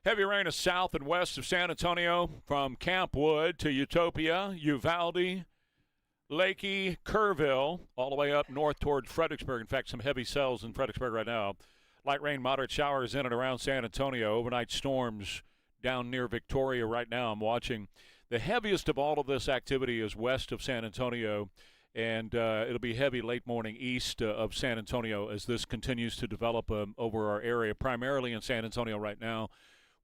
Heavy rain is south and west of San Antonio from Camp Wood to Utopia, Uvalde, Lakey, Kerrville, all the way up north toward Fredericksburg. In fact, some heavy cells in Fredericksburg right now. Light rain, moderate showers in and around San Antonio. Overnight storms down near Victoria right now. I'm watching. The heaviest of all of this activity is west of San Antonio, and it'll be heavy late morning east of San Antonio as this continues to develop over our area, primarily in San Antonio right now.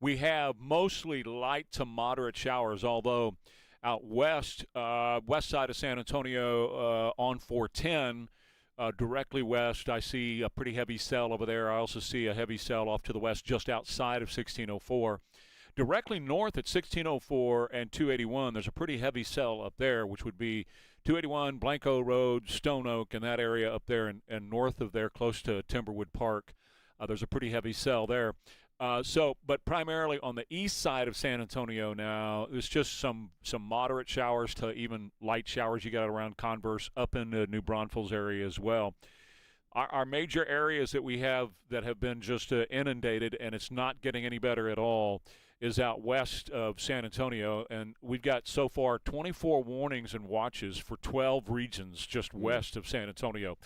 We have mostly light to moderate showers, although out west, west side of San Antonio on 410, directly west, I see a pretty heavy cell over there. I also see a heavy cell off to the west just outside of 1604. Directly north at 1604 and 281, there's a pretty heavy cell up there, which would be 281, Blanco Road, Stone Oak, and that area up there, and north of there, close to Timberwood Park. There's a pretty heavy cell there. But primarily on the east side of San Antonio now, there's just some moderate showers to even light showers you got around Converse, up in the New Braunfels area as well. Our major areas that we have that have been just inundated, and it's not getting any better at all, is out west of San Antonio. And we've got so far 24 warnings and watches for 12 regions just west of San Antonio.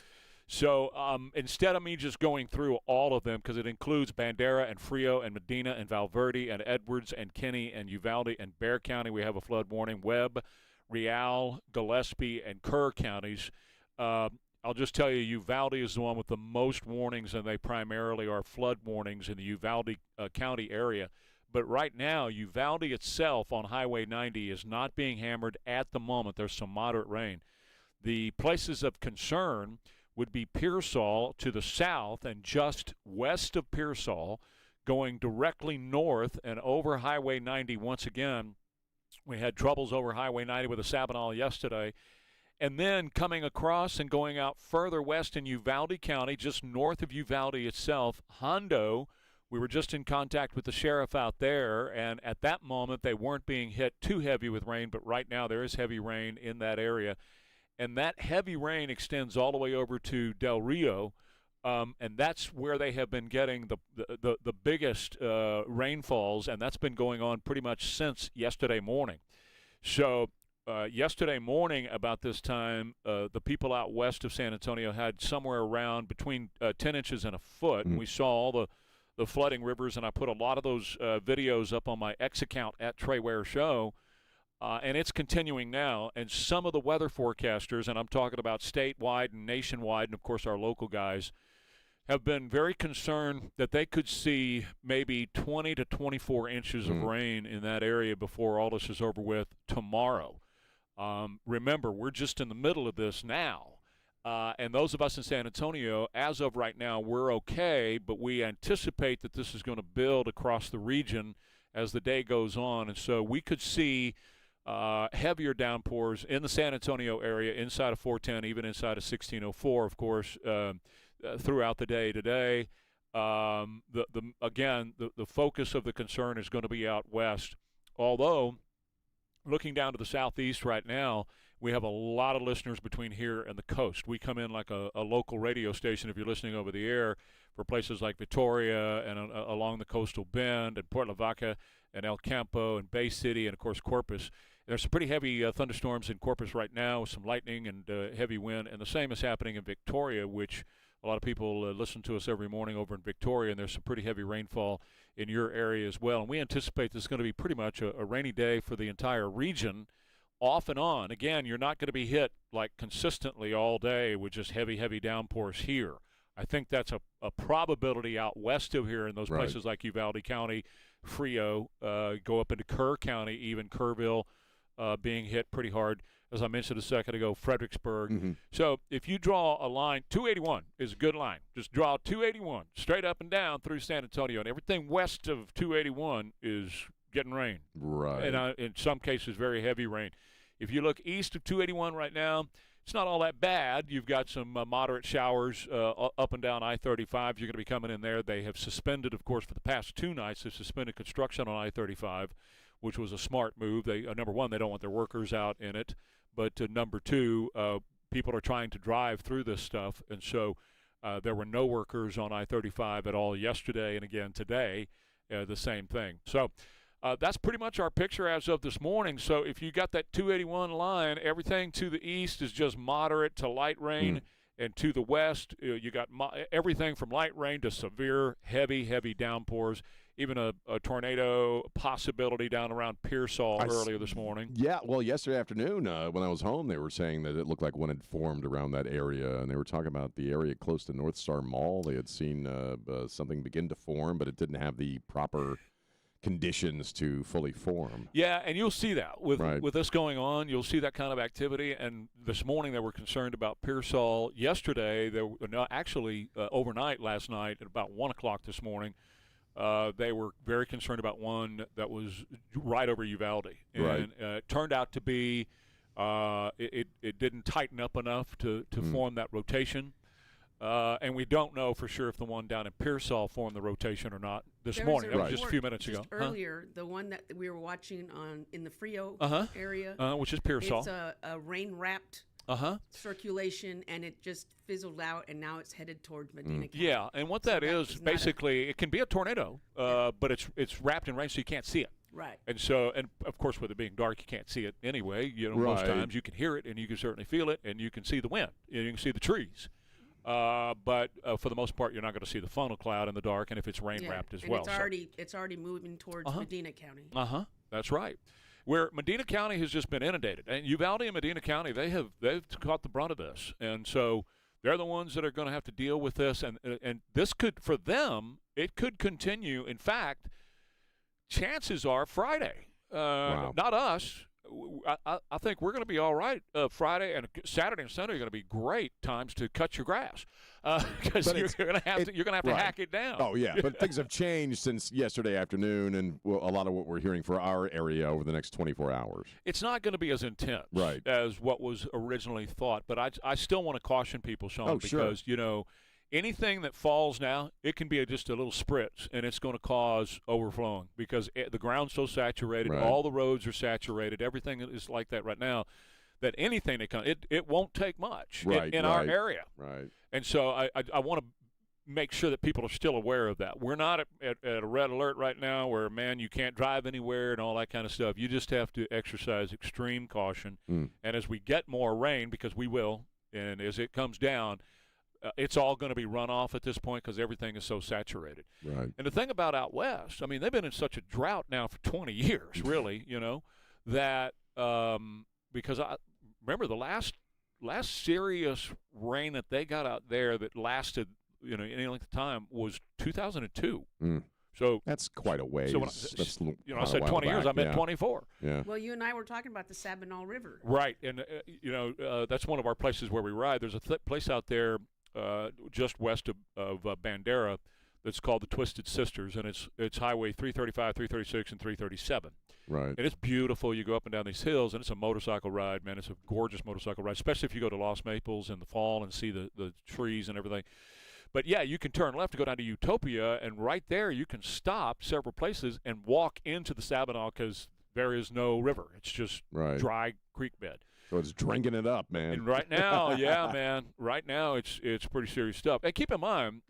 So instead of me just going through all of them, because it includes Bandera and Frio and Medina and Valverde and Edwards and Kinney and Uvalde and Bexar County, we have a flood warning. Webb, Real, Gillespie, and Kerr counties. I'll just tell you, Uvalde is the one with the most warnings, and they primarily are flood warnings in the Uvalde County area. But right now, Uvalde itself on Highway 90 is not being hammered at the moment. There's some moderate rain. The places of concern would be Pearsall to the south and just west of Pearsall, going directly north and over Highway 90 once again. We had troubles over Highway 90 with a Sabinal yesterday. And then coming across and going out further west in Uvalde County, just north of Uvalde itself, Hondo, we were just in contact with the sheriff out there, and at that moment they weren't being hit too heavy with rain, but right now there is heavy rain in that area. And that heavy rain extends all the way over to Del Rio, and that's where they have been getting the biggest rainfalls, and that's been going on pretty much since yesterday morning. So yesterday morning about this time, the people out west of San Antonio had somewhere around between 10 inches and a foot, and we saw all the flooding rivers, and I put a lot of those videos up on my X account at Trey Ware Show. And it's continuing now, and some of the weather forecasters, and I'm talking about statewide and nationwide, and of course our local guys, have been very concerned that they could see maybe 20 to 24 inches of rain in that area before all this is over with tomorrow. Remember, we're just in the middle of this now, and those of us in San Antonio, as of right now, we're okay, but we anticipate that this is going to build across the region as the day goes on, and so we could see heavier downpours in the San Antonio area, inside of 410, even inside of 1604, of course, throughout the day today. The focus of the concern is going to be out west. Although, looking down to the southeast right now, we have a lot of listeners between here and the coast. We come in like a local radio station, if you're listening over the air, for places like Victoria and along the coastal bend and Port Lavaca and El Campo and Bay City and, of course, Corpus. There's some pretty heavy thunderstorms in Corpus right now with some lightning and heavy wind, and the same is happening in Victoria, which a lot of people listen to us every morning over in Victoria, and there's some pretty heavy rainfall in your area as well. And we anticipate this is going to be pretty much a rainy day for the entire region, off and on. Again, you're not going to be hit like consistently all day with just heavy, heavy downpours here. I think that's a probability out west of here in those places like Uvalde County, Frio, go up into Kerr County, even Kerrville, being hit pretty hard. As I mentioned a second ago, Fredericksburg. So if you draw a line, 281 is a good line. Just draw 281 straight up and down through San Antonio, and everything west of 281 is getting rain. Right. And in some cases, very heavy rain. If you look east of 281 right now, it's not all that bad. You've got some moderate showers up and down I-35. You're going to be coming in there. They have suspended, of course, for the past 2 nights, they've suspended construction on I-35, which was a smart move. They number one, they don't want their workers out in it. But number two, people are trying to drive through this stuff. And so there were no workers on I-35 at all yesterday and again today. the same thing. So that's pretty much our picture as of this morning. So if you got that 281 line, everything to the east is just moderate to light rain. And to the west, you got everything from light rain to severe, heavy downpours. Even a tornado possibility down around Pearsall earlier this morning. Yeah, well, yesterday afternoon when I was home, they were saying that it looked like one had formed around that area, and they were talking about the area close to North Star Mall. They had seen something begin to form, but it didn't have the proper conditions to fully form. Yeah, and you'll see that with this going on. You'll see that kind of activity. And this morning they were concerned about Pearsall. Yesterday, overnight last night at about 1 o'clock this morning, they were very concerned about one that was right over Uvalde. And it turned out to be it didn't tighten up enough to form that rotation. And we don't know for sure if the one down in Pearsall formed the rotation or not this morning. That was just a few minutes ago. Earlier, the one that we were watching in the Frio area, which is Pearsall. It's a rain-wrapped circulation, and it just fizzled out, and now it's headed towards Medina County. Yeah, and what that is basically, it can be a tornado, but it's wrapped in rain, so you can't see it. Right. And so, and of course, with it being dark, you can't see it anyway. Most times you can hear it, and you can certainly feel it, and you can see the wind, and you can see the trees. But for the most part, you're not going to see the funnel cloud in the dark, and if it's rain wrapped as well. It's already moving towards Medina County. That's right. Where Medina County has just been inundated, and Uvalde and Medina County, they've caught the brunt of this, and so they're the ones that are going to have to deal with this, and this could, for them, it could continue. In fact, chances are Friday, not us. I think we're going to be all right. Friday and Saturday and Sunday are going to be great times to cut your grass because you're going to have to hack it down. Oh yeah, but things have changed since yesterday afternoon, and a lot of what we're hearing for our area over the next 24 hours. It's not going to be as intense as what was originally thought, but I still want to caution people, Sean, because anything that falls now, it can be just a little spritz, and it's going to cause overflowing because the ground's so saturated, all the roads are saturated, everything is like that right now, that anything that comes, it won't take much in our area. Right. And so I want to make sure that people are still aware of that. We're not at a red alert right now where, man, you can't drive anywhere and all that kind of stuff. You just have to exercise extreme caution. And as we get more rain, because we will, and as it comes down, it's all going to be runoff at this point because everything is so saturated. Right. And the thing about out west, I mean, they've been in such a drought now for 20 years, really, that because I remember the last serious rain that they got out there that lasted, any length of time was 2002. So that's quite a ways. So I said 20 years, I meant 24. Yeah. Well, you and I were talking about the Sabinal River. Right, and that's one of our places where we ride. There's a place out there just west of Bandera that's called the Twisted Sisters, and it's Highway 335, 336, and 337. Right. And it's beautiful. You go up and down these hills, and it's a motorcycle ride, man. It's a gorgeous motorcycle ride, especially if you go to Lost Maples in the fall and see the trees and everything. But, yeah, you can turn left to go down to Utopia, and right there you can stop several places and walk into the Sabinal because there is no river. It's just dry creek bed. So it's drinking it up, man. And right now, man. Right now, it's pretty serious stuff. And keep in mind,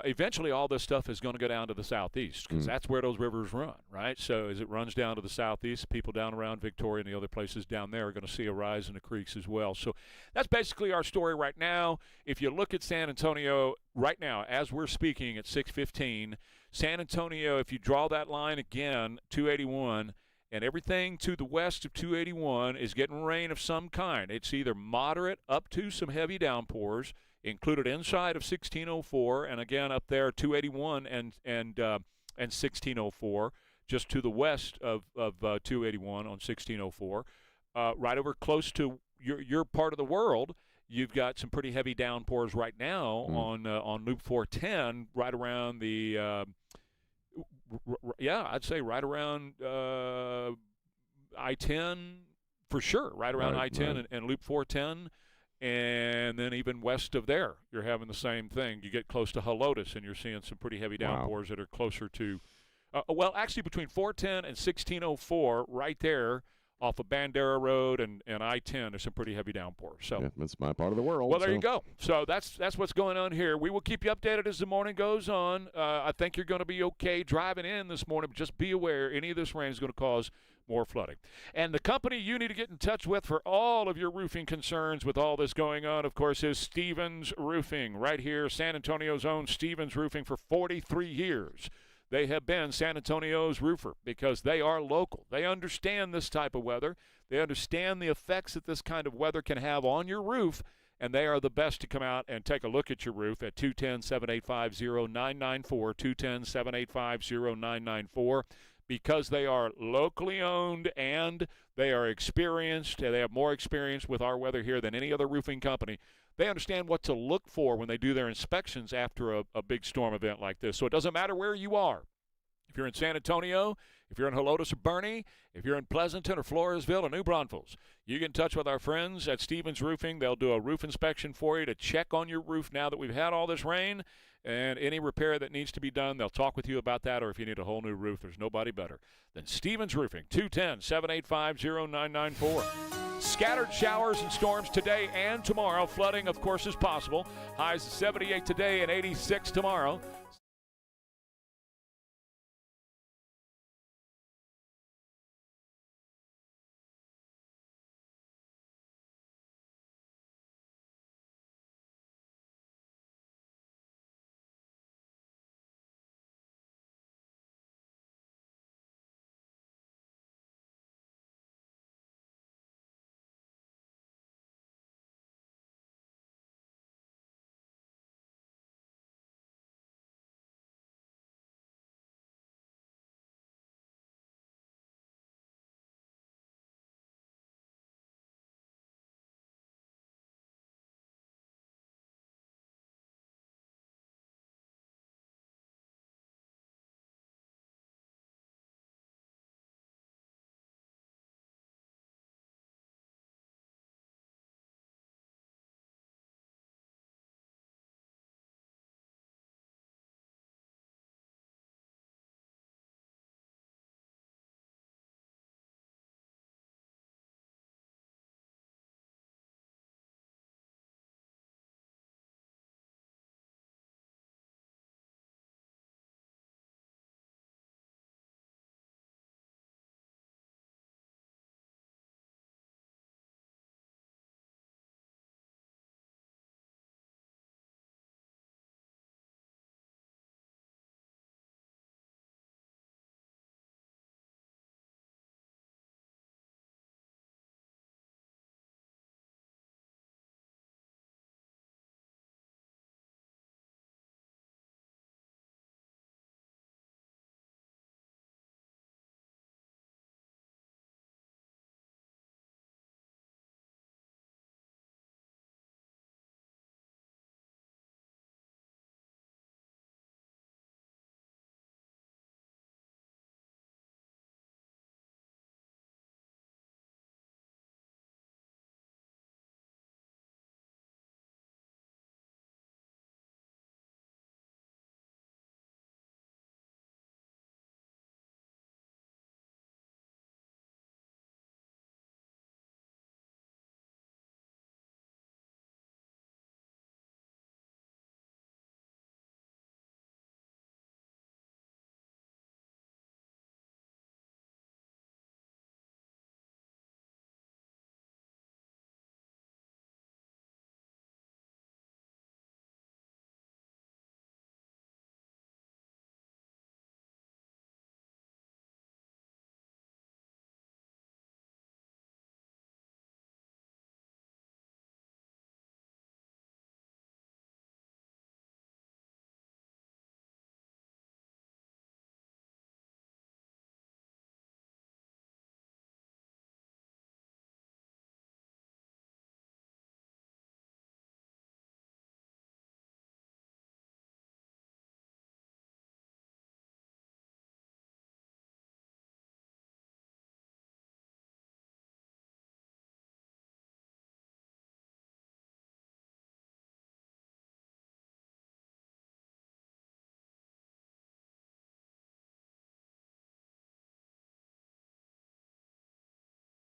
eventually all this stuff is going to go down to the southeast because that's where those rivers run, right? So as it runs down to the southeast, people down around Victoria and the other places down there are going to see a rise in the creeks as well. So that's basically our story right now. If you look at San Antonio right now, as we're speaking at 6:15, San Antonio, if you draw that line again, 281, and everything to the west of 281 is getting rain of some kind. It's either moderate up to some heavy downpours, included inside of 1604, and again up there 281 and 1604, just to the west of 281 on 1604. Right over close to your part of the world, you've got some pretty heavy downpours right now on Loop 410, right around the I'd say right around I-10 for sure, right around I-10 and Loop 410. And then even west of there, you're having the same thing. You get close to Helotes, and you're seeing some pretty heavy downpours that are closer to, actually between 410 and 1604, right there off of Bandera Road and I-10. There's some pretty heavy downpours. So yeah, that's my part of the world. well, there you go. So that's what's going on here. We will keep you updated as the morning goes on. I think you're going to be okay driving in this morning, but just be aware any of this rain is going to cause more flooding. And the company you need to get in touch with for all of your roofing concerns with all this going on, of course, is Stevens Roofing. Right here, San Antonio's own Stevens Roofing for 43 years. They have been San Antonio's roofer because they are local. They understand this type of weather. They understand the effects that this kind of weather can have on your roof, and they are the best to come out and take a look at your roof at 210-785-0994, 210-785-0994. Because they are locally owned and they are experienced, they have more experience with our weather here than any other roofing company. They understand what to look for when they do their inspections after a big storm event like this. So it doesn't matter where you are. If you're in San Antonio, if you're in Helotes or Bernie, if you're in Pleasanton or Floresville or New Braunfels, you get in touch with our friends at Stevens Roofing. They'll do a roof inspection for you to check on your roof now that we've had all this rain. And any repair that needs to be done, they'll talk with you about that. Or if you need a whole new roof, there's nobody better than Stevens Roofing, 210-785-0994. Scattered showers and storms today and tomorrow. Flooding, of course, is possible. Highs of 78 today and 86 tomorrow.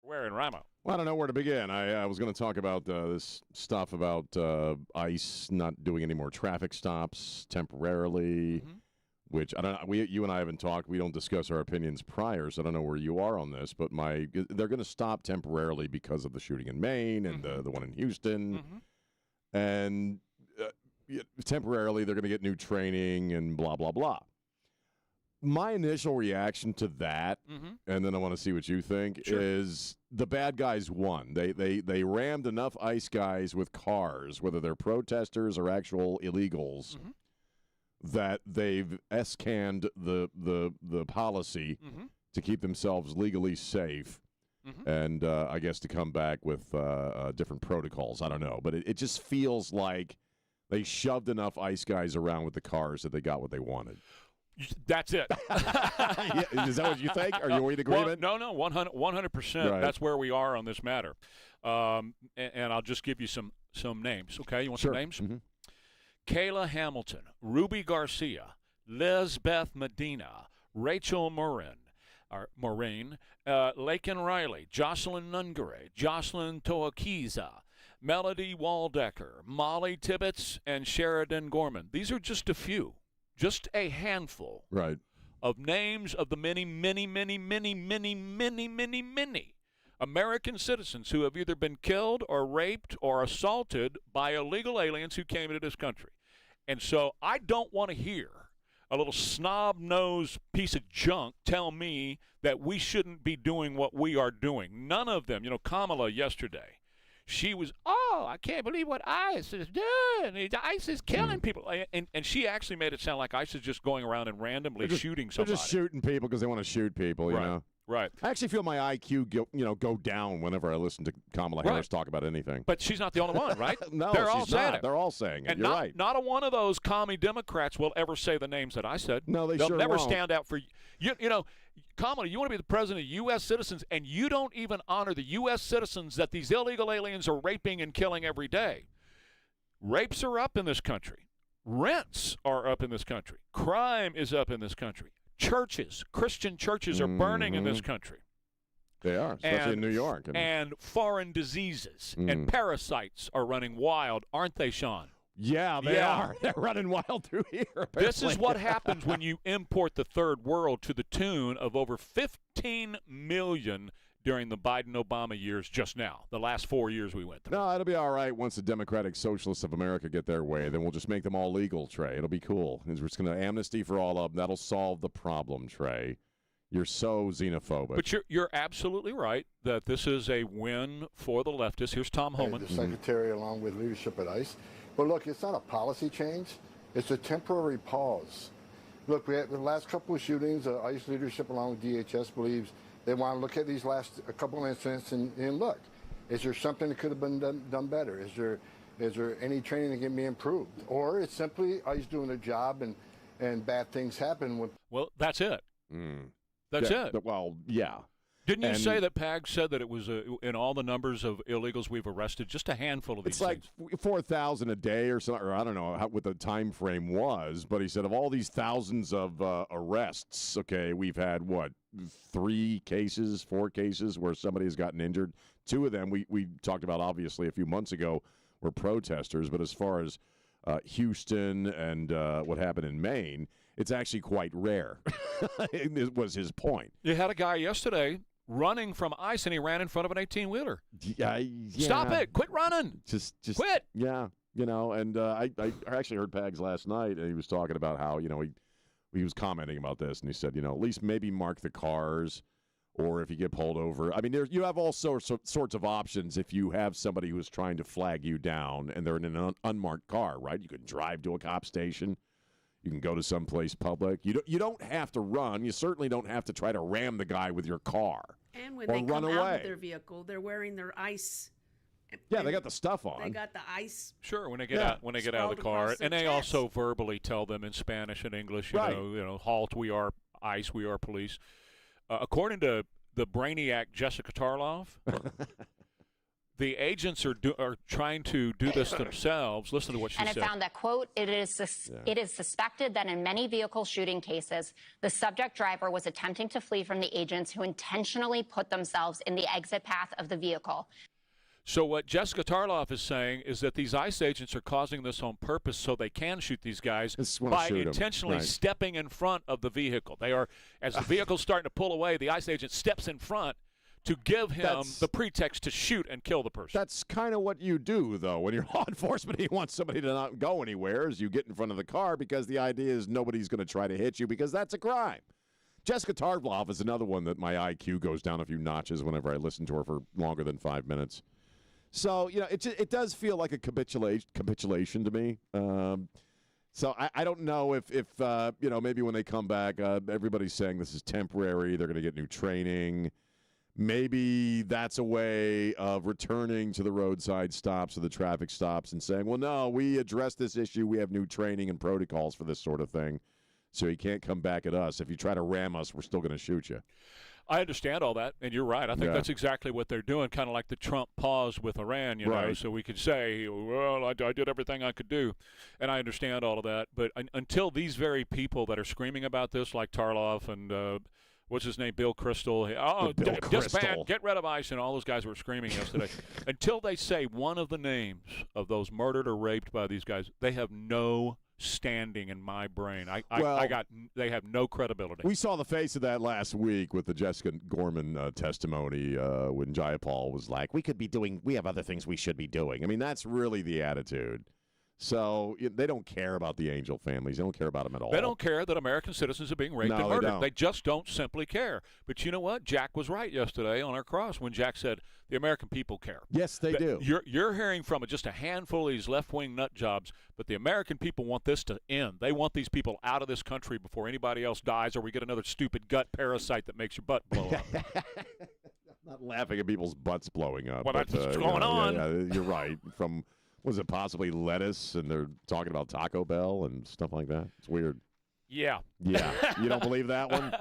Ware and Rima. Well, I don't know where to begin. I was going to talk about this stuff about ICE not doing any more traffic stops temporarily, which I don't know. You and I haven't talked. We don't discuss our opinions prior, so I don't know where you are on this. But they're going to stop temporarily because of the shooting in Maine and the one in Houston, and temporarily they're going to get new training and blah blah blah. My initial reaction to that, and then I want to see what you think, is the bad guys won. They rammed enough ICE guys with cars, whether they're protesters or actual illegals, that they've S-canned the policy to keep themselves legally safe, and I guess to come back with different protocols. I don't know, but it just feels like they shoved enough ICE guys around with the cars that they got what they wanted. That's it. Yeah, is that what you think? Are you in agreement? Well, no, 100%. Right. That's where we are on this matter. And I'll just give you some names, okay? You want some names? Kayla Hamilton, Ruby Garcia, Lisbeth Medina, Rachel Morin, Lakin Riley, Jocelyn Nungare, Jocelyn Toakiza, Melody Waldecker, Molly Tibbetts, and Sheridan Gorman. These are just a few. Just a handful of names of the many, many, many, many, many, many, many, many American citizens who have either been killed or raped or assaulted by illegal aliens who came into this country. And so I don't want to hear a little snob-nosed piece of junk tell me that we shouldn't be doing what we are doing. None of them. Kamala yesterday. She was, I can't believe what ICE is doing. ICE is killing people. And she actually made it sound like ICE is just going around and randomly shooting somebody. They're just shooting people because they want to shoot people, you know? Right. I actually feel my IQ go down whenever I listen to Kamala Harris talk about anything. But she's not the only one, right? No, they're she's all saying not. it. They're all saying it. And You're right. Not a one of those commie Democrats will ever say the names that I said. No, They'll sure never won't. stand out for you. Kamala, you want to be the president of U.S. citizens, and you don't even honor the U.S. citizens that these illegal aliens are raping and killing every day. Rapes are up in this country. Rents are up in this country. Crime is up in this country. Churches, Christian churches are burning in this country. They are, especially in New York. And foreign diseases and parasites are running wild, aren't they, Sean? Yeah, they are. They're running wild through here. Apparently. This is what happens when you import the third world to the tune of over 15 million during the Biden-Obama years just now, the last 4 years we went through. No, it'll be all right once the Democratic Socialists of America get their way. Then we'll just make them all legal, Trey. It'll be cool. We're just going to amnesty for all of them. That'll solve the problem, Trey. You're so xenophobic. But you're absolutely right that this is a win for the leftists. Here's Tom Homan. The secretary, along with leadership at ICE. But look, it's not a policy change. It's a temporary pause. Look, we had the last couple of shootings. ICE leadership, along with DHS, believes they want to look at these last couple of incidents and look, is there something that could have been done better? Is there any training that can be improved? Or it's simply ICE doing their job and bad things happen. Well, that's it. That's it. Well, yeah. Didn't you say that PAG said that it was in all the numbers of illegals we've arrested, just a handful of these things? It's like 4,000 a day or something, or I don't know what the time frame was, but he said of all these thousands of arrests, okay, we've had, 4 cases where somebody has gotten injured. 2 of them we talked about, obviously, a few months ago were protesters, but as far as Houston and what happened in Maine, it's actually quite rare. It was his point. You had a guy yesterday running from ICE, and he ran in front of an 18-wheeler. Yeah. Stop it. Quit running. Just quit. Yeah, and I actually heard Pags last night, and he was talking about how, he was commenting about this, and he said, at least maybe mark the cars, or if you get pulled over. I mean, you have all sorts of options if you have somebody who is trying to flag you down, and they're in an unmarked car, right? You can drive to a cop station. You can go to someplace public. You don't have to run. You certainly don't have to try to ram the guy with your car. And when or they come run out away. of their vehicle, they're wearing their ICE. Yeah, they got the stuff on. They got the ICE. Sure, when they get out of the car, and they also verbally tell them in Spanish and English, you know, halt, we are ICE, we are police. According to the brainiac Jessica Tarlov, The agents are trying to do this themselves. Listen to what she said. And it found that, quote, it is suspected that in many vehicle shooting cases, the subject driver was attempting to flee from the agents who intentionally put themselves in the exit path of the vehicle. So what Jessica Tarloff is saying is that these ICE agents are causing this on purpose so they can shoot these guys by intentionally stepping in front of the vehicle. They are, as the vehicle's starting to pull away, the ICE agent steps in front to give him the pretext to shoot and kill the person. That's kind of what you do, though. When you're law enforcement, you want somebody to not go anywhere as you get in front of the car because the idea is nobody's going to try to hit you because that's a crime. Jessica Tarloff is another one that my IQ goes down a few notches whenever I listen to her for longer than 5 minutes. So, it does feel like a capitulation to me. So I don't know if maybe when they come back, everybody's saying this is temporary. They're going to get new training. Maybe that's a way of returning to the roadside stops or the traffic stops and saying, well, no, we addressed this issue. We have new training and protocols for this sort of thing. So you can't come back at us. If you try to ram us, we're still going to shoot you. I understand all that, and you're right. I think that's exactly what they're doing, kind of like the Trump pause with Iran, know, so we could say, well, I did everything I could do, and I understand all of that. But until these very people that are screaming about this, like Tarloff and what's his name, Bill Crystal, disband, get rid of ICE, and all those guys were screaming yesterday, until they say one of the names of those murdered or raped by these guys, they have no standing in my brain. They have no credibility. We saw the face of that last week with the Jessica Gorman testimony when Jayapal was like, we have other things we should be doing. I mean, that's really the attitude. So they don't care about the Angel families. They don't care about them at all. They don't care that American citizens are being raped and murdered. They just don't simply care. But you know what? Jack was right yesterday on our cross when Jack said the American people care. Yes, they do. You're hearing from just a handful of these left-wing nut jobs, but the American people want this to end. They want these people out of this country before anybody else dies or we get another stupid gut parasite that makes your butt blow up. I'm not laughing at people's butts blowing up. Well, that's what's going on. Yeah, you're right. From... Was it possibly lettuce, and they're talking about Taco Bell and stuff like that? It's weird. Yeah. Yeah. You don't believe that one?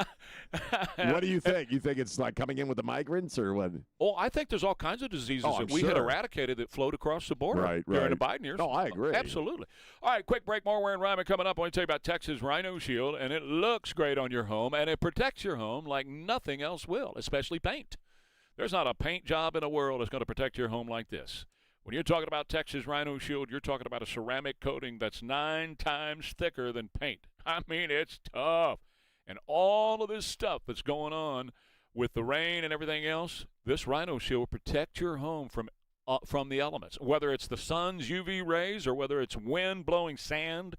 What do you think? You think it's like coming in with the migrants or what? Oh, I think there's all kinds of diseases that we had eradicated that flowed across the border during the Biden years. Oh, I agree. Absolutely. All right, quick break. More Ware and Rima coming up. I want to tell you about Texas Rhino Shield, and it looks great on your home, and it protects your home like nothing else will, especially paint. There's not a paint job in the world that's going to protect your home like this. When you're talking about Texas Rhino Shield, you're talking about a ceramic coating that's 9 times thicker than paint. I mean, it's tough. And all of this stuff that's going on with the rain and everything else, this Rhino Shield will protect your home from the elements, whether it's the sun's UV rays or whether it's wind blowing sand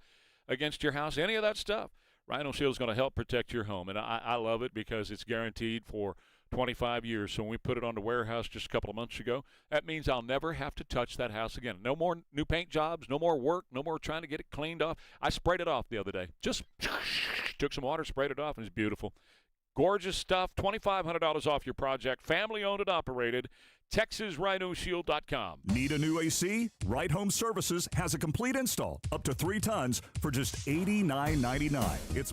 against your house, any of that stuff. Rhino Shield is going to help protect your home. And I love it because it's guaranteed for 25 years. So when we put it on the warehouse just a couple of months ago, that means I'll never have to touch that house again. No more new paint jobs, no more work, no more trying to get it cleaned off. I sprayed it off the other day. Just took some water, sprayed it off, and it's beautiful. Gorgeous stuff. $2,500 off your project. Family owned and operated. TexasRhinoShield.com. Need a new AC? Right Home Services has a complete install up to 3 tons for just $89.99. It's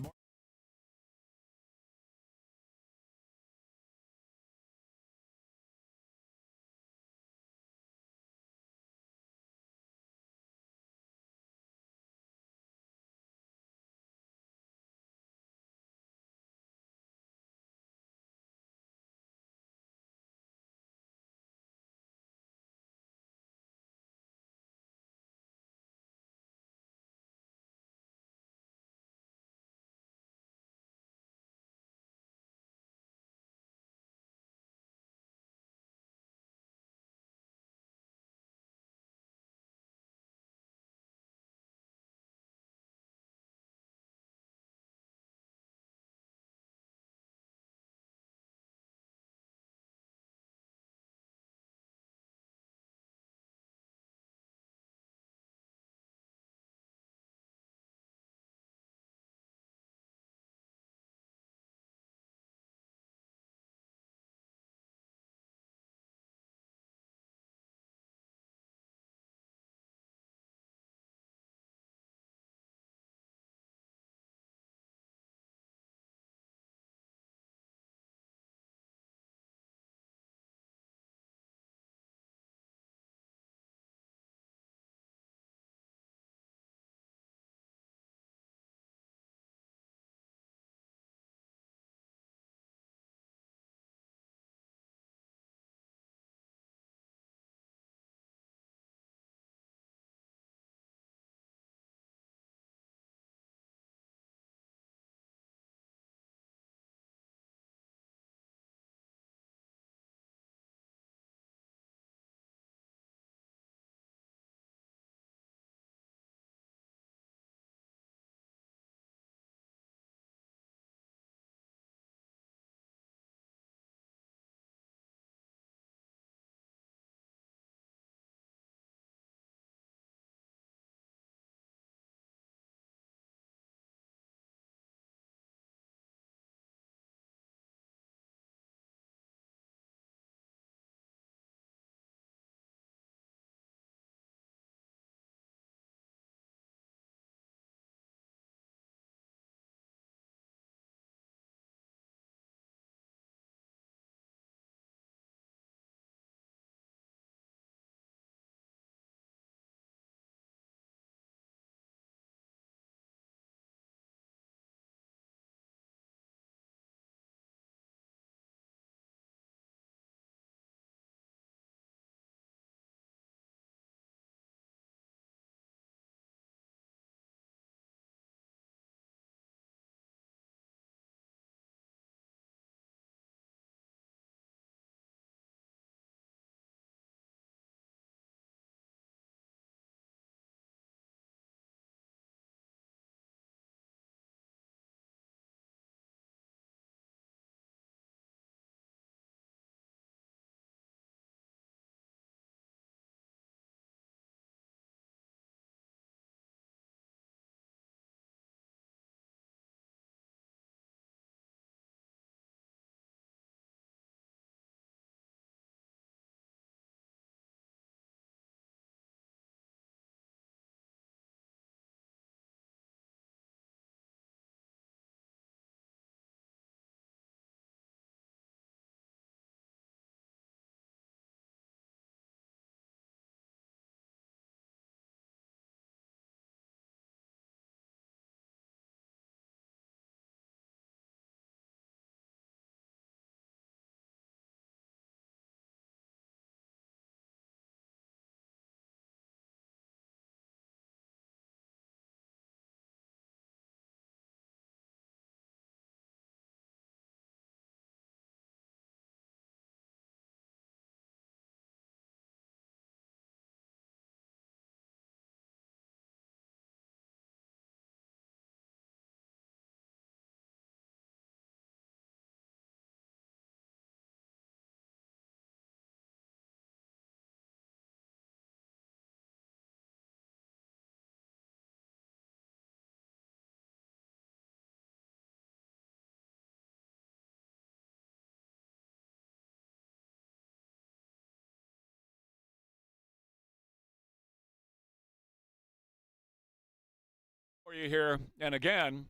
for you here. And again,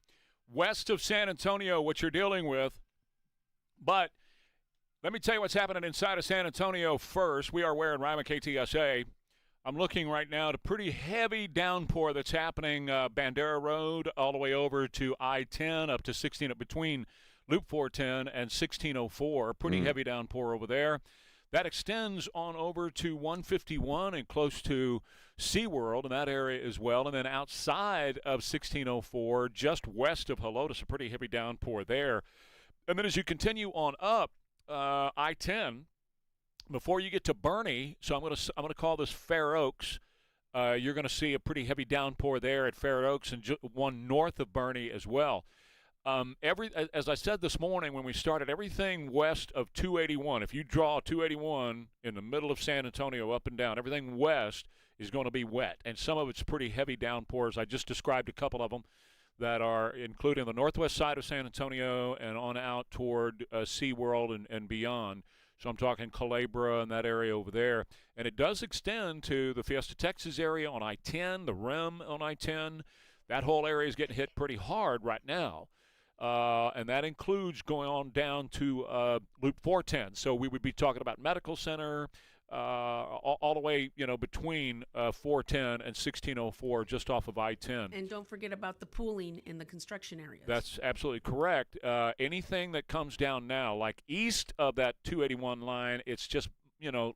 west of San Antonio, what you're dealing with. But let me tell you what's happening inside of San Antonio first. We are Ware and Rima, KTSA. I'm looking right now at a pretty heavy downpour that's happening Bandera Road all the way over to I-10 up to 16 between Loop 410 and 1604. Pretty heavy downpour over there. That extends on over to 151 and close to SeaWorld in that area as well. And then outside of 1604, just west of Helotes, a pretty heavy downpour there. And then as you continue on up I-10, before you get to Bernie, so I'm going to call this Fair Oaks. You're going to see a pretty heavy downpour there at Fair Oaks and one north of Bernie as well. As I said this morning when we started, everything west of 281, if you draw 281 in the middle of San Antonio up and down, everything west is going to be wet. And some of it's pretty heavy downpours. I just described a couple of them that are including the northwest side of San Antonio and on out toward SeaWorld and beyond. So I'm talking Culebra and that area over there. And it does extend to the Fiesta, Texas area on I-10, the Rim on I-10. That whole area is getting hit pretty hard right now. And that includes going on down to Loop 410. So we would be talking about Medical Center, all the way, between 410 and 1604, just off of I-10. And don't forget about the pooling in the construction areas. That's absolutely correct. Anything that comes down now, like east of that 281 line, it's just,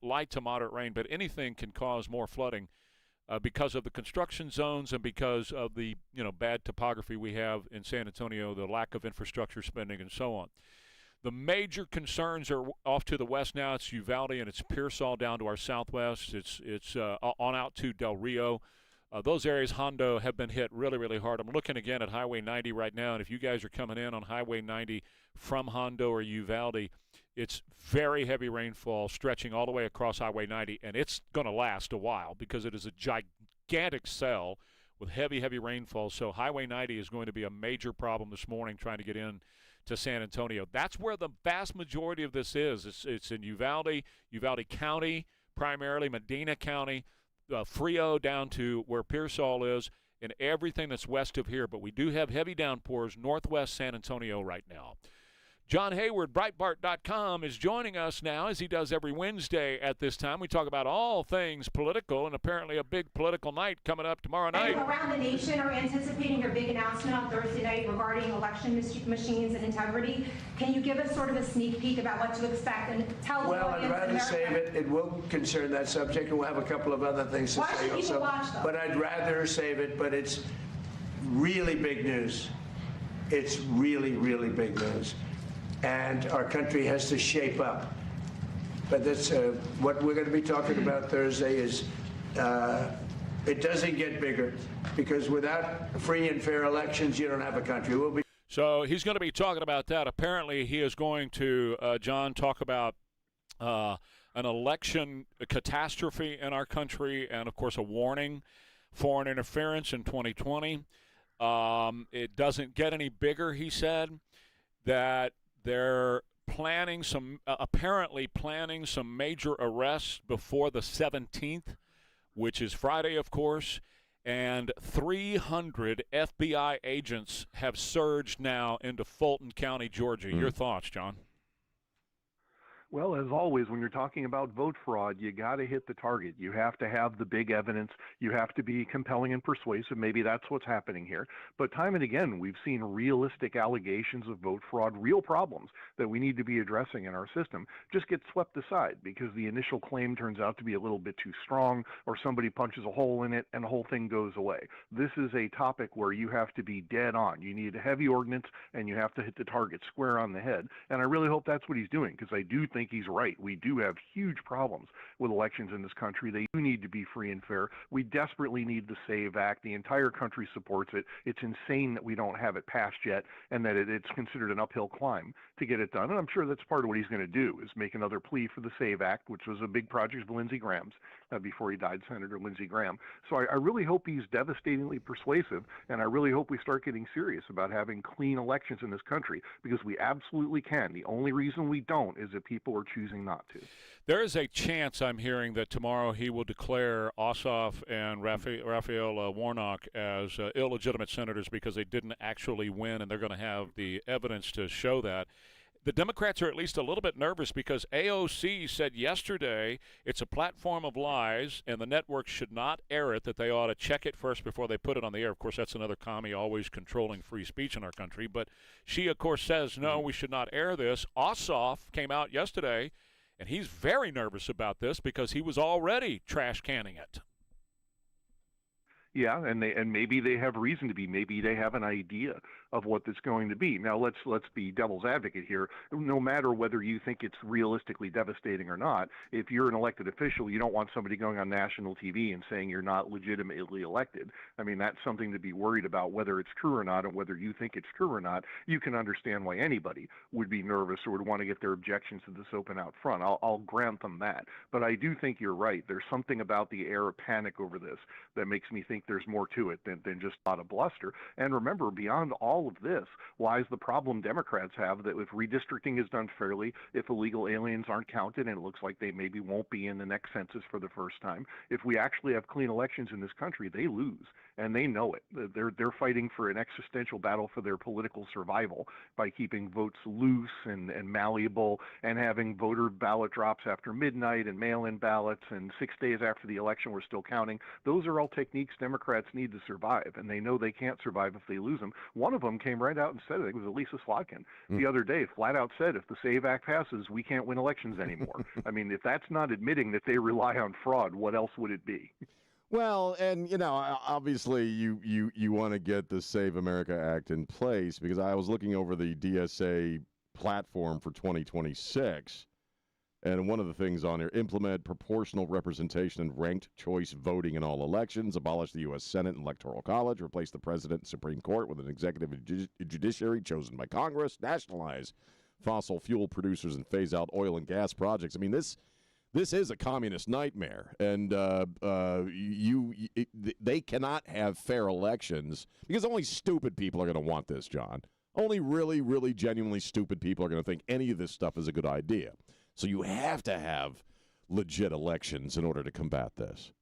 light to moderate rain, but anything can cause more flooding because of the construction zones and because of the, bad topography we have in San Antonio, the lack of infrastructure spending and so on. The major concerns are off to the west now. It's Uvalde and it's Pearsall down to our southwest. It's on out to Del Rio. Those areas, Hondo, have been hit really, really hard. I'm looking again at Highway 90 right now, and if you guys are coming in on Highway 90 from Hondo or Uvalde, it's very heavy rainfall stretching all the way across Highway 90, and it's going to last a while because it is a gigantic cell with heavy, heavy rainfall. So Highway 90 is going to be a major problem this morning trying to get in to San Antonio. That's where the vast majority of this is. It's in Uvalde County, primarily Medina County, Frio down to where Pearsall is, and everything that's west of here. But we do have heavy downpours northwest San Antonio right now. John Hayward, Breitbart.com, is joining us now, as he does every Wednesday at this time. We talk about all things political, and apparently a big political night coming up tomorrow night. And around the nation are anticipating your big announcement on Thursday night regarding election machines and integrity. Can you give us sort of a sneak peek about what to expect and tell the audience? Well, I'd rather save it. It will concern that subject, and we'll have a couple of other things to Why say should people watch, though? But I'd rather save it, but it's really big news. It's really, really big news. And our country has to shape up. But that's what we're going to be talking about Thursday is it doesn't get bigger because without free and fair elections, you don't have a country. So he's going to be talking about that. Apparently he is going to, John, talk about an election catastrophe in our country and, of course, a warning, foreign interference in 2020. It doesn't get any bigger, he said, that they're apparently planning some major arrests before the 17th, which is Friday, of course, and 300 FBI agents have surged now into Fulton County, Georgia. Your thoughts, John? Well, as always, when you're talking about vote fraud, you got to hit the target. You have to have the big evidence. You have to be compelling and persuasive. Maybe that's what's happening here. But time and again, we've seen realistic allegations of vote fraud, real problems that we need to be addressing in our system, just get swept aside because the initial claim turns out to be a little bit too strong or somebody punches a hole in it and the whole thing goes away. This is a topic where you have to be dead on. You need a heavy ordinance and you have to hit the target square on the head. And I really hope that's what he's doing because I do think he's right. We do have huge problems with elections in this country. They do need to be free and fair. We desperately need the SAVE Act. The entire country supports it. It's insane that we don't have it passed yet and that it's considered an uphill climb to get it done. And I'm sure that's part of what he's going to do is make another plea for the SAVE Act, which was a big project of Lindsey Graham's. before he died, Senator Lindsey Graham. So I really hope he's devastatingly persuasive, and I really hope we start getting serious about having clean elections in this country, because we absolutely can. The only reason we don't is that people are choosing not to. There is a chance, I'm hearing, that tomorrow he will declare Ossoff and Raphael Warnock as illegitimate senators because they didn't actually win, and they're going to have the evidence to show that. The Democrats are at least a little bit nervous because AOC said yesterday it's a platform of lies and the network should not air it, that they ought to check it first before they put it on the air. Of course, that's another commie always controlling free speech in our country. But she, of course, says, no, we should not air this. Ossoff came out yesterday, and he's very nervous about this because he was already trash canning it. Yeah, and maybe they have reason to be. Maybe they have an idea of what it's going to be. Now, let's be devil's advocate here. No matter whether you think it's realistically devastating or not, if you're an elected official, you don't want somebody going on national TV and saying you're not legitimately elected. I mean, that's something to be worried about, whether it's true or not, and whether you think it's true or not. You can understand why anybody would be nervous or would want to get their objections to this open out front. I'll grant them that. But I do think you're right. There's something about the air of panic over this that makes me think there's more to it than just a lot of bluster. And remember, beyond all of this lies the problem Democrats have that if redistricting is done fairly, if illegal aliens aren't counted, and it looks like they maybe won't be in the next census for the first time, if we actually have clean elections in this country, they lose. And they know it. They're fighting for an existential battle for their political survival by keeping votes loose and malleable and having voter ballot drops after midnight and mail-in ballots and 6 days after the election we're still counting. Those are all techniques Democrats need to survive, and they know they can't survive if they lose them. One of them came right out and said it. It was Elisa Slotkin the other day, flat out said, if the SAVE Act passes, we can't win elections anymore. I mean, if that's not admitting that they rely on fraud, what else would it be? Well, and, you know, obviously you want to get the Save America Act in place, because I was looking over the DSA platform for 2026, and one of the things on here: implement proportional representation and ranked choice voting in all elections, abolish the U.S. Senate and Electoral College, replace the President and Supreme Court with an executive and judiciary chosen by Congress, nationalize fossil fuel producers and phase out oil and gas projects. I mean, this is a communist nightmare, and they cannot have fair elections because only stupid people are going to want this, John. Only really, really genuinely stupid people are going to think any of this stuff is a good idea. So you have to have legit elections in order to combat this.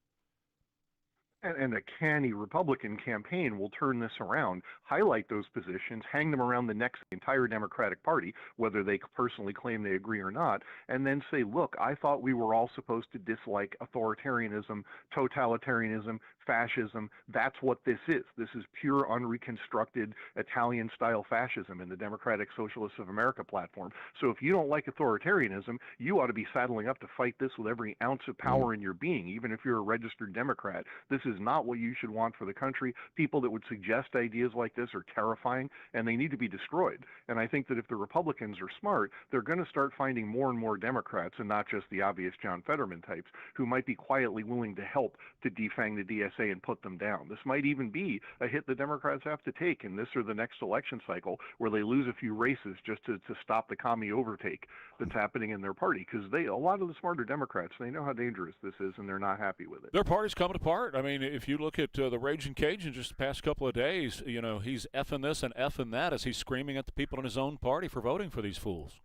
And a canny Republican campaign will turn this around, highlight those positions, hang them around the necks of the entire Democratic Party, whether they personally claim they agree or not, and then say, look, I thought we were all supposed to dislike authoritarianism, totalitarianism, fascism. That's what this is. This is pure, unreconstructed Italian-style fascism in the Democratic Socialists of America platform. So if you don't like authoritarianism, you ought to be saddling up to fight this with every ounce of power in your being, even if you're a registered Democrat. This is not what you should want for the country. People that would suggest ideas like this are terrifying, and they need to be destroyed. And I think that if the Republicans are smart, they're going to start finding more and more Democrats, and not just the obvious John Fetterman types, who might be quietly willing to help to defang the DSA and put them down. This might even be a hit the Democrats have to take in this or the next election cycle, where they lose a few races just to stop the commie overtake that's happening in their party, because a lot of the smarter Democrats, they know how dangerous this is, and they're not happy with it. Their party's coming apart. I mean, if you look at the Raging Cajun just the past couple of days, you know, he's effing this and effing that as he's screaming at the people in his own party for voting for these fools.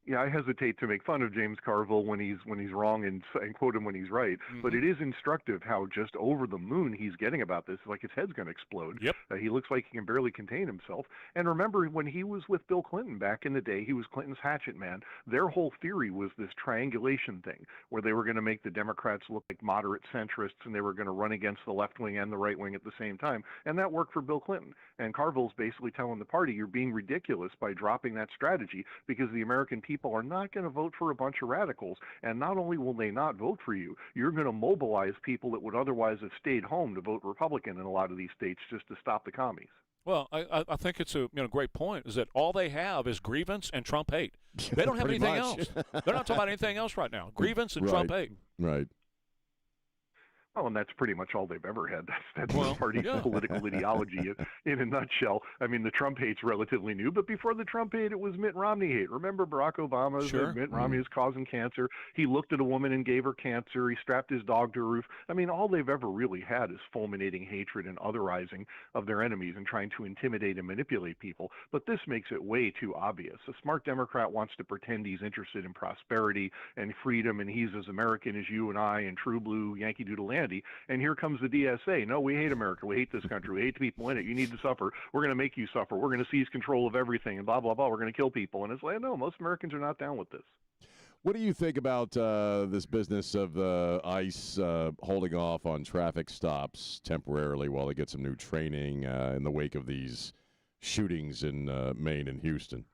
Yeah, I hesitate to make fun of James Carville when he's wrong and quote him when he's right. Mm-hmm. But it is instructive how just over the moon he's getting about this. Like his head's going to explode. Yep. He looks like he can barely contain himself. And remember, when he was with Bill Clinton back in the day, he was Clinton's hatchet man. Their whole theory was this triangulation thing, where they were going to make the Democrats look like moderate centrists, and they were going to run against the left wing and the right wing at the same time. And that worked for Bill Clinton. And Carville's basically telling the party, you're being ridiculous by dropping that strategy, because the American people are not going to vote for a bunch of radicals. And not only will they not vote for you, you're going to mobilize people that would otherwise have stayed home to vote Republican in a lot of these states just to stop the commies. Well, I think it's a great point, is that all they have is grievance and Trump hate. They don't have anything else. They're not talking about anything else right now. Grievance and Trump hate. Right. Oh, and that's pretty much all they've ever had. That's Well, the party's yeah. political ideology in a nutshell. I mean, the Trump hate's relatively new, but before the Trump hate, it was Mitt Romney hate. Remember Barack Obama Sure. said Mitt Romney is causing cancer. He looked at a woman and gave her cancer. He strapped his dog to a roof. I mean, all they've ever really had is fulminating hatred and otherizing of their enemies and trying to intimidate and manipulate people. But this makes it way too obvious. A smart Democrat wants to pretend he's interested in prosperity and freedom, and he's as American as you and I and true blue Yankee Doodle Dandy. And here comes the DSA. No, we hate America. We hate this country. We hate the people in it. You need to suffer. We're going to make you suffer. We're going to seize control of everything and blah, blah, blah. We're going to kill people. And it's like, no, most Americans are not down with this. What do you think about this business of ICE holding off on traffic stops temporarily while they get some new training in the wake of these shootings in Maine and Houston?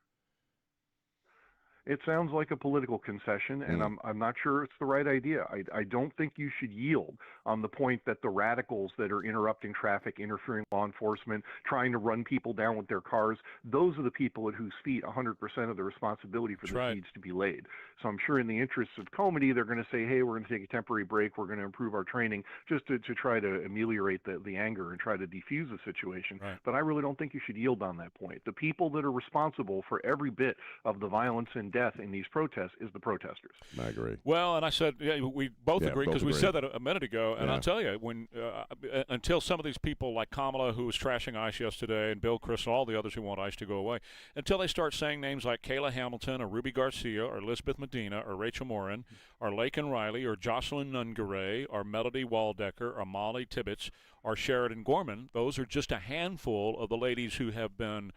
It sounds like a political concession, and I'm not sure it's the right idea. I don't think you should yield on the point that the radicals that are interrupting traffic, interfering with law enforcement, trying to run people down with their cars, those are the people at whose feet 100% of the responsibility for this needs to be laid. So I'm sure in the interests of comity, they're going to say, hey, we're going to take a temporary break. We're going to improve our training just to try to ameliorate the anger and try to defuse the situation. Right. But I really don't think you should yield on that point. The people that are responsible for every bit of the violence and death in these protests is the protesters. I agree. Well, and I said we both agree because we said that a minute ago, and I'll tell you, when until some of these people like Kamala, who was trashing ICE yesterday, and Bill Kristol, all the others who want ICE to go away, until they start saying names like Kayla Hamilton or Ruby Garcia or Elizabeth Medina or Rachel Morin or Laken Riley or Jocelyn Nungaray or Melody Waldecker or Molly Tibbetts or Sheridan Gorman, those are just a handful of the ladies who have been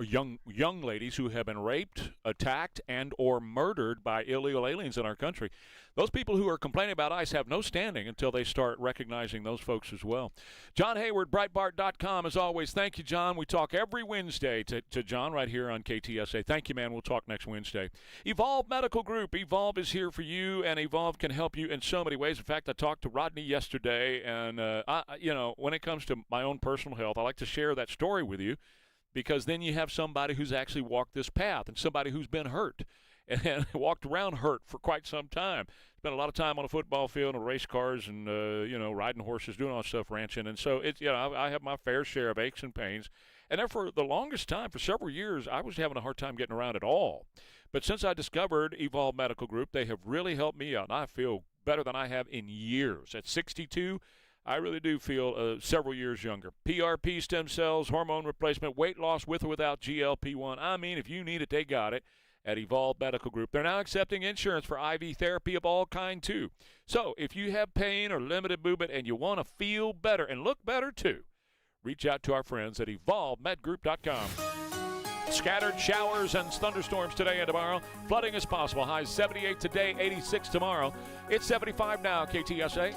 young ladies who have been raped, attacked, and or murdered by illegal aliens in our country. Those people who are complaining about ICE have no standing until they start recognizing those folks as well. John Hayward, Breitbart.com, as always. Thank you, John. We talk every Wednesday to John right here on KTSA. Thank you, man. We'll talk next Wednesday. Evolve Medical Group. Evolve is here for you, and Evolve can help you in so many ways. In fact, I talked to Rodney yesterday, and, when it comes to my own personal health, I like to share that story with you, because then you have somebody who's actually walked this path and somebody who's been hurt and walked around hurt for quite some time. Spent a lot of time on a football field and race cars and, riding horses, doing all that stuff, ranching. And so, I have my fair share of aches and pains. And there for the longest time, for several years, I was having a hard time getting around at all. But since I discovered Evolve Medical Group, they have really helped me out. And I feel better than I have in years. At 62, I really do feel several years younger. PRP, stem cells, hormone replacement, weight loss with or without GLP-1. I mean, if you need it, they got it at Evolve Medical Group. They're now accepting insurance for IV therapy of all kind, too. So if you have pain or limited movement and you want to feel better and look better, too, reach out to our friends at evolvemedgroup.com. Scattered showers and thunderstorms today and tomorrow. Flooding is possible. Highs 78 today, 86 tomorrow. It's 75 now, KTSA.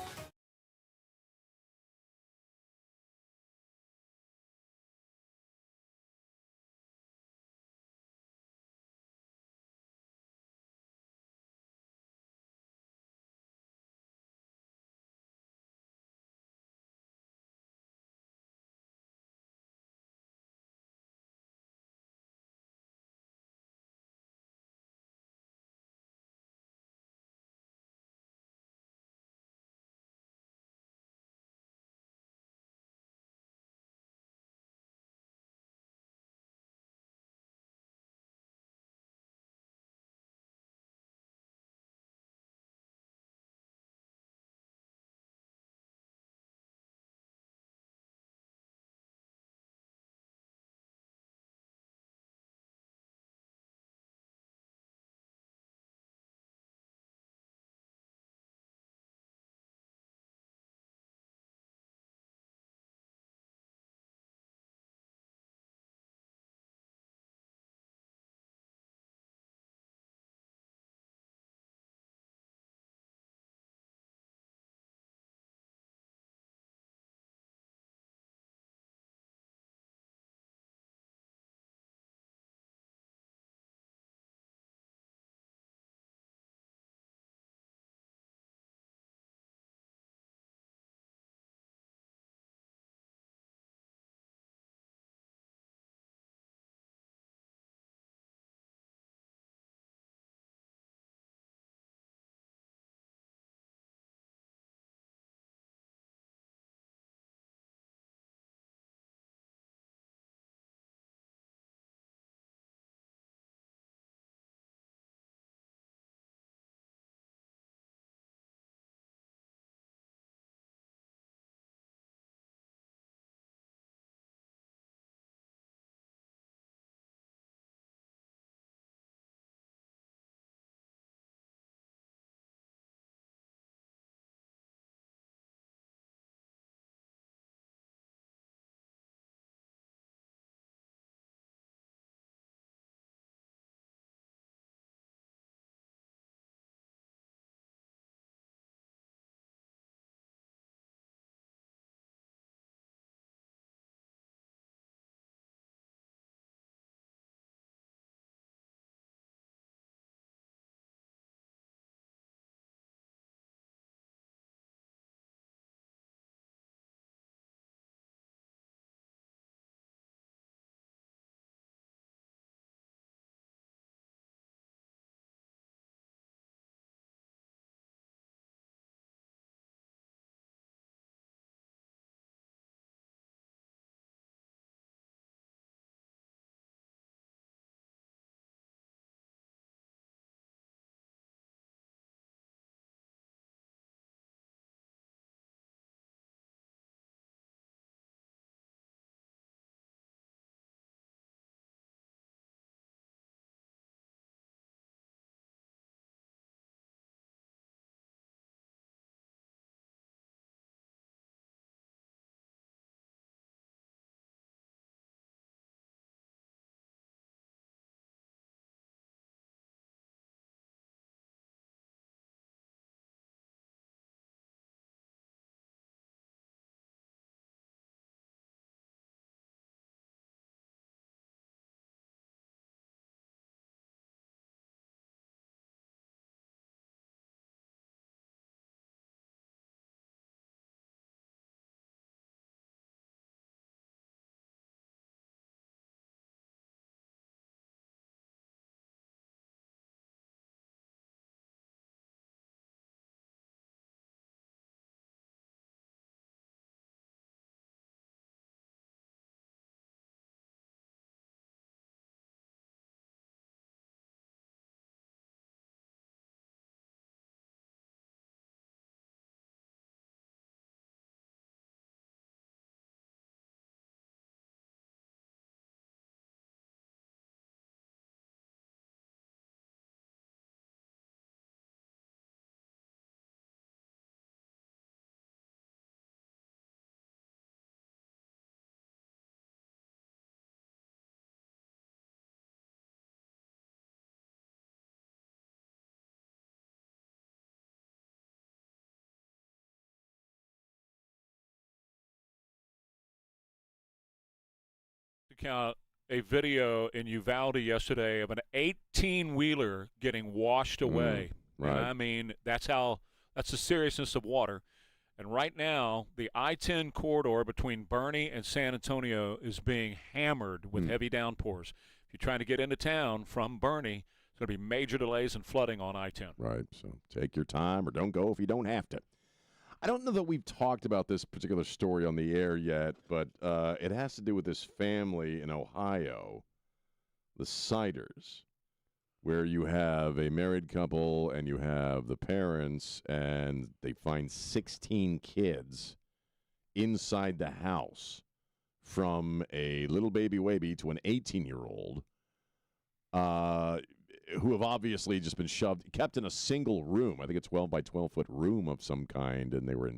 account a video in Uvalde yesterday of an 18-wheeler getting washed away. Right. And I mean, that's the seriousness of water. And right now, the I-10 corridor between Bernie and San Antonio is being hammered with heavy downpours. If you're trying to get into town from Bernie, it's going to be major delays and flooding on I-10. Right. So take your time or don't go if you don't have to. I don't know that we've talked about this particular story on the air yet, but it has to do with this family in Ohio, the Siders, where you have a married couple and you have the parents, and they find 16 kids inside the house, from a little baby to an 18-year-old, who have obviously just been kept in a single room. I think a 12 by 12-foot room of some kind, and they were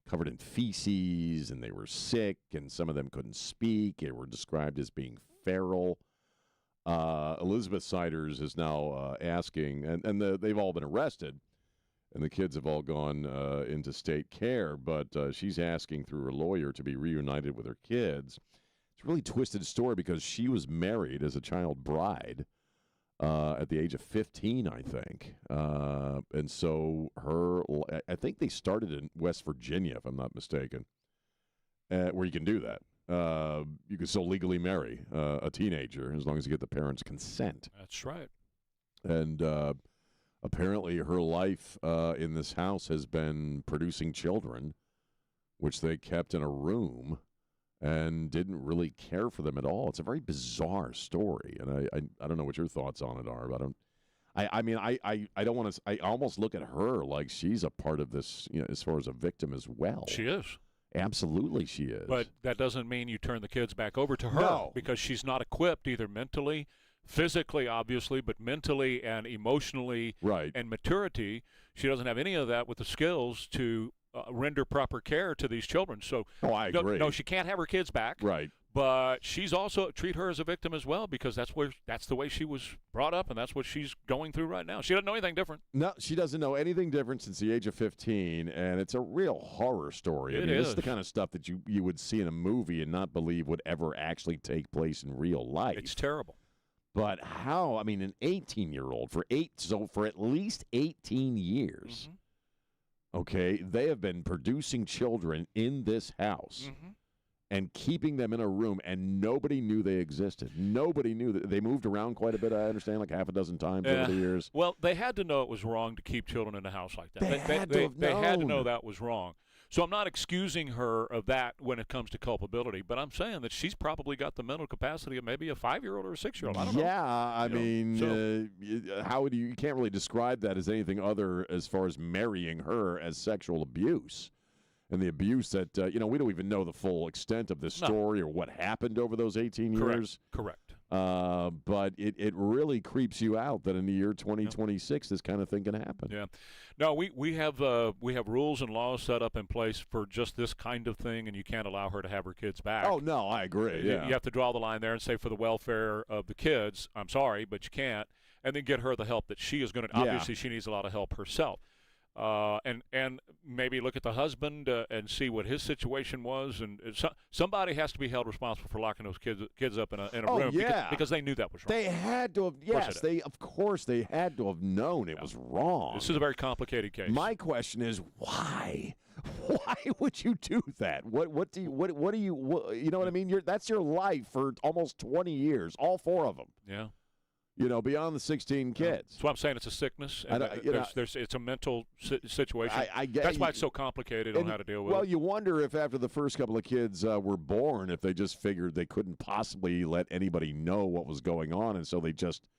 covered in feces, and they were sick, and some of them couldn't speak. They were described as being feral. Elizabeth Siders is now asking, and they've all been arrested, and the kids have all gone into state care, but she's asking through her lawyer to be reunited with her kids. It's a really twisted story because she was married as a child bride at the age of 15, I think. And so I think they started in West Virginia, if I'm not mistaken, where you can do that. You can still legally marry a teenager as long as you get the parents' consent. That's right. And apparently her life in this house has been producing children, which they kept in a room and didn't really care for them at all. It's a very bizarre story, and I don't know what your thoughts on it are, but I don't want to. I almost look at her like she's a part of this, as far as a victim as well. She is. Absolutely, she is. But that doesn't mean you turn the kids back over to her, No. because she's not equipped either mentally, physically, obviously, but mentally and emotionally, right, and maturity. She doesn't have any of that with the skills to render proper care to these children. So, I agree. No, she can't have her kids back. Right. But she's also treat her as a victim as well, because that's the way she was brought up, and that's what she's going through right now. She doesn't know anything different. No, she doesn't know anything different since the age of 15, and it's a real horror story. It This is is the kind of stuff that you would see in a movie and not believe would ever actually take place in real life. It's terrible. But how? I mean, an 18-year-old for at least 18 years. Mm-hmm. Okay, they have been producing children in this house. Mm-hmm. And keeping them in a room, and nobody knew they existed. Nobody knew that. They moved around quite a bit, I understand, like half a dozen times over the years. Well, they had to know it was wrong to keep children in a house like that. They had to know that was wrong. So I'm not excusing her of that when it comes to culpability, but I'm saying that she's probably got the mental capacity of maybe a 5-year-old or a 6-year-old. I don't know. Yeah, I mean, how would you can't really describe that as anything other as far as marrying her as sexual abuse. And the abuse that, we don't even know the full extent of this story or what happened over those 18 years. Correct. But it really creeps you out that in the year 2026 this kind of thing can happen. Yeah. No, we have rules and laws set up in place for just this kind of thing, and you can't allow her to have her kids back. Oh, no, I agree. Yeah. You have to draw the line there and say, for the welfare of the kids, I'm sorry, but you can't. And then get her the help that she is going to. Obviously, she needs a lot of help herself. And maybe look at the husband and see what his situation was, and somebody has to be held responsible for locking those kids up in a room because they knew that was wrong. They had to have. Of course they had to have known it was wrong. This is a very complicated case. My question is why? Why would you do that? What do you you know what I mean? That's your life for almost 20 years, all 4 of them. Yeah. Beyond the 16 kids. That's why I'm saying it's a sickness. And it's a mental situation. That's why it's so complicated on how to deal with it. Well, you wonder if after the first couple of kids were born, if they just figured they couldn't possibly let anybody know what was going on, and so they just –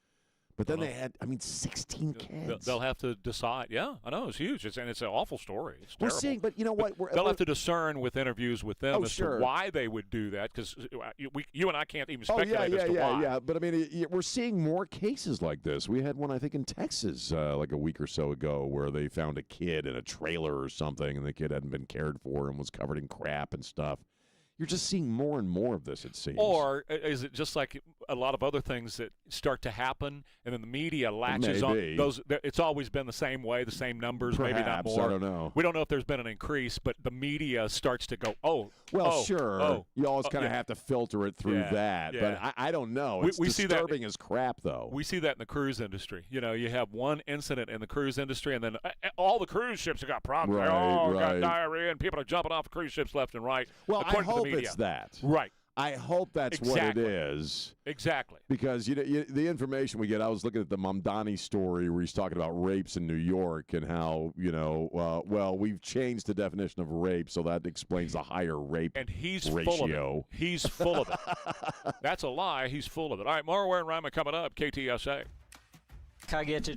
but then they had, 16 kids. They'll have to decide. Yeah, I know. It's huge. It's an awful story. It's terrible. We're seeing, but you know what? They'll have to discern with interviews with them as to why they would do that, because you and I can't even speculate as to why. Yeah. But, we're seeing more cases like this. We had one, I think, in Texas like a week or so ago where they found a kid in a trailer or something, and the kid hadn't been cared for and was covered in crap and stuff. You're just seeing more and more of this, it seems. Or is it just like a lot of other things that start to happen, and then the media latches on those. It's always been the same way, the same numbers, Perhaps, maybe not more. I don't know. We don't know if there's been an increase, but the media starts to go, sure. You always kind of have to filter it through that, but I don't know. It's disturbing as crap, though. We see that in the cruise industry. You know, you have one incident in the cruise industry, and then all the cruise ships have got problems. Right, got diarrhea, and people are jumping off cruise ships left and right. Well, I hope to the media. it's that. Right. I hope that's what it is. Exactly. Because the information we get, I was looking at the Mamdani story where he's talking about rapes in New York and how, we've changed the definition of rape, so that explains the higher rape and he's ratio. Full of it. He's full of it. That's a lie. He's full of it. All right, more Ware and Rima coming up. KTSA. Can I get to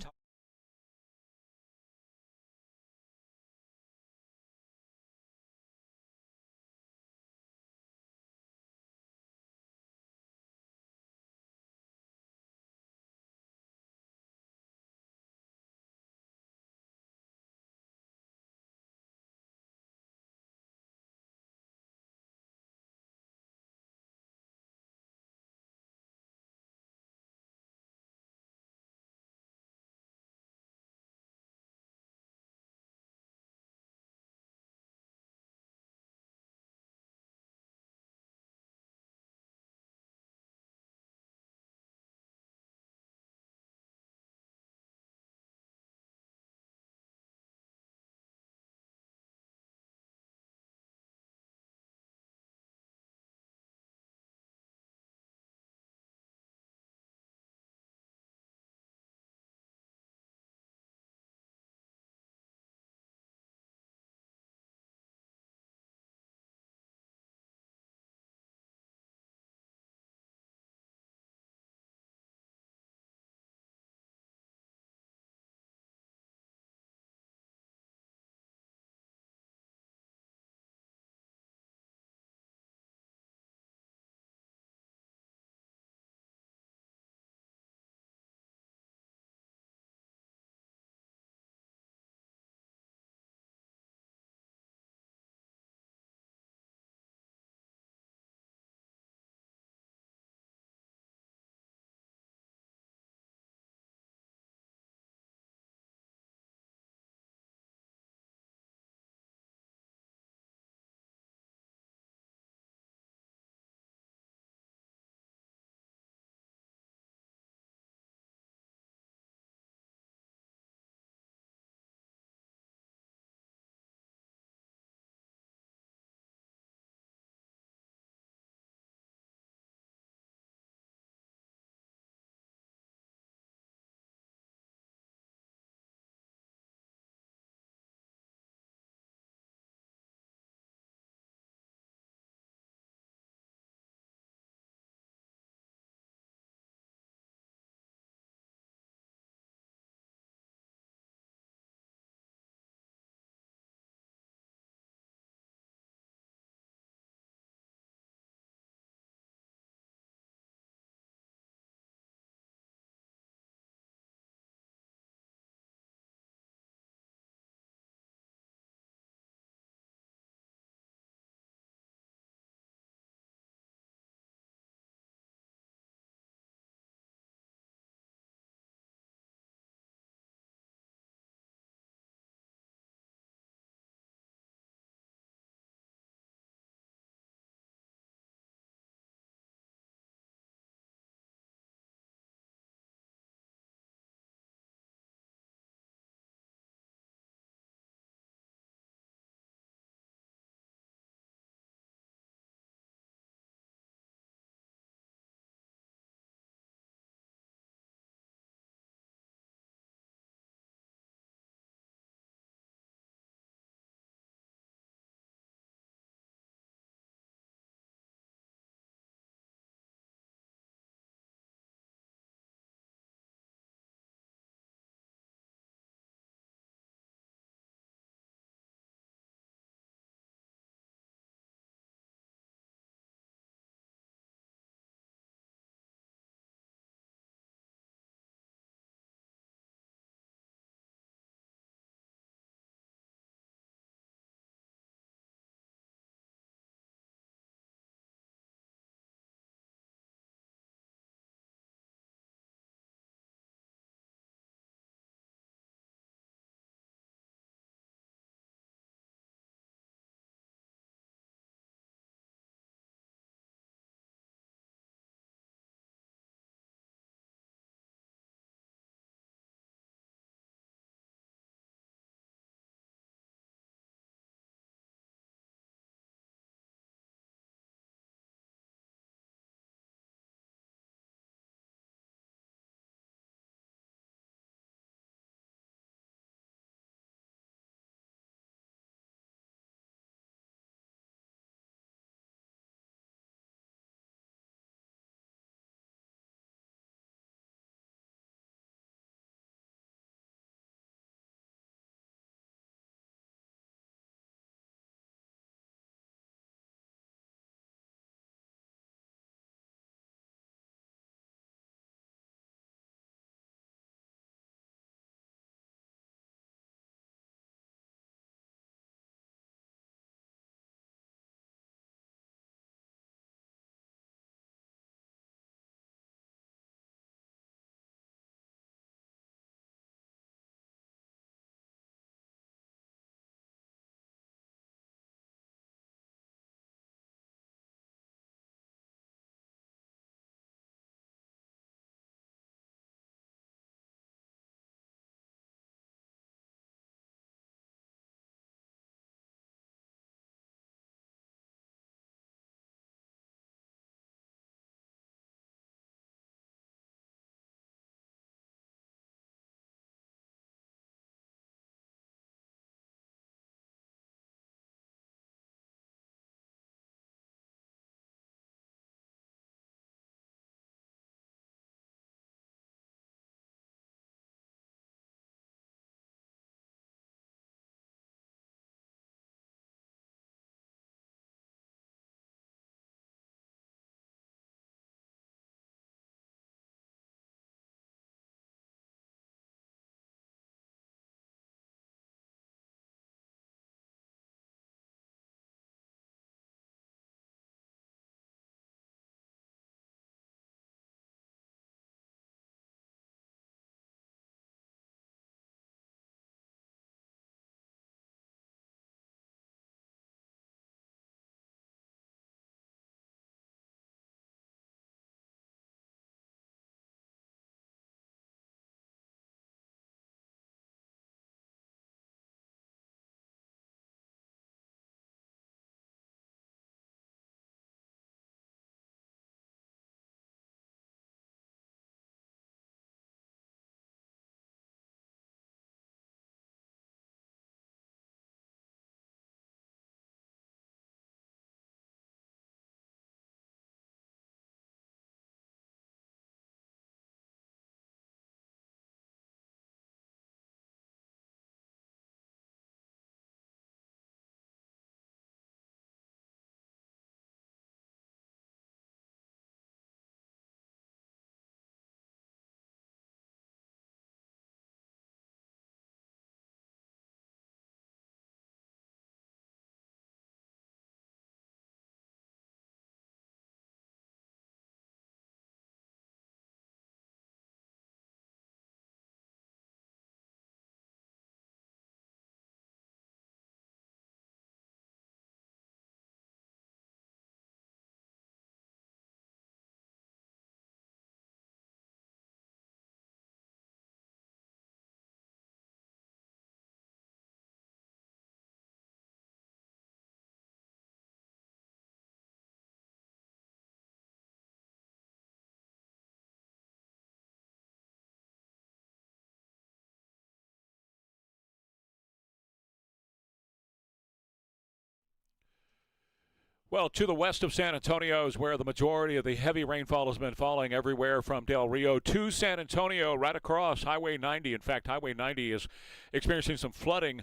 Well, to the west of San Antonio is where the majority of the heavy rainfall has been falling, everywhere from Del Rio to San Antonio, right across Highway 90. In fact, Highway 90 is experiencing some flooding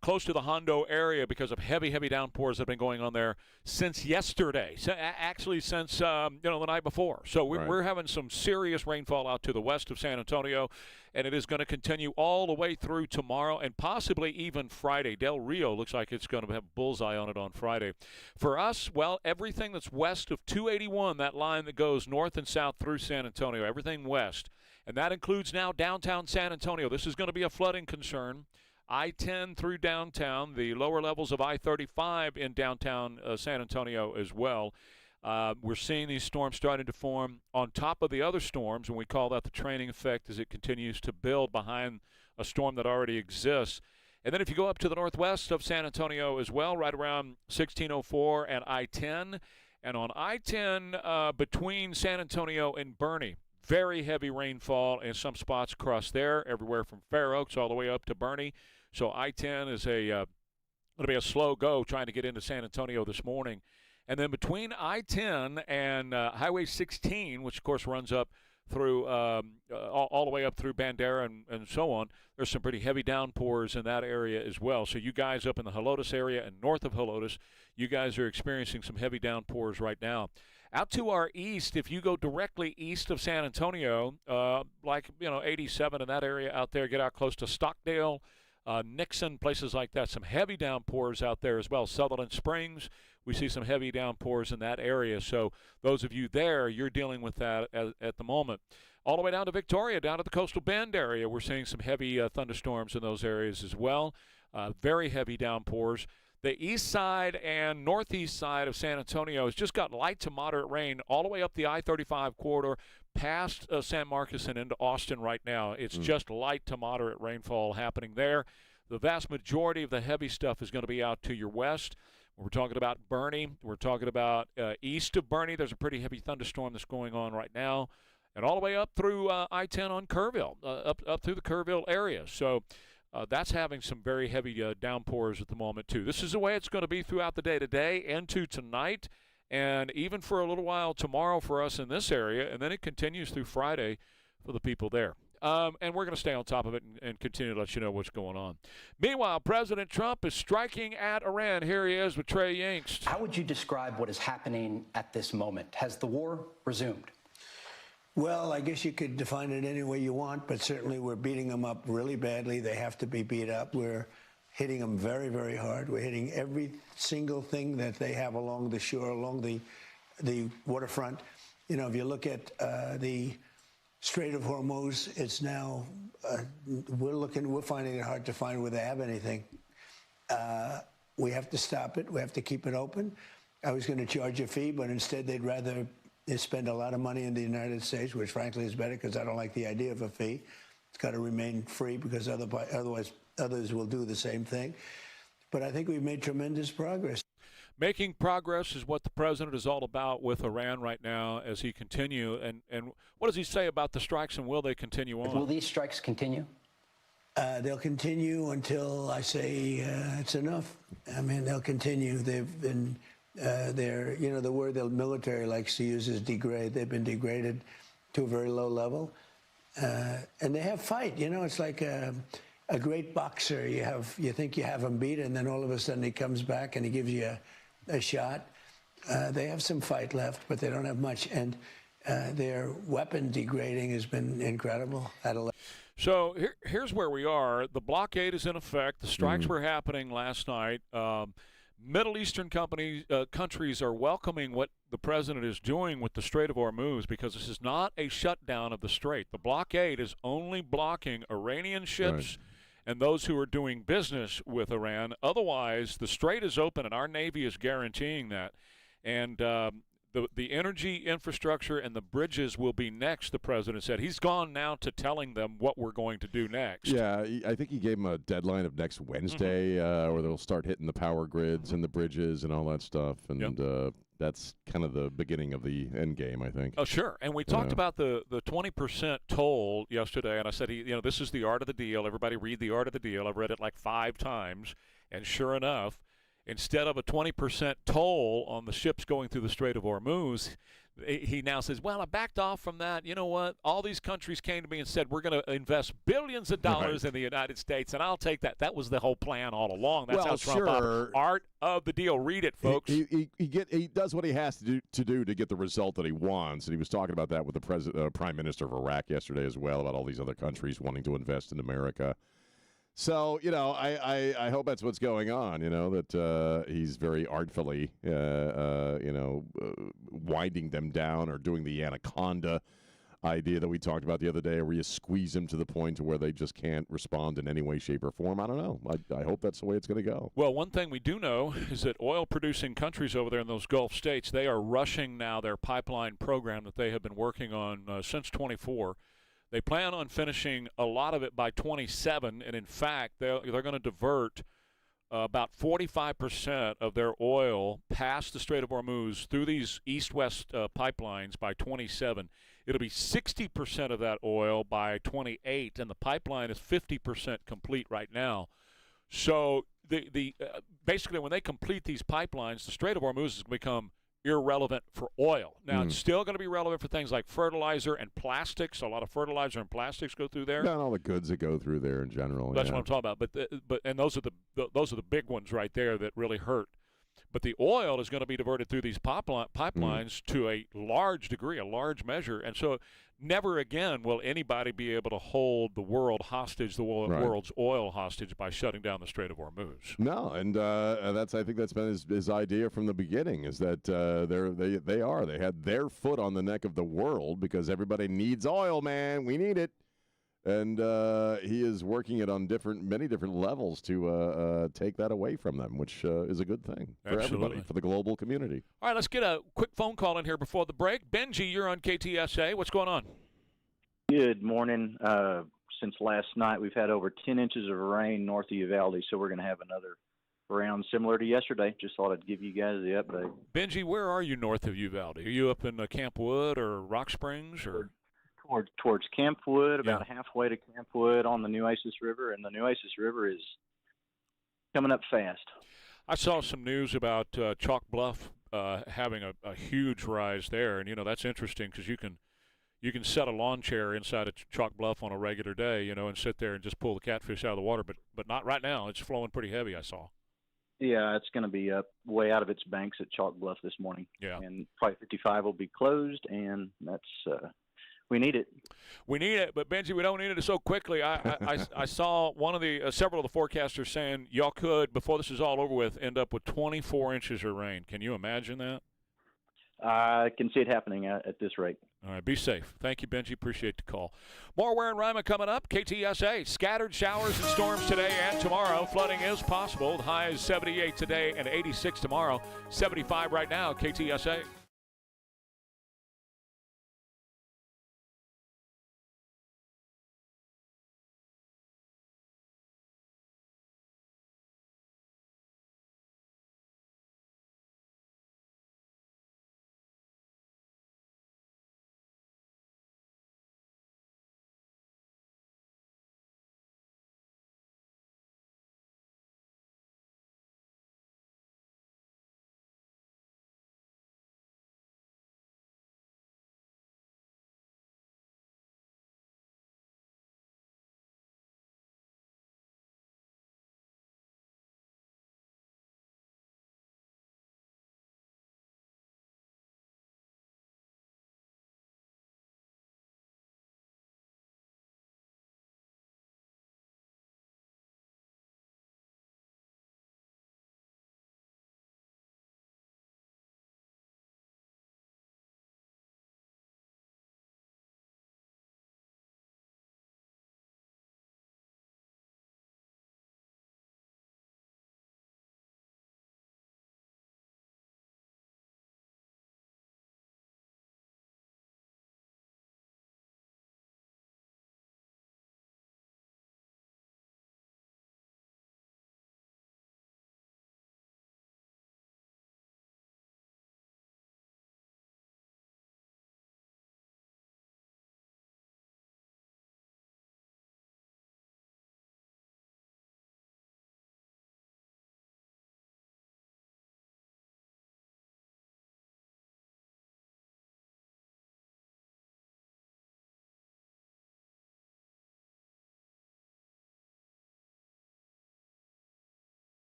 close to the Hondo area because of heavy downpours that have been going on there since yesterday. So, actually, since the night before. So we're having some serious rainfall out to the west of San Antonio, and it is going to continue all the way through tomorrow and possibly even Friday. Del Rio looks like it's going to have bullseye on it on Friday. For us, well, everything that's west of 281, that line that goes north and south through San Antonio, everything west, and that includes now downtown San Antonio. This is going to be a flooding concern. I-10 through downtown, the lower levels of I-35 in downtown San Antonio as well. We're seeing these storms starting to form on top of the other storms, and we call that the training effect as it continues to build behind a storm that already exists. And then if you go up to the northwest of San Antonio as well, right around 1604 and I-10, and on I-10 between San Antonio and Boerne, very heavy rainfall in some spots across there, everywhere from Fair Oaks all the way up to Boerne. So I-10 is going to be a slow go trying to get into San Antonio this morning. And then between I-10 and Highway 16, which of course runs up through all the way up through Bandera and so on, there's some pretty heavy downpours in that area as well. So you guys up in the Helotes area and north of Helotes, you guys are experiencing some heavy downpours right now. Out to our east, if you go directly east of San Antonio, 87 in that area out there, get out close to Stockdale, Nixon, places like that, some heavy downpours out there as well. Sutherland Springs, we see some heavy downpours in that area. So those of you there, you're dealing with that at the moment. All the way down to Victoria, down to the Coastal Bend area, we're seeing some heavy thunderstorms in those areas as well. Very heavy downpours. The east side and northeast side of San Antonio has just got light to moderate rain all the way up the I-35 corridor past San Marcos and into Austin right now. It's just light to moderate rainfall happening there. The vast majority of the heavy stuff is going to be out to your west. We're talking about Boerne. We're talking about east of Boerne. There's a pretty heavy thunderstorm that's going on right now. And all the way up through I-10 on Kerrville, up through the Kerrville area. So that's having some very heavy downpours at the moment, too. This is the way it's going to be throughout the day today into tonight, and even for a little while tomorrow for us in this area, and then it continues through Friday for the people there. And we're going to stay on top of it and continue to let you know what's going on. Meanwhile, President Trump is striking at Iran. Here he is with Trey Yingst. How would you describe what is happening at this moment? Has the war resumed? Well, I guess you could define it any way you want, but certainly we're beating them up really badly. They have to be beat up. We're hitting them very, very hard. We're hitting every single thing that they have along the shore, along the waterfront. You know, if you look at the Strait of Hormuz, it's now, we're finding it hard to find where they have anything. We have to stop it. We have to keep it open. I was going to charge a fee, but instead they'd rather spend a lot of money in the United States, which frankly is better because I don't like the idea of a fee. It's got to remain free because otherwise others will do the same thing. But I think we've made tremendous progress. Making progress is what the president is all about with Iran right now as he continue. And what does he say about the strikes, and will they continue on? Will these strikes continue? They'll continue until I say it's enough. I mean, they'll continue. They've been, the word the military likes to use is degrade. They've been degraded to a very low level. And they have fight. You know, it's like a great boxer. You think you have him beat, and then all of a sudden he comes back and he gives you a shot. They have some fight left, but they don't have much. And their weapon degrading has been incredible. So here's where we are. The blockade is in effect. The strikes were happening last night. Middle Eastern countries are welcoming what the president is doing with the Strait of Hormuz because this is not a shutdown of the strait. The blockade is only blocking Iranian ships and those who are doing business with Iran. Otherwise, the strait is open, and our Navy is guaranteeing that. And the energy infrastructure and the bridges will be next, the president said. He's gone now to telling them what we're going to do next. Yeah, I think he gave them a deadline of next Wednesday where they'll start hitting the power grids and the bridges and all that stuff. And that's kind of the beginning of the end game, I think. Oh, sure. And we talked about the 20% toll yesterday, and I said, this is the art of the deal. Everybody read the art of the deal. I've read it like 5 times, and sure enough, instead of a 20% toll on the ships going through the Strait of Hormuz, he now says, well, I backed off from that. You know what? All these countries came to me and said, we're going to invest billions of dollars in the United States, and I'll take that. That was the whole plan all along. That's how Trump art of the deal. Read it, folks. He does what he has to do to get the result that he wants, and he was talking about that with the Prime Minister of Iraq yesterday as well, about all these other countries wanting to invest in America. So, I hope that's what's going on, that he's very artfully, winding them down or doing the anaconda idea that we talked about the other day, where you squeeze them to the point to where they just can't respond in any way, shape, or form. I don't know. I hope that's the way it's going to go. Well, one thing we do know is that oil-producing countries over there in those Gulf states, they are rushing now their pipeline program that they have been working on since 24. They plan on finishing a lot of it by 27, and in fact, they're going to divert about 45% of their oil past the Strait of Hormuz through these east-west pipelines by 27. It'll be 60% of that oil by 28, and the pipeline is 50% complete right now. So basically, when they complete these pipelines, the Strait of Hormuz is going to become irrelevant for oil. Now, it's still going to be relevant for things like fertilizer and plastics. A lot of fertilizer and plastics go through there. Yeah, and all the goods that go through there in general. That's what I'm talking about. But those are the big ones right there that really hurt. But the oil is going to be diverted through these pipelines to a large degree, a large measure. And so never again will anybody be able to hold the world hostage, the world's oil hostage, by shutting down the Strait of Hormuz. No, and I think that's been his idea from the beginning, is that they had their foot on the neck of the world because everybody needs oil, man. We need it. And he is working it on many different levels to take that away from them, which is a good thing for everybody, for the global community. All right, let's get a quick phone call in here before the break. Benji, you're on KTSA. What's going on? Good morning. Since last night, we've had over 10 inches of rain north of Uvalde, so we're going to have another round similar to yesterday. Just thought I'd give you guys the update. Benji, where are you north of Uvalde? Are you up in Camp Wood or Rock Springs? Or towards Camp Wood, about halfway to Camp Wood on the Nueces River, and the Nueces River is coming up fast. I saw some news about Chalk Bluff having a huge rise there, and that's interesting because you can set a lawn chair inside of Chalk Bluff on a regular day, and sit there and just pull the catfish out of the water, but not right now. It's flowing pretty heavy, I saw. Yeah, it's going to be up way out of its banks at Chalk Bluff this morning. Yeah. And Flight 55 will be closed, and that's we need it. We need it, but Benji, we don't need it so quickly. I saw one of the several of the forecasters saying y'all could, before this is all over with, end up with 24 inches of rain. Can you imagine that? I can see it happening at this rate. All right, be safe. Thank you, Benji. Appreciate the call. More Ware and Rima coming up. KTSA, scattered showers and storms today and tomorrow. Flooding is possible. The high is 78 today and 86 tomorrow. 75 right now, KTSA.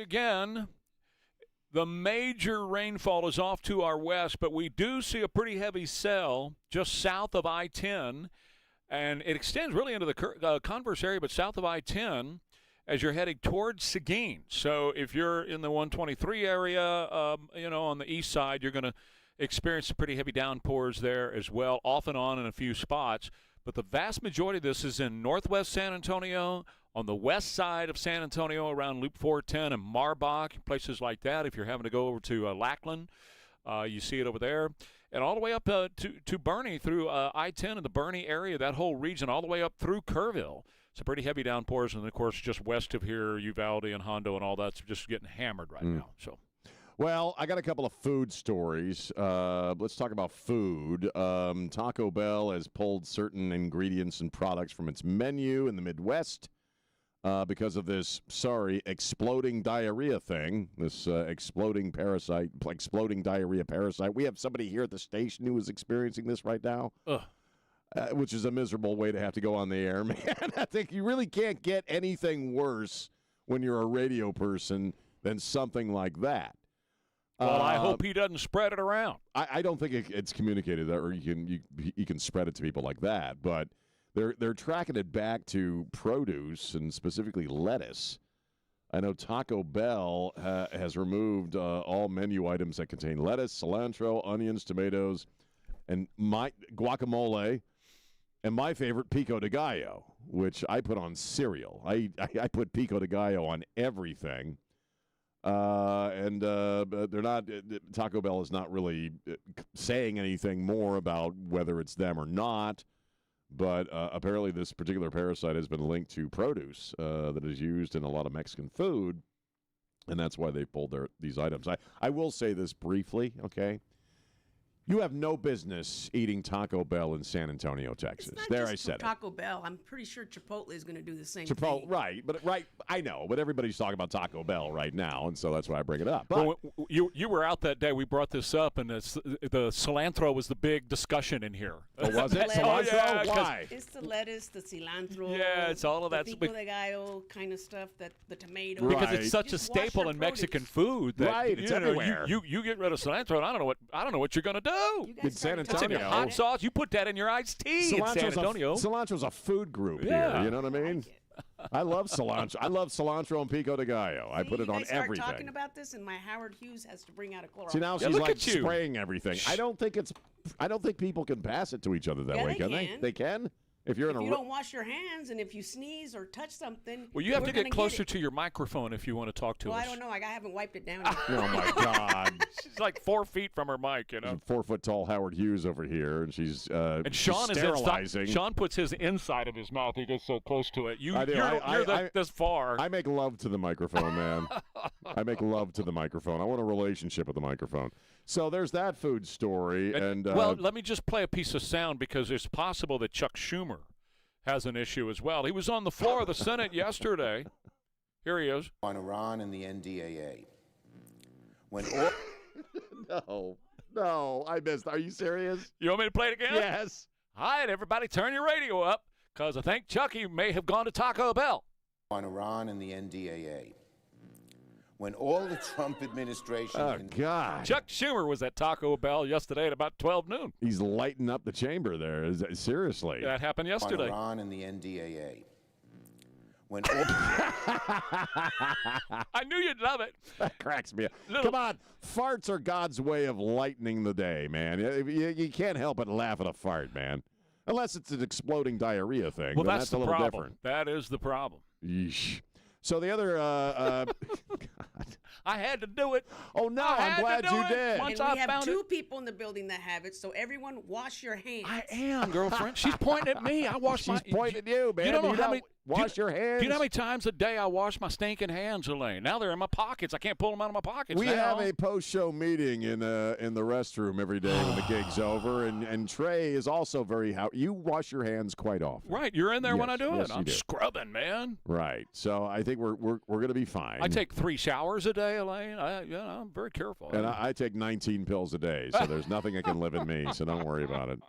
Again, the major rainfall is off to our west, but we do see a pretty heavy cell just south of I-10, and it extends really into the Converse area, but south of I-10 as you're heading towards Seguin. So if you're in the 123 area, on the east side, you're going to experience some pretty heavy downpours there as well, off and on in a few spots. But the vast majority of this is in northwest San Antonio, on the west side of San Antonio around Loop 410 and Marbach, places like that. If you're having to go over to Lackland, you see it over there. And all the way up to Bernie through I-10 in the Bernie area, that whole region, all the way up through Kerrville. Some pretty heavy downpours. And, of course, just west of here, Uvalde and Hondo and all that's just getting hammered right now. So. Well, I got a couple of food stories. Let's talk about food. Taco Bell has pulled certain ingredients and products from its menu in the Midwest because of this, exploding diarrhea thing, this exploding diarrhea parasite. We have somebody here at the station who is experiencing this right now, which is a miserable way to have to go on the air, man. I think you really can't get anything worse when you're a radio person than something like that. Well, I hope he doesn't spread it around. I don't think it's communicated that, or you can spread it to people like that. But they're tracking it back to produce and specifically lettuce. I know Taco Bell has removed all menu items that contain lettuce, cilantro, onions, tomatoes, and guacamole, and my favorite, pico de gallo, which I put on cereal. I put pico de gallo on everything. And they're not. Taco Bell is not really saying anything more about whether it's them or not. But apparently, this particular parasite has been linked to produce that is used in a lot of Mexican food, and that's why they pulled these items. I will say this briefly, okay? You have no business eating Taco Bell in San Antonio, Texas. There, I said it. Taco Bell. I'm pretty sure Chipotle is going to do the same Chipotle, thing. Right. I know, but everybody's talking about Taco Bell right now, and so that's why I bring it up. But well, you were out that day. We brought this up, and the cilantro was the big discussion in here. Oh, was it? Cilantro? Yeah, why? It's the lettuce, the cilantro. Yeah, it's all of that. The pico de gallo kind of stuff, the tomato. Right. Because it's such a staple in Mexican food. That, it's everywhere. You get rid of cilantro, and I don't know what you're going to do. In San It's in your Antonio, hot sauce. You put that in your iced tea in San Antonio. Cilantro's a food group here. You know what I mean? I love cilantro. I love cilantro and pico de gallo. I put it on everything. Start talking about this, and my Howard Hughes has to bring out a Clorox. See, now she's like spraying everything. I don't think people can pass it to each other that way, can they? They can. If you don't wash your hands, and if you sneeze or touch something, well, you have to get closer to your microphone if you want to talk to us. Well, I don't know. I haven't wiped it down yet. Oh my God! She's like 4 feet from her mic, you know. 4 foot tall Howard Hughes over here, and she's and Sean she's sterilizing. Sean puts his inside of his mouth. He gets so close to it. You're this far. I make love to the microphone, man. I make love to the microphone. I want a relationship with the microphone. So there's that food story, and well, let me just play a piece of sound because it's possible that Chuck Schumer has an issue as well. He was on the floor of the Senate yesterday. Here he is. On Iran and the NDAA. When No, I missed. Are you serious? You want me to play it again? Yes. All right, everybody turn your radio up because I think Chucky may have gone to Taco Bell. On Iran and the NDAA. When all the Trump administration... Oh, God. Chuck Schumer was at Taco Bell yesterday at about 12 noon. He's lighting up the chamber there. Seriously. That happened yesterday. On Iran and the NDAA. When I knew you'd love it. That cracks me up. Come on. Farts are God's way of lightening the day, man. You can't help but laugh at a fart, man. Unless it's an exploding diarrhea thing. Well, then that's a the little problem. different. That is the problem. Yeesh. So the other, I had to do it. Oh no! I'm glad you did. And we have two people in the building that have it. So everyone, wash your hands. I am, girlfriend. She's pointing at me. I wash my. She's pointing at you, man. You don't know how many. Wash your hands. Do you know how many times a day I wash my stinking hands, Elaine? Now they're in my pockets. I can't pull them out of my pockets. We have a post-show meeting in the restroom every day when the gig's over, and Trey is also you wash your hands quite often. Right, you're in there when I do it. I'm do. scrubbing, man. Right, so I think we're going to be fine. I take 3 showers a day, Elaine. I'm very careful. And I take 19 pills a day, so there's nothing that can live in me. So don't worry about it.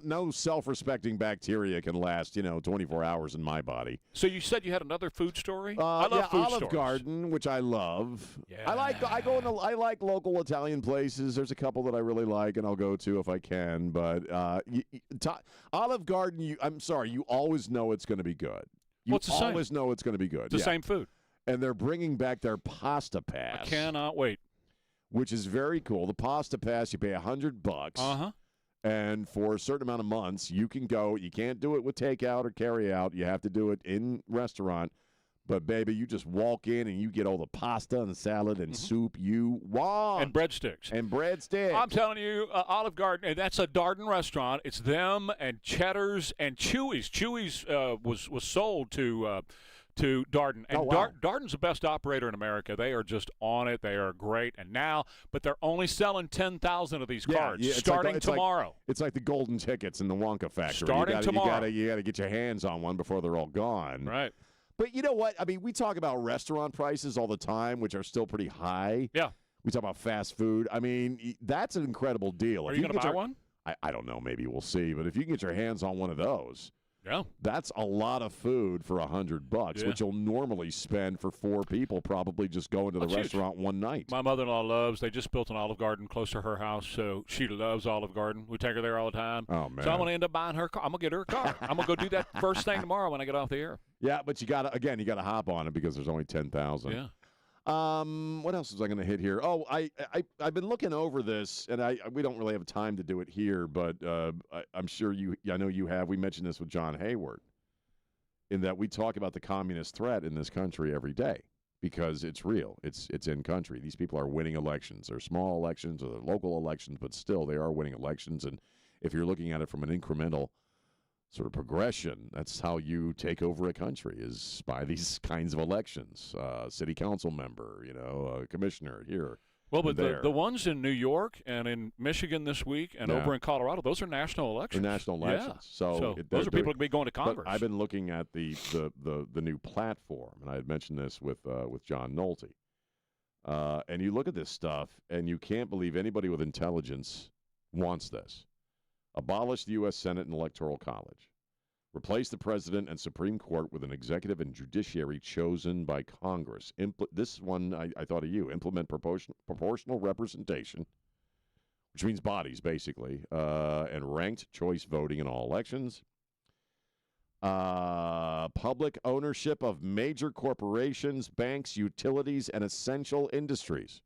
No self-respecting bacteria can last 24 hours in my body. So you said you had another food story? I love food Olive stories. Garden, which I love. Yeah. I like local Italian places. There's a couple that I really like, and I'll go to if I can. But Olive Garden, I'm sorry, you always know it's going to be good. You It's the same. always know it's going to be good. It's the same food. And they're bringing back their pasta pass. I cannot wait. Which is very cool. The pasta pass, you pay $100. Uh-huh. And for a certain amount of months, you can go. You can't do it with takeout or carry out. You have to do it in restaurant. But, baby, you just walk in and you get all the pasta and salad and soup you want. And breadsticks. I'm telling you, Olive Garden, and that's a Darden restaurant. It's them and Cheddar's and Chewy's. Chewy's was sold to Darden. And Darden's the best operator in America. They are just on it. They are great. And now, but they're only selling 10,000 of these cards starting tomorrow. It's like the golden tickets in the Wonka factory. Starting tomorrow. You got to get your hands on one before they're all gone. Right. But you know what? I mean, we talk about restaurant prices all the time, which are still pretty high. Yeah. We talk about fast food. I mean, that's an incredible deal. Are you going to buy one? I don't know. Maybe we'll see. But if you can get your hands on one of those, yeah, that's a lot of food for $100, which you'll normally spend for 4 people, probably just going to the restaurant one night. My mother-in-law loves. They just built an Olive Garden close to her house, so she loves Olive Garden. We take her there all the time. Oh man! So I'm going to end up buying her car. I'm going to get her a car. I'm going to go do that first thing tomorrow when I get off the air. Yeah, but you got to hop on it because there's only 10,000. Yeah. What else was I going to hit here? Oh, I've been looking over this, and we don't really have time to do it here, but I'm sure I know you have. We mentioned this with John Hayward, in that we talk about the communist threat in this country every day because it's real. It's in country. These people are winning elections. They're small elections or they're local elections, but still they are winning elections. And if you're looking at it from an incremental sort of progression, that's how you take over a country, is by these kinds of elections. City council member, commissioner here. Well, but the ones in New York and in Michigan this week and over in Colorado, those are national elections. They're national elections. Yeah. So those are people who be going to Congress. I've been looking at the new platform, and I had mentioned this with John Nolte. And you look at this stuff, and you can't believe anybody with intelligence wants this. Abolish the U.S. Senate and Electoral College. Replace the president and Supreme Court with an executive and judiciary chosen by Congress. This one I thought of you. Implement proportional representation, which means bodies, basically, and ranked choice voting in all elections. Public ownership of major corporations, banks, utilities, and essential industries.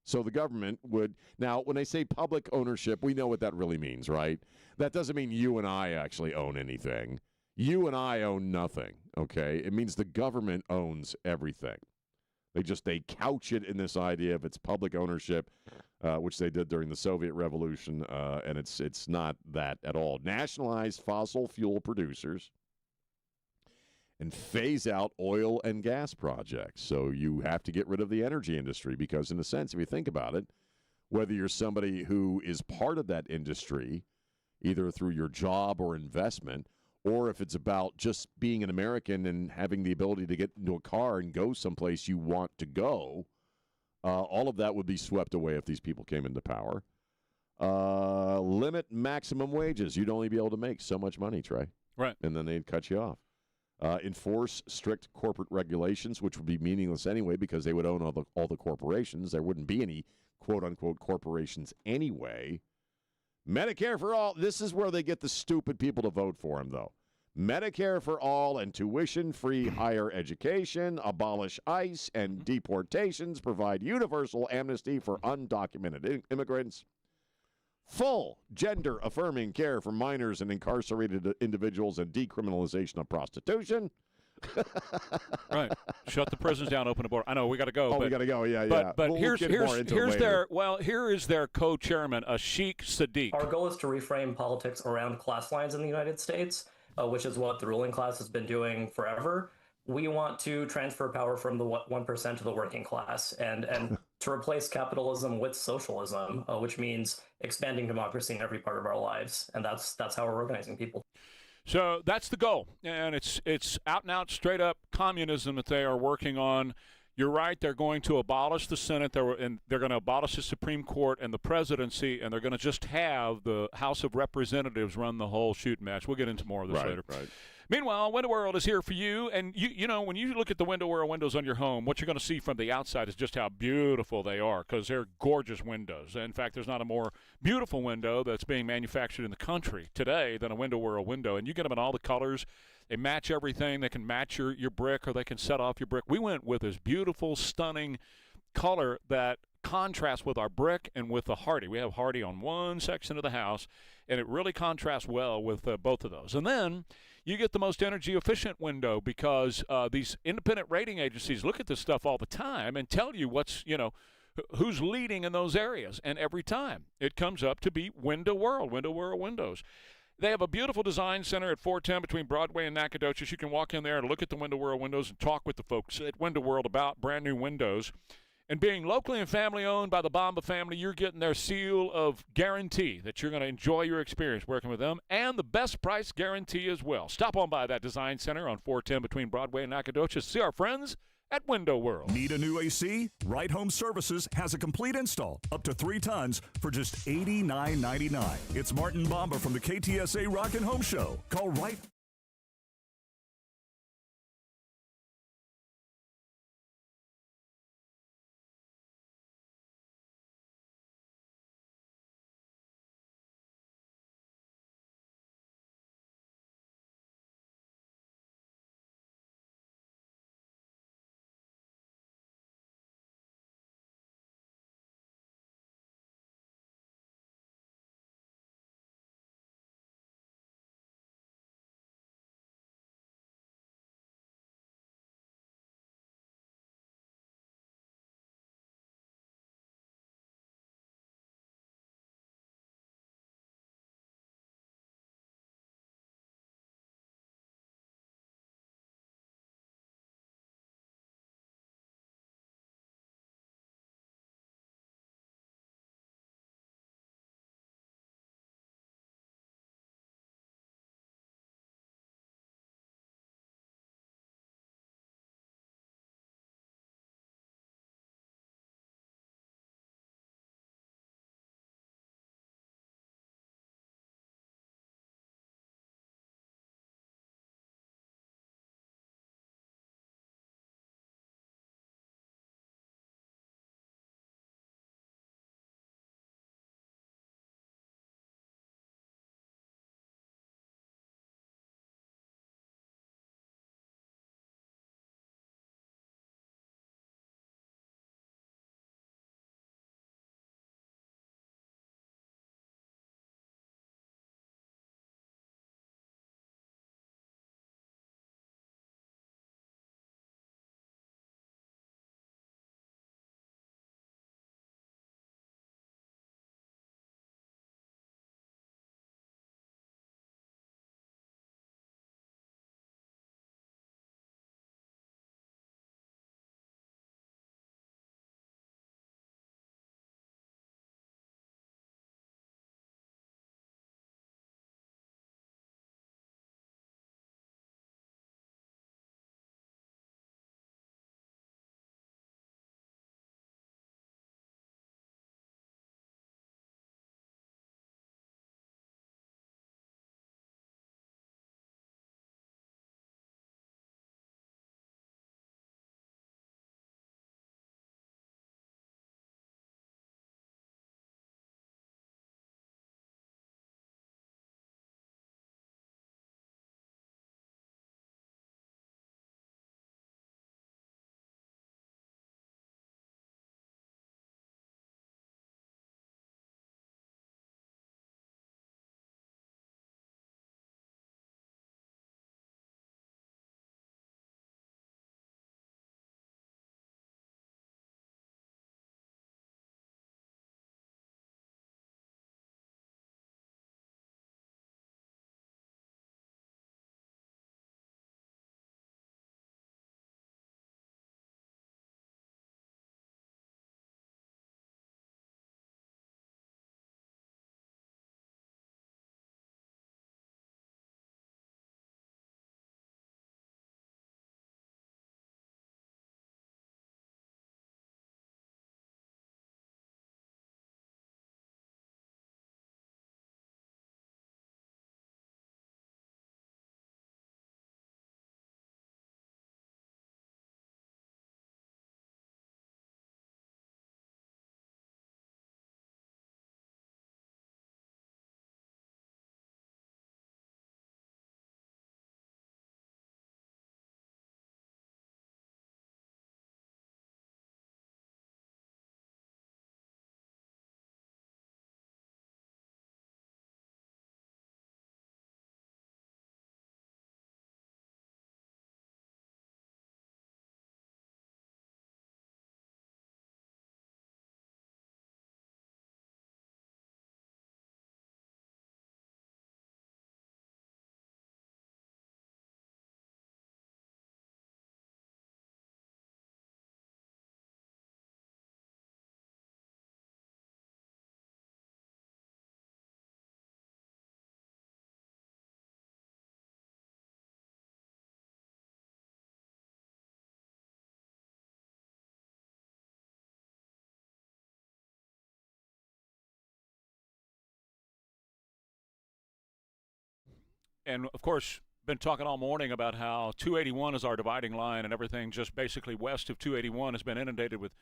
So the government would – now, when they say public ownership, we know what that really means, right? That doesn't mean you and I actually own anything. You and I own nothing, okay? It means the government owns everything. They couch it in this idea of its public ownership, which they did during the Soviet Revolution, and it's not that at all. Nationalize fossil fuel producers and phase out oil and gas projects. So you have to get rid of the energy industry because, in a sense, if you think about it, whether you're somebody who is part of that industry, either through your job or investment, or if it's about just being an American and having the ability to get into a car and go someplace you want to go, all of that would be swept away if these people came into power. Limit maximum wages. You'd only be able to make so much money, Trey. Right. And then they'd cut you off. Enforce strict corporate regulations, which would be meaningless anyway because they would own all the corporations. There wouldn't be any quote-unquote corporations anyway. Medicare for all. This is where they get the stupid people to vote for them, though. Medicare for all and tuition-free higher education. Abolish ICE and deportations. Provide universal amnesty for undocumented immigrants. Full gender-affirming care for minors and incarcerated individuals and decriminalization of prostitution. Right. Shut the prisons down, open the border. I know, we got to go. We got to go, yeah. But here's here is their co-chairman, Ashik Sadiq. Our goal is to reframe politics around class lines in the United States, which is what the ruling class has been doing forever. We want to transfer power from the 1% to the working class and to replace capitalism with socialism, which means expanding democracy in every part of our lives. And that's how we're organizing people. So that's the goal. And it's out and out, straight up communism that they are working on. You're right. They're going to abolish the Senate. And they're going to abolish the Supreme Court and the presidency, and they're going to just have the House of Representatives run the whole shooting match. We'll get into more of this later. Right. Meanwhile, Window World is here for you. And, you know, when you look at the Window World windows on your home, what you're going to see from the outside is just how beautiful they are, because they're gorgeous windows. In fact, there's not a more beautiful window that's being manufactured in the country today than a Window World window. And you get them in all the colors. They match everything. They can match your brick, or they can set off your brick. We went with this beautiful, stunning color that contrasts with our brick and with the Hardy. We have Hardy on one section of the house, and it really contrasts well with both of those. And then you get the most energy efficient window, because these independent rating agencies look at this stuff all the time and tell you what's, you know, who's leading in those areas. And every time it comes up to be Window World windows. They have a beautiful design center at 410 between Broadway and Nacogdoches. You can walk in there and look at the Window World windows and talk with the folks at Window World about brand new windows. And being locally and family owned by the Bomba family, you're getting their seal of guarantee that you're going to enjoy your experience working with them, and the best price guarantee as well. Stop on by that design center on 410 between Broadway and Nacogdoches. See our friends at Window World. Need a new AC? Right Home Services has a complete install up to 3 tons for just $89.99. It's Martin Bomba from the KTSA Rockin' Home Show. Call Right and of course, been talking all morning about how 281 is our dividing line, and everything just basically west of 281 has been inundated with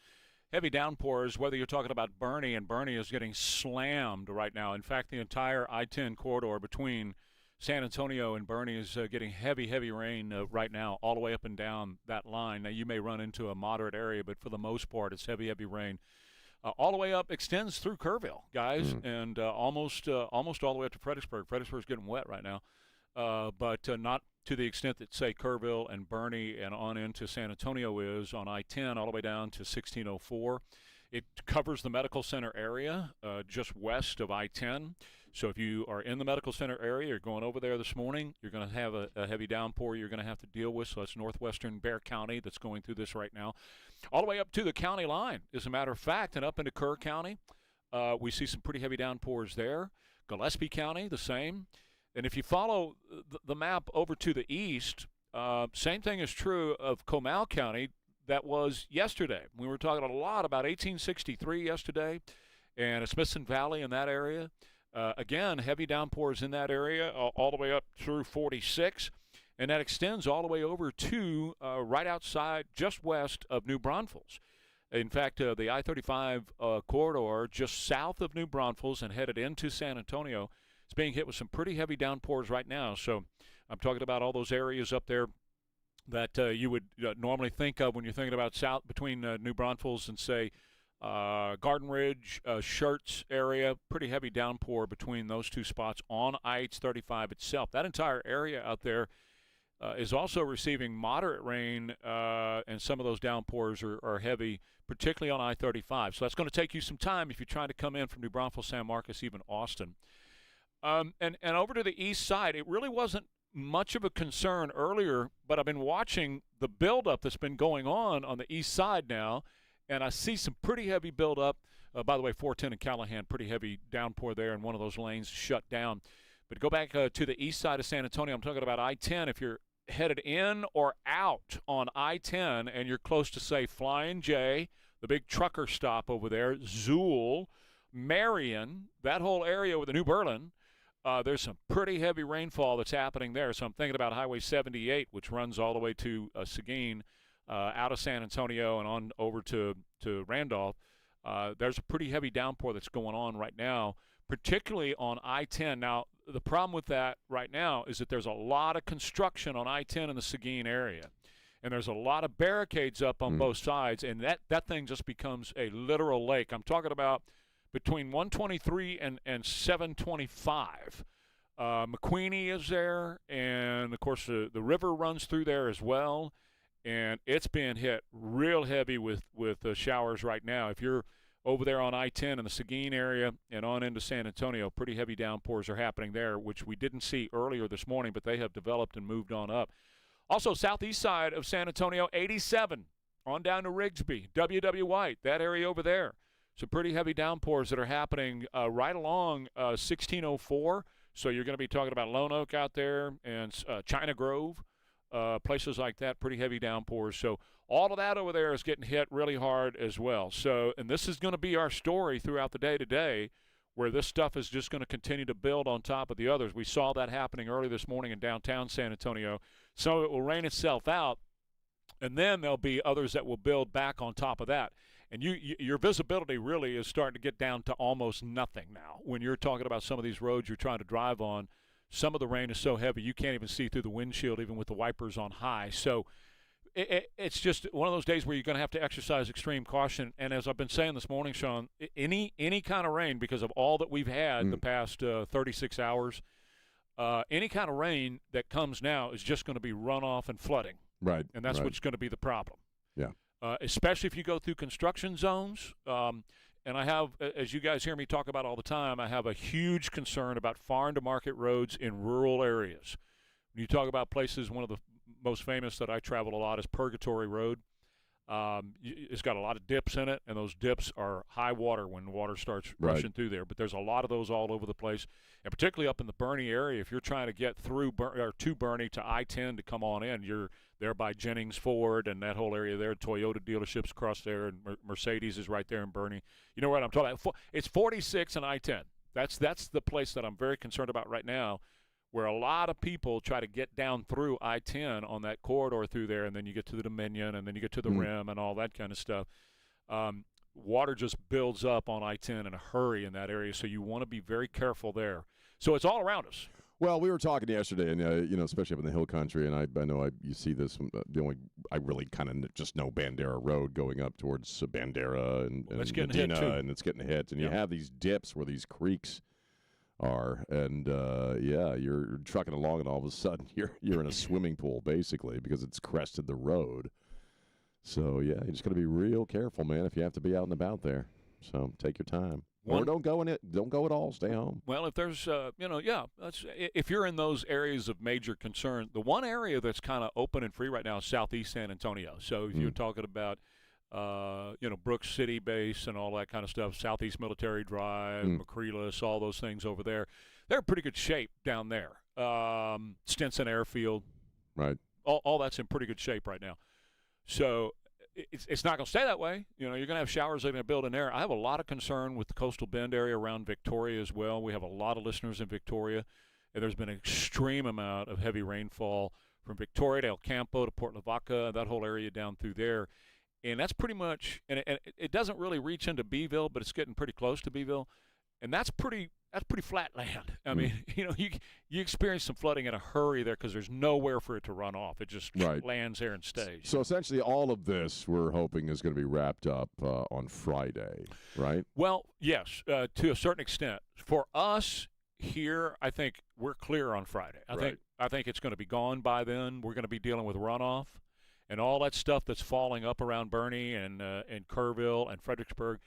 heavy downpours, whether you're talking about Bernie, and Bernie is getting slammed right now. In fact, the entire I-10 corridor between San Antonio and Bernie is getting heavy, heavy rain right now, all the way up and down that line. Now, you may run into a moderate area, but for the most part, it's heavy, heavy rain. All the way up, extends through Kerrville, guys, and almost all the way up to Fredericksburg. Fredericksburg's getting wet right now, but not to the extent that, say, Kerrville and Bernie and on into San Antonio is on I-10 all the way down to 1604. It covers the medical center area just west of I-10. So if you are in the medical center area, you're going over there this morning, you're going to have a heavy downpour you're going to have to deal with. So that's northwestern Bexar County that's going through this right now. All the way up to the county line, as a matter of fact, and up into Kerr County. We see some pretty heavy downpours there. Gillespie County, the same. And if you follow the map over to the east, same thing is true of Comal County. That was yesterday. We were talking a lot about 1863 yesterday and Smithson Valley in that area. Again, heavy downpours in that area all the way up through 46, and that extends all the way over to right outside, just west of New Braunfels. In fact, the I-35 corridor just south of New Braunfels and headed into San Antonio is being hit with some pretty heavy downpours right now. So I'm talking about all those areas up there that you would normally think of when you're thinking about south between New Braunfels and, say, Garden Ridge, Schertz area. Pretty heavy downpour between those two spots on I-35 itself. That entire area out there is also receiving moderate rain, and some of those downpours are heavy, particularly on I-35. So that's going to take you some time if you're trying to come in from New Braunfels, San Marcos, even Austin. And over to the east side, it really wasn't much of a concern earlier, but I've been watching the buildup that's been going on the east side now, and I see some pretty heavy buildup. By the way, 410 and Callahan, pretty heavy downpour there, and one of those lanes shut down. But go back to the east side of San Antonio. I'm talking about I-10. If you're headed in or out on I-10 and you're close to, say, Flying J, the big trucker stop over there, Zool, Marion, that whole area with the New Berlin, there's some pretty heavy rainfall that's happening there. So I'm thinking about Highway 78, which runs all the way to Seguin, out of San Antonio and on over to Randolph. There's a pretty heavy downpour that's going on right now, particularly on I-10. Now, the problem with that right now is that there's a lot of construction on I-10 in the Seguin area, and there's a lot of barricades up on both sides, and that thing just becomes a literal lake. I'm talking about between 123 and 725. McQueenie is there, and, of course, the river runs through there as well, and it's being hit real heavy with showers right now. If you're over there on I-10 in the Seguin area and on into San Antonio, pretty heavy downpours are happening there, which we didn't see earlier this morning, but they have developed and moved on up. Also, southeast side of San Antonio, 87, on down to Rigsby, W.W. White, that area over there. Some pretty heavy downpours that are happening right along 1604. So you're going to be talking about Lone Oak out there and China Grove, places like that, pretty heavy downpours. So all of that over there is getting hit really hard as well. So, and this is going to be our story throughout the day today, where this stuff is just going to continue to build on top of the others. We saw that happening early this morning in downtown San Antonio. So it will rain itself out, and then there'll be others that will build back on top of that. And your visibility really is starting to get down to almost nothing now. When you're talking about some of these roads you're trying to drive on, some of the rain is so heavy you can't even see through the windshield, even with the wipers on high. So it's just one of those days where you're going to have to exercise extreme caution. And as I've been saying this morning, Sean, any kind of rain, because of all that we've had the past 36 hours, any kind of rain that comes now is just going to be runoff and flooding. Right. And that's what's going to be the problem. Yeah. Especially if you go through construction zones. And I have, as you guys hear me talk about all the time, I have a huge concern about farm-to-market roads in rural areas. When you talk about places, one of the most famous that I travel a lot is Purgatory Road. It's got a lot of dips in it, and those dips are high water when water starts rushing through there. But there's a lot of those all over the place, and particularly up in the Bernie area. If you're trying to get through or to Bernie to I-10 to come on in, you're there by Jennings Ford and that whole area there. Toyota dealerships across there, and Mercedes is right there in Bernie. You know what I'm talking about? It's 46 and I-10. That's the place that I'm very concerned about right now, where a lot of people try to get down through I-10 on that corridor through there, and then you get to the Dominion, and then you get to the Rim and all that kind of stuff. Water just builds up on I-10 in a hurry in that area, so you want to be very careful there. So it's all around us. Well, we were talking yesterday, and especially up in the hill country, and I know you see this. I really kind of just know Bandera Road going up towards Bandera and Medina, and it's getting hit. And you have these dips where these creeks are, and you're trucking along, and all of a sudden you're in a swimming pool basically because it's crested the road. So you just got to be real careful, man, if you have to be out and about there. So take your time. Or don't go at all. Stay home. Well, if there's, if you're in those areas of major concern, the one area that's kind of open and free right now is southeast San Antonio. So if you're talking about, Brooks City Base and all that kind of stuff, Southeast Military Drive, Macrelis, all those things over there, they're in pretty good shape down there. Stinson Airfield, right? All that's in pretty good shape right now. So it's not going to stay that way. You're going to have showers they're going to build in there. I have a lot of concern with the Coastal Bend area around Victoria as well. We have a lot of listeners in Victoria, and there's been an extreme amount of heavy rainfall from Victoria to El Campo to Port Lavaca, that whole area down through there. And that's pretty much, and it doesn't really reach into Beeville, but it's getting pretty close to Beeville. And that's pretty flat land. I mean, you experience some flooding in a hurry there because there's nowhere for it to run off. It just lands there and stays. So essentially all of this we're hoping is going to be wrapped up on Friday, right? Well, yes, to a certain extent. For us here, I think we're clear on Friday. I think it's going to be gone by then. We're going to be dealing with runoff and all that stuff that's falling up around Bernie and Kerrville and Fredericksburg.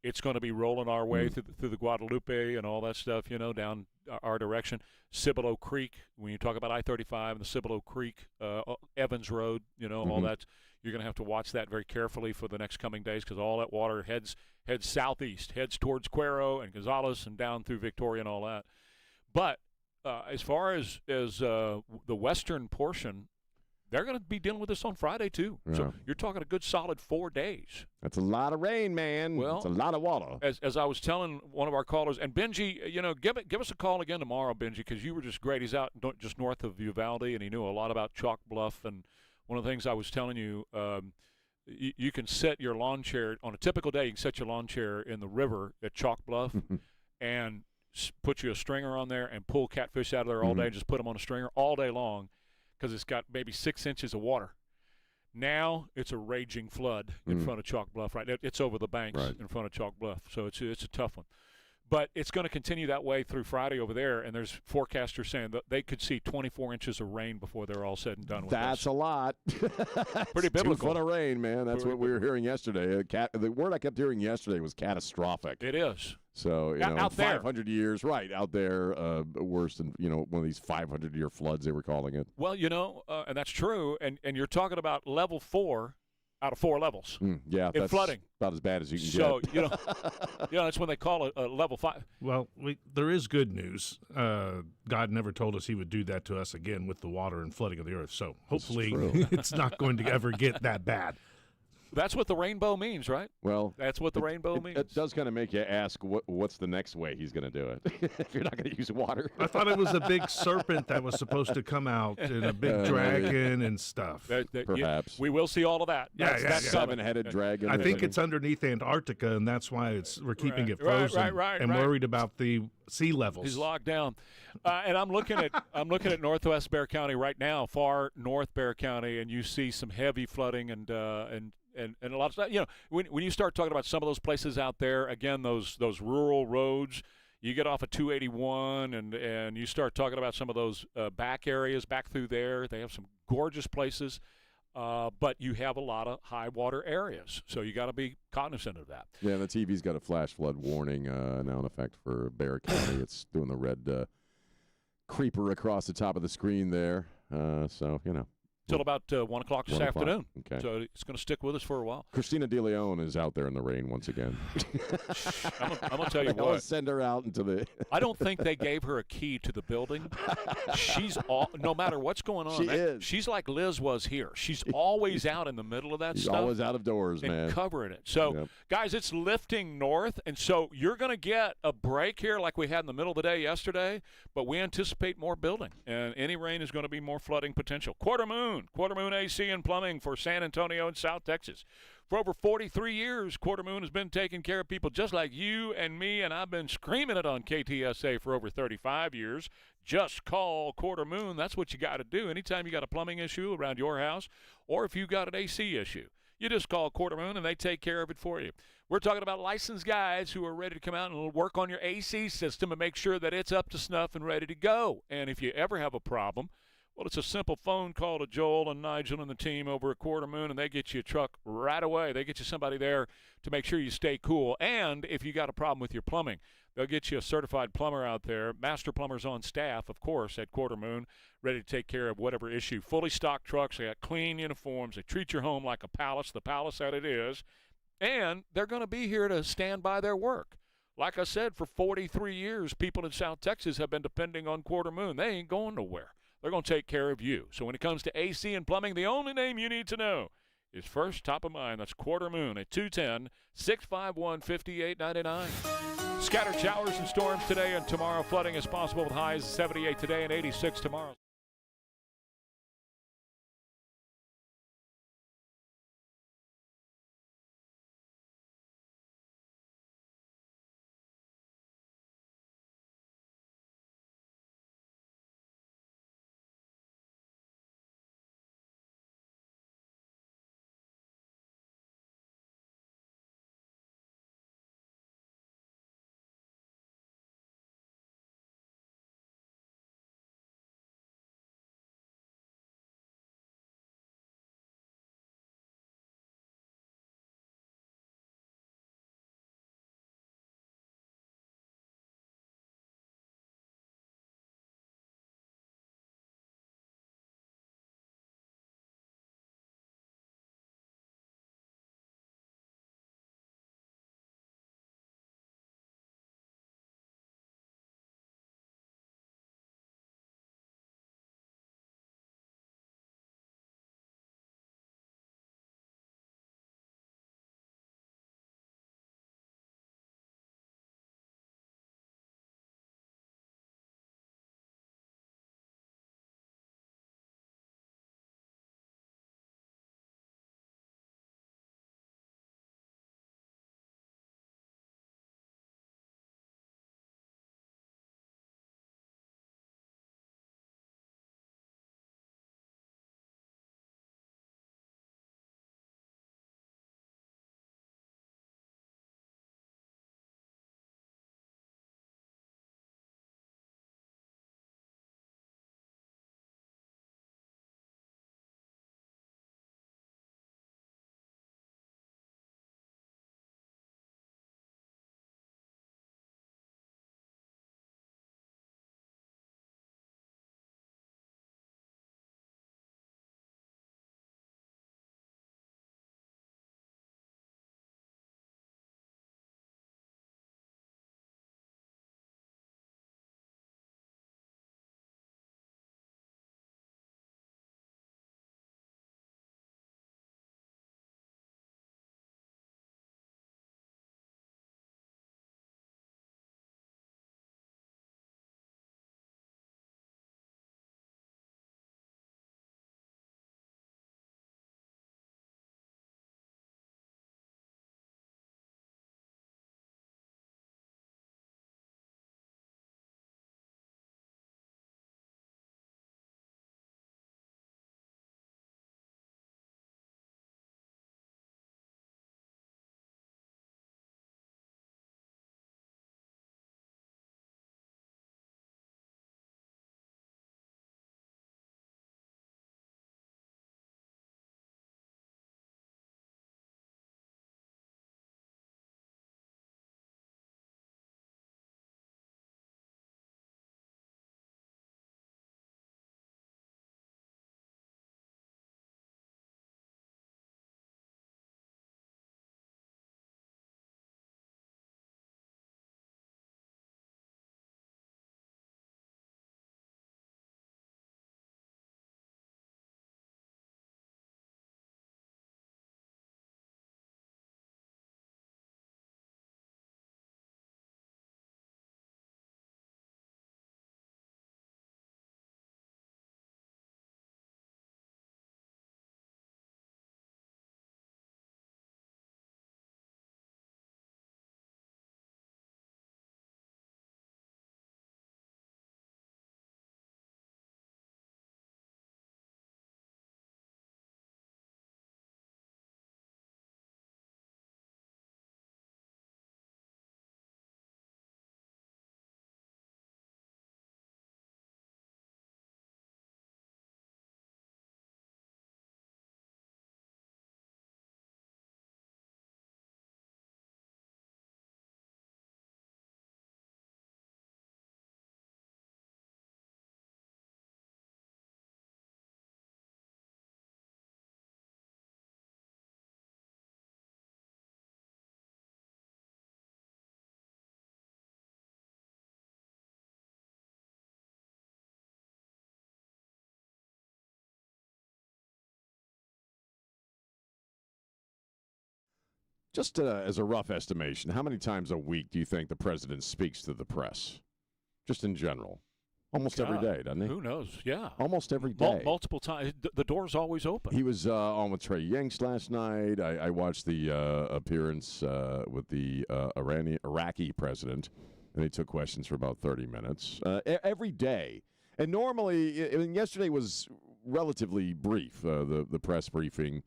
It's going to be rolling our way through the Guadalupe and all that stuff, down our direction. Cibolo Creek, when you talk about I-35 and the Cibolo Creek, Evans Road, all that, you're going to have to watch that very carefully for the next coming days because all that water heads southeast, heads towards Cuero and Gonzales and down through Victoria and all that. But as far as the western portion, they're going to be dealing with this on Friday, too. Yeah. So you're talking a good solid 4 days. That's a lot of rain, man. Well, it's a lot of water. As I was telling one of our callers, and Benji, give us a call again tomorrow, Benji, because you were just great. He's out just north of Uvalde, and he knew a lot about Chalk Bluff. And one of the things I was telling you, you can set your lawn chair, on a typical day, you can set your lawn chair in the river at Chalk Bluff and put you a stringer on there and pull catfish out of there all day and just put them on a stringer all day long. Because it's got maybe 6 inches of water. Now it's a raging flood in front of Chalk Bluff. Right, it's over the banks in front of Chalk Bluff, so it's a tough one. But it's going to continue that way through Friday over there, and there's forecasters saying that they could see 24 inches of rain before they're all said and done with That's a lot. Pretty biblical. 2 foot of rain, man. That's what we were hearing yesterday. The word I kept hearing yesterday was catastrophic. It is. So, out 500 years, out there, worse than, one of these 500-year floods they were calling it. Well, and that's true, and you're talking about level 4 out of 4 levels. That's flooding. About as bad as you can get. So, that's when they call it a level 5. Well, there is good news. God never told us he would do that to us again with the water and flooding of the earth. So hopefully it's not going to ever get that bad. That's what the rainbow means, right? Well, that's what the rainbow means. It does kind of make you ask what's the next way he's going to do it if you're not going to use water. I thought it was a big serpent that was supposed to come out and a big dragon and stuff. Perhaps. We will see all of that. Yeah, that's 7-headed dragon. I think it's underneath Antarctica, and that's why we're keeping it frozen. And worried about the sea levels. He's locked down. And I'm looking at northwest Bexar County right now, far north Bexar County, and you see some heavy flooding and a lot of stuff. When you start talking about some of those places out there, again, those rural roads, you get off of 281 and you start talking about some of those back areas back through there. They have some gorgeous places, but you have a lot of high water areas, so you got to be cognizant of that. Yeah, the TV's got a flash flood warning now in effect for Bexar County. It's doing the red creeper across the top of the screen there, so till about 1 o'clock this 1 o'clock. afternoon. Okay. So it's going to stick with us for a while. Christina De Leon is out there in the rain once again. I'm going to tell you I'll what. send her out into the. I don't think they gave her a key to the building. She's no matter what's going on. She's like Liz was here. She's always out in the middle of that She's stuff. always out of doors, and man. covering it. So, guys, it's lifting north, and so you're going to get a break here like we had in the middle of the day yesterday, but we anticipate more building, and any rain is going to be more flooding potential. Quarter Moon AC and Plumbing for San Antonio and South Texas. For over 43 years, Quarter Moon has been taking care of people just like you and me, and I've been screaming it on KTSA for over 35 years. Just call Quarter Moon. That's what you got to do. Anytime you got a plumbing issue around your house, or if you got an AC issue, you just call Quarter Moon, and they take care of it for you. We're talking about licensed guys who are ready to come out and work on your AC system and make sure that it's up to snuff and ready to go. And if you ever have a problem, well, it's a simple phone call to Joel and Nigel and the team over at Quarter Moon, and they get you a truck right away. They get you somebody there to make sure you stay cool. And if you got a problem with your plumbing, they'll get you a certified plumber out there, master plumbers on staff, of course, at Quarter Moon, ready to take care of whatever issue. Fully stocked trucks. They got clean uniforms. They treat your home like a palace, the palace that it is. And they're going to be here to stand by their work. Like I said, for 43 years, people in South Texas have been depending on Quarter Moon. They ain't going nowhere. They're going to take care of you. So when it comes to AC and plumbing, the only name you need to know is first top of mind. That's Quarter Moon at 210-651-5899. Scattered showers and storms today and tomorrow. Flooding is possible with highs 78 today and 86 tomorrow. Just as a rough estimation, how many times a week do you think the president speaks to the press? Just in general. Almost every day, doesn't he? Who knows? Yeah. Almost every day. Multiple times. The door's always open. He was on with Trey last night. I watched the appearance with the Iraqi president, and he took questions for about 30 minutes. Every day. And normally, yesterday was relatively brief, the press briefing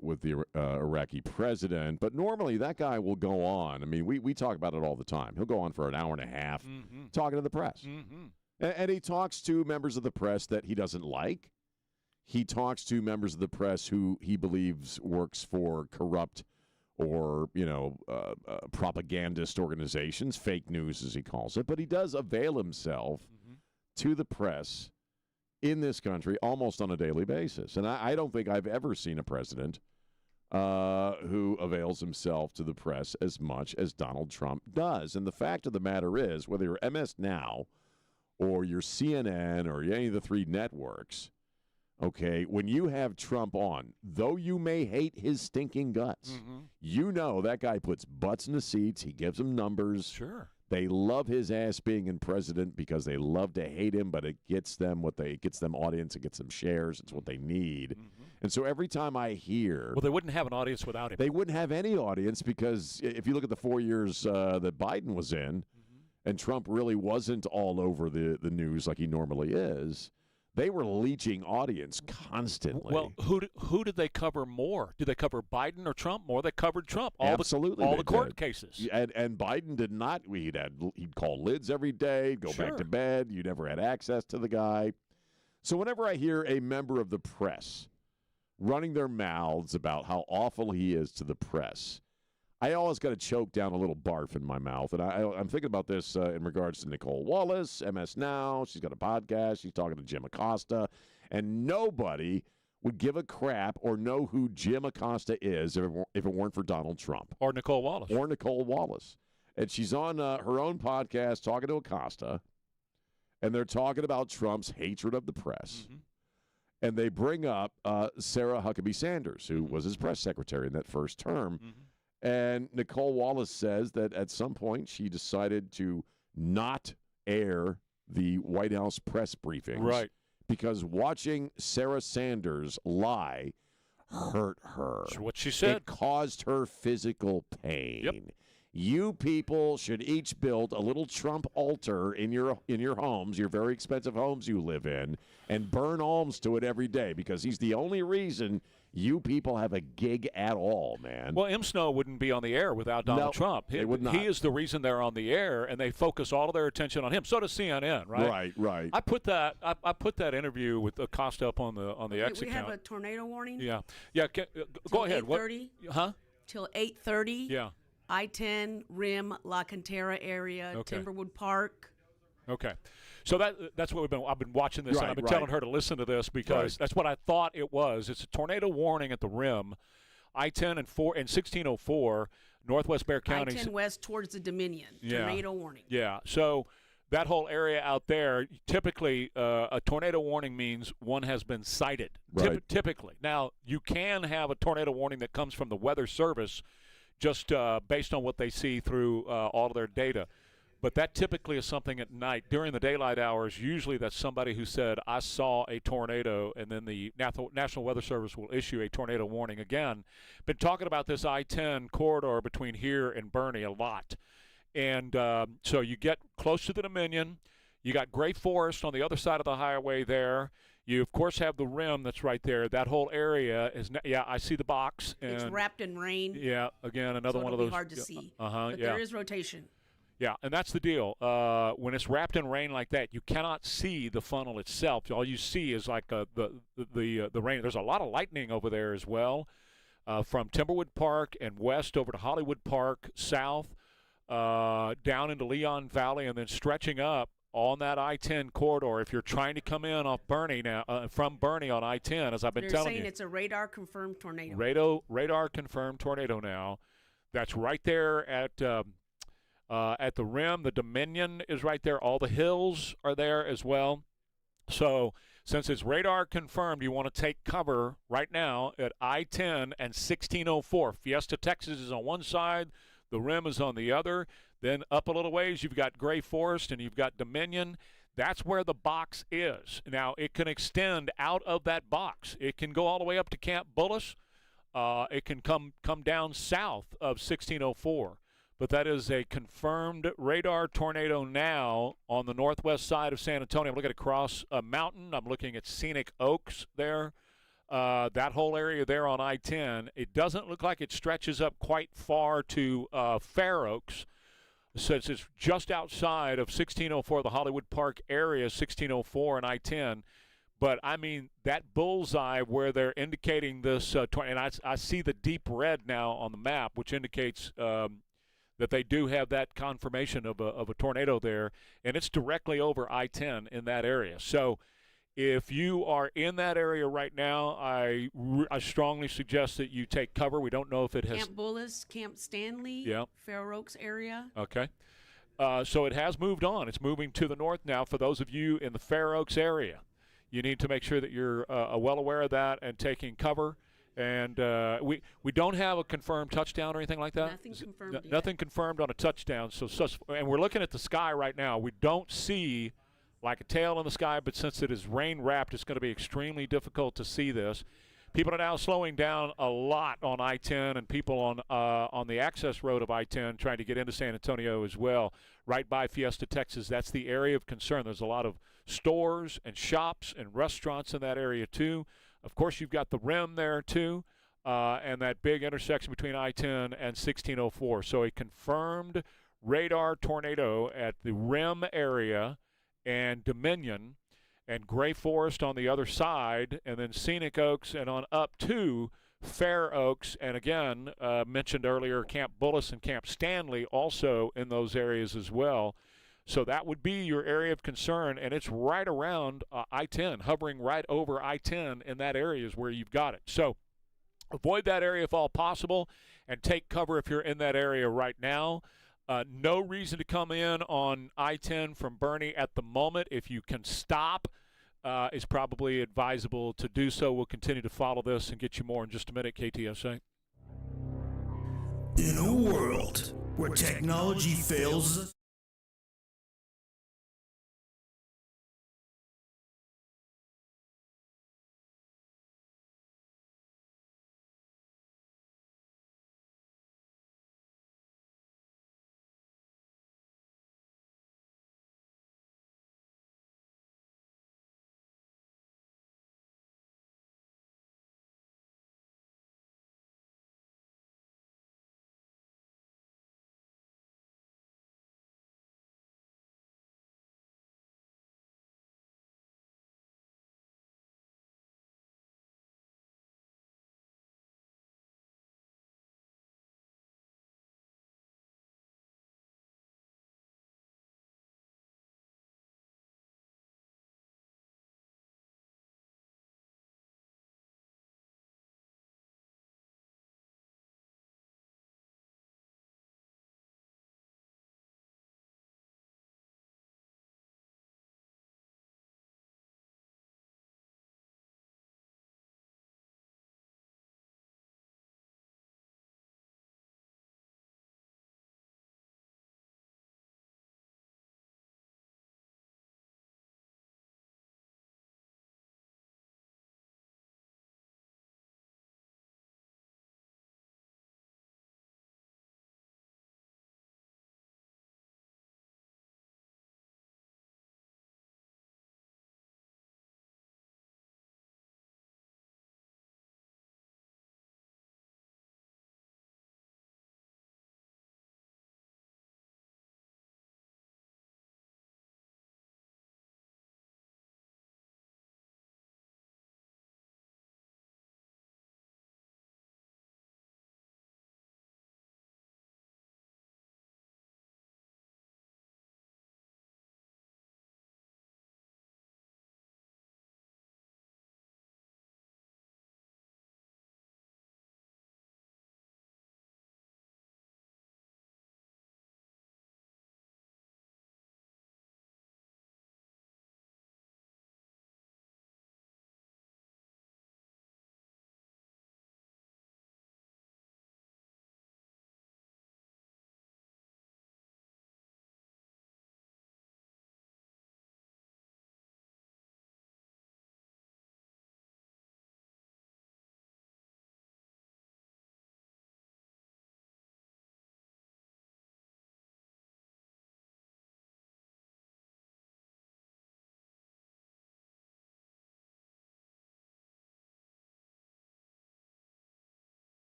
with the Iraqi president. But normally, that guy will go on. I mean, we talk about it all the time. He'll go on for an hour and a half talking to the press. And he talks to members of the press that he doesn't like. He talks to members of the press who he believes works for corrupt or, propagandist organizations, fake news as he calls it. But he does avail himself to the press in this country almost on a daily basis. And I don't think I've ever seen a president who avails himself to the press as much as Donald Trump does. And the fact of the matter is, whether you're MS Now or your CNN or any of the three networks, okay, when you have Trump on, though you may hate his stinking guts, you know that guy puts butts in the seats. He gives them numbers. Sure. They love his ass being in president because they love to hate him, but it gets them audience, it gets them shares. It's what they need. And so every time I hear... Well, they wouldn't have an audience without him. They wouldn't have any audience because if you look at the 4 years that Biden was in, and Trump really wasn't all over the news like he normally is, they were leeching audience constantly. Well, who did they cover more? Did they cover Biden or Trump more? They covered Trump. Absolutely, all the court cases. And Biden did not. He'd call lids every day, go back to bed. You never had access to the guy. So whenever I hear a member of the press running their mouths about how awful he is to the press, I always got to choke down a little barf in my mouth. And I'm thinking about this in regards to Nicole Wallace, MS Now. She's got a podcast. She's talking to Jim Acosta. And nobody would give a crap or know who Jim Acosta is if it weren't for Donald Trump. Or Nicole Wallace. And she's on her own podcast talking to Acosta. And they're talking about Trump's hatred of the press. And they bring up Sarah Huckabee Sanders, who was his press secretary in that first term. And Nicole Wallace says that at some point she decided to not air the White House press briefings. Right. Because watching Sarah Sanders lie hurt her. That's what she said. It caused her physical pain. Yep. You people should each build a little Trump altar in your homes, your very expensive homes you live in, and burn alms to it every day because he's the only reason you people have a gig at all, man. Well, M. Snow wouldn't be on the air without Donald Trump. They would not. He is the reason they're on the air, and they focus all of their attention on him. So does CNN, right? Right. I put that interview with Acosta up on the X account. We have a tornado warning. Yeah. Go ahead. 8:30. Huh? Till 8:30. Yeah. I-10, Rim, La Cantera area, Timberwood Park. Okay. So that's what I've been watching this, and I've been telling her to listen to this because that's what I thought it was. It's a tornado warning at the Rim, I-10 and 1604, Northwest Bexar County. I-10 west towards the Dominion. Tornado warning. Yeah. So that whole area out there, typically a tornado warning means one has been sighted. Right. Typically. Now, you can have a tornado warning that comes from the Weather Service just based on what they see through all of their data. But that typically is something at night. During the daylight hours, usually that's somebody who said, I saw a tornado, and then the National Weather Service will issue a tornado warning again. Been talking about this I-10 corridor between here and Bernie a lot. And so you get close to the Dominion. You got Gray Forest on the other side of the highway there. You, of course, have the Rim that's right there. That whole area is, I see the box. And it's wrapped in rain. Yeah, again, another one of those. It'll be hard to see. But there is rotation. Yeah, and that's the deal. When it's wrapped in rain like that, you cannot see the funnel itself. All you see is like the rain. There's a lot of lightning over there as well, from Timberwood Park and west over to Hollywood Park, south, down into Leon Valley, and then stretching up on that I-10 corridor. If you're trying to come in off Bernie now, from Bernie on I-10, as I've been telling you. They're saying it's a radar-confirmed tornado. Radar-confirmed tornado now. That's right there at the Rim. The Dominion is right there. All the hills are there as well. So Since it's radar confirmed, you want to take cover right now at I-10 and 1604. Fiesta, Texas is on one side. The rim is on the other. Then up a little ways, you've got Gray Forest and you've got Dominion. That's where the box is. Now, it can extend out of that box. It can go all the way up to Camp Bullis. It can come down south of 1604. But that is a confirmed radar tornado now on the northwest side of San Antonio. I'm looking across a mountain. I'm looking at Scenic Oaks there. That whole area there on I-10. It doesn't look like it stretches up quite far to Fair Oaks, since it's just outside of 1604, the Hollywood Park area, 1604 and I-10. But, I mean, that bullseye where they're indicating this, and I see the deep red now on the map, which indicates that they do have that confirmation of a tornado there, and it's directly over I-10 in that area. So if you are in that area right now, I strongly suggest that you take cover. We don't know if it has... Camp Bullis, Camp Stanley, yeah. Fair Oaks area. Okay. So it has moved on. It's moving to the north now. For those of you in the Fair Oaks area, you need to make sure that you're well aware of that and taking cover. And we don't have a confirmed touchdown or anything like that? Nothing confirmed yet. Nothing confirmed on a touchdown. And we're looking at the sky right now. We don't see like a tail in the sky, but since it is rain-wrapped, it's going to be extremely difficult to see this. People are now slowing down a lot on I-10, and people on the access road of I-10 trying to get into San Antonio as well, right by Fiesta, Texas. That's the area of concern. There's a lot of stores and shops and restaurants in that area too. Of course, you've got the rim there too, and that big intersection between I-10 and 1604. So a confirmed radar tornado at the rim area and Dominion and Gray Forest on the other side, and then Scenic Oaks and on up to Fair Oaks, and again, mentioned earlier, Camp Bullis and Camp Stanley also in those areas as well. So that would be your area of concern, and it's right around I-10, hovering right over I-10 in that area is where you've got it. So avoid that area if all possible, and take cover if you're in that area right now. No reason to come in on I-10 from Bernie at the moment. If you can stop, it's probably advisable to do so. We'll continue to follow this and get you more in just a minute, KTSA. In a world where technology fails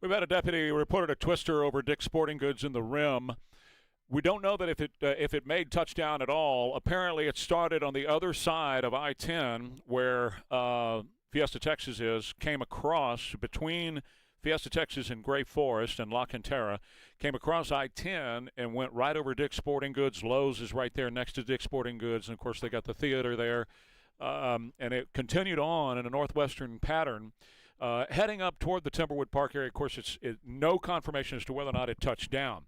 We've had a deputy reported a twister over Dick's Sporting Goods in the rim. We don't know that if it made touchdown at all. Apparently, it started on the other side of I-10 where Fiesta, Texas is, came across between Fiesta, Texas and Gray Forest and La Cantera, came across I-10 and went right over Dick's Sporting Goods. Lowe's is right there next to Dick's Sporting Goods, and, of course, they got the theater there. And it continued on in a northwestern pattern, heading up toward the Timberwood Park area. Of course, it's no confirmation as to whether or not it touched down.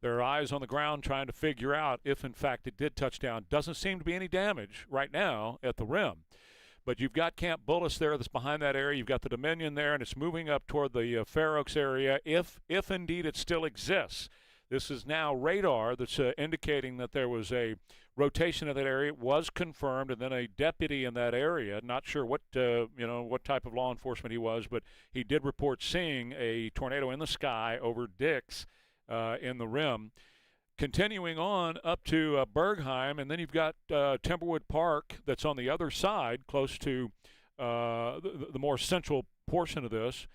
There are eyes on the ground trying to figure out if, in fact, it did touch down. Doesn't seem to be any damage right now at the rim. But you've got Camp Bullis there that's behind that area. You've got the Dominion there, and it's moving up toward the Fair Oaks area, if indeed it still exists. This is now radar that's indicating that there was a rotation of that area. It was confirmed, and then a deputy in that area, not sure what type of law enforcement he was, but he did report seeing a tornado in the sky over Dick's in the rim. Continuing on up to Bergheim, and then you've got Timberwood Park that's on the other side, close to the more central portion of this.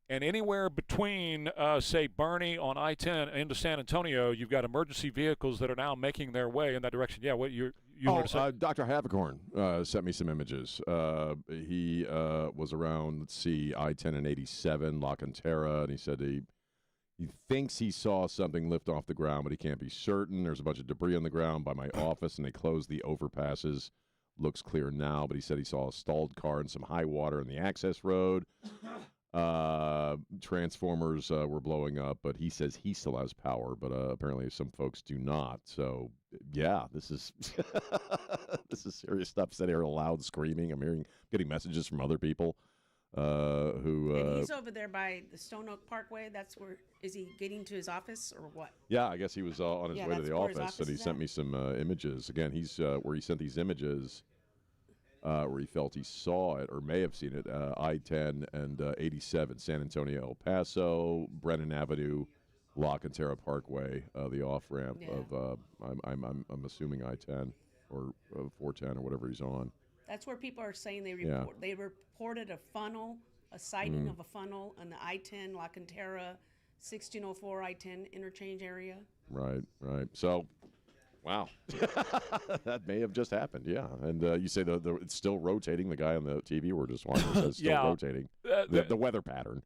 And anywhere between, say, Bernie on I-10 into San Antonio, you've got emergency vehicles that are now making their way in that direction. Yeah, what you wanted to say? Dr. Havicorn sent me some images. He was around, I-10 and 87, La Cantera, and he said he thinks he saw something lift off the ground, but he can't be certain. There's a bunch of debris on the ground by my office, and they closed the overpasses. Looks clear now, but he said he saw a stalled car and some high water in the access road. Transformers were blowing up, but he says he still has power, but apparently some folks do not. So, yeah, this is this is serious stuff. Said here loud screaming. I'm getting messages from other people who. And he's over there by the Stone Oak Parkway. That's where is he getting to his office or what? Yeah, I guess he was on his way to the office, and he sent me some images. Again, he's where he sent these images. Where he felt he saw it or may have seen it, I-10 and 87, San Antonio, El Paso, Brennan Avenue, La Cantera Parkway, the off-ramp of, I'm assuming I-10 or 410 or whatever he's on. That's where people are saying they reported a funnel, a sighting of a funnel on the I-10, La Cantera, 1604 I-10 interchange area. Right. So... Wow, that may have just happened. Yeah, and you say it's still rotating. The guy on the TV we're just watching says still rotating. The weather pattern.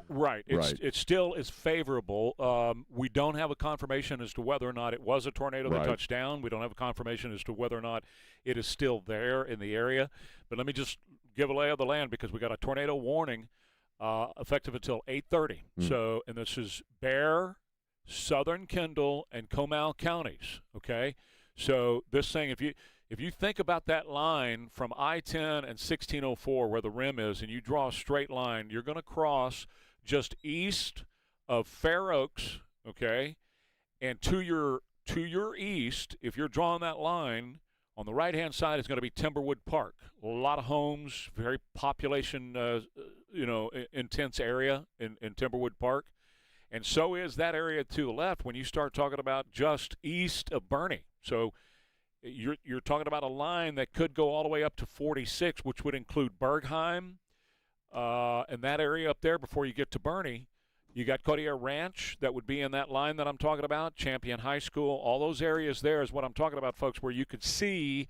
Right. It still is favorable. We don't have a confirmation as to whether or not it was a tornado that touched down. We don't have a confirmation as to whether or not it is still there in the area. But let me just give a lay of the land because we got a tornado warning effective until 8:30. So, and this is Ware, Southern Kendall, and Comal counties, okay? So this thing, if you think about that line from I-10 and 1604 where the rim is, and you draw a straight line, you're going to cross just east of Fair Oaks, okay? And to your east, if you're drawing that line, on the right-hand side is going to be Timberwood Park. A lot of homes, very population, intense area in Timberwood Park. And so is that area to the left when you start talking about just east of Bernie. So you're talking about a line that could go all the way up to 46, which would include Bergheim and that area up there before you get to Bernie. You got Codier Ranch that would be in that line that I'm talking about, Champion High School. All those areas there is what I'm talking about, folks, where you could see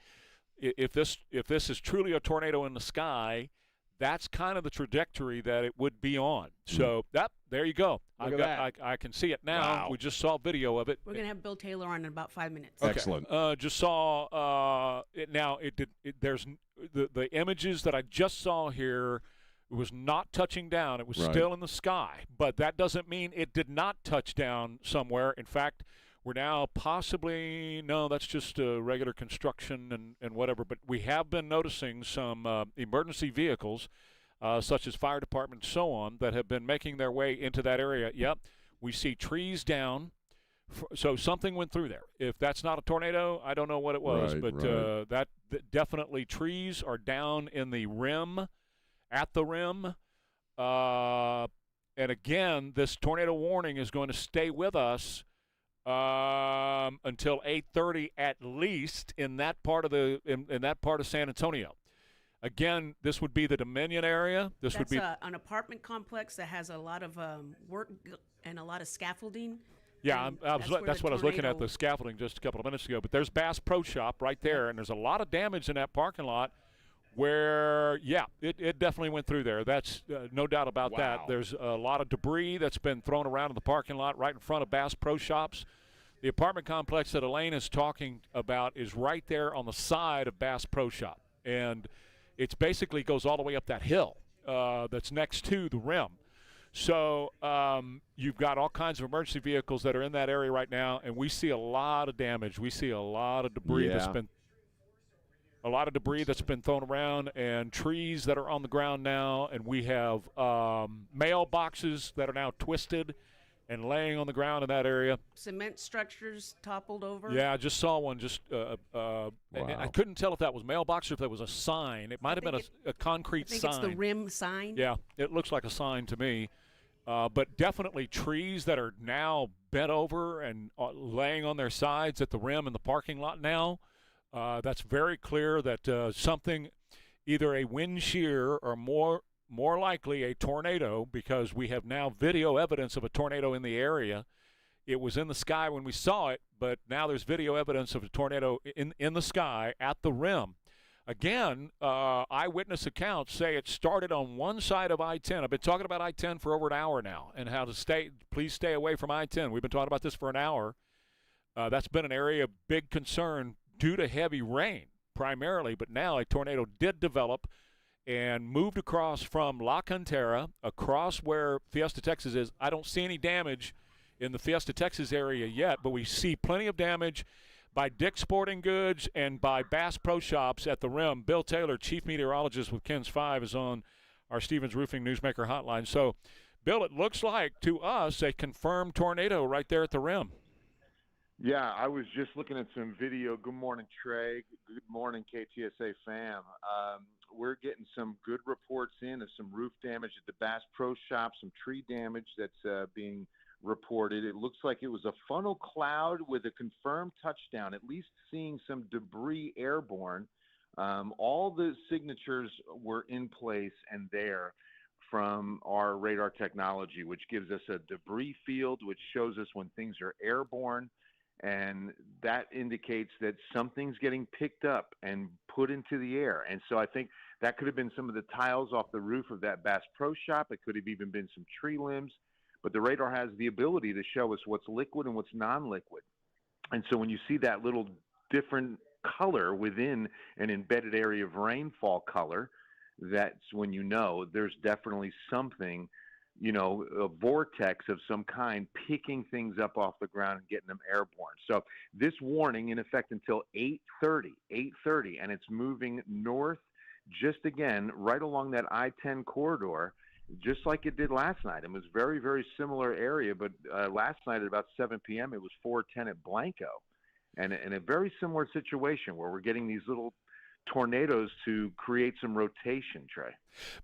if this is truly a tornado in the sky, that's kind of the trajectory that it would be on. So there you go. I can see it now. Wow. We just saw video of it. We're going to have Bill Taylor on in about 5 minutes. Okay. Excellent. Just saw it now. There's the images that I just saw here. It was not touching down. It was still in the sky. But that doesn't mean it did not touch down somewhere. In fact, we're now possibly, that's just regular construction and whatever. But we have been noticing some emergency vehicles, such as fire department and so on, that have been making their way into that area. Yep, we see trees down. So something went through there. If that's not a tornado, I don't know what it was. That definitely trees are down in the rim, at the rim. And again, this tornado warning is going to stay with us until 8:30 at least in that part of in that part of San Antonio. Again, this would be the Dominion area. This would That's be an apartment complex that has a lot of work and a lot of scaffolding. Yeah, and that's what I was looking at, the scaffolding just a couple of minutes ago. But there's Bass Pro Shop right there, and there's a lot of damage in that parking lot where, yeah, it definitely went through there. That's no doubt about that. There's a lot of debris that's been thrown around in the parking lot right in front of Bass Pro Shops. The apartment complex that Elaine is talking about is right there on the side of Bass Pro Shop. And it basically goes all the way up that hill that's next to the rim. So you've got all kinds of emergency vehicles that are in that area right now, and we see a lot of damage. We see a lot of debris that's been thrown around, and trees that are on the ground now, and we have mailboxes that are now twisted and laying on the ground in that area. Cement structures toppled over. Yeah, I just saw one. And I couldn't tell if that was mailbox or if that was a sign. It might have been a concrete sign. I think it's the rim sign. Yeah, it looks like a sign to me. But definitely trees that are now bent over and laying on their sides at the rim in the parking lot now. That's very clear that something, either a wind shear or more likely a tornado, because we have now video evidence of a tornado in the area. It was in the sky when we saw it, but now there's video evidence of a tornado in the sky at the rim. Again, eyewitness accounts say it started on one side of I-10. I've been talking about I-10 for over an hour now, and how to please stay away from I-10. We've been talking about this for an hour. That's been an area of big concern due to heavy rain primarily, but now a tornado did develop and moved across from La Cantera, across where Fiesta, Texas is. I don't see any damage in the Fiesta, Texas area yet, but we see plenty of damage by Dick's Sporting Goods and by Bass Pro Shops at the rim. Bill Taylor, chief meteorologist with KENS 5, is on our Stevens Roofing Newsmaker hotline. So, Bill, it looks like to us a confirmed tornado right there at the rim. Yeah, I was just looking at some video. Good morning, Trey. Good morning, KTSA fam. We're getting some good reports in of some roof damage at the Bass Pro Shop, some tree damage that's being reported. It looks like it was a funnel cloud with a confirmed touchdown, at least seeing some debris airborne. All the signatures were in place and there from our radar technology, which gives us a debris field, which shows us when things are airborne. And that indicates that something's getting picked up and put into the air. And so I think that could have been some of the tiles off the roof of that Bass Pro Shop. It could have even been some tree limbs. But the radar has the ability to show us what's liquid and what's non-liquid. And so when you see that little different color within an embedded area of rainfall color, that's when you know there's definitely something, a vortex of some kind picking things up off the ground and getting them airborne. So this warning in effect until 8:30, and it's moving north just again right along that I-10 corridor, just like it did last night. It was very, very similar area, but last night at about 7 p.m. it was 4:10 at Blanco, and in a very similar situation where we're getting these little tornadoes to create some rotation, Trey.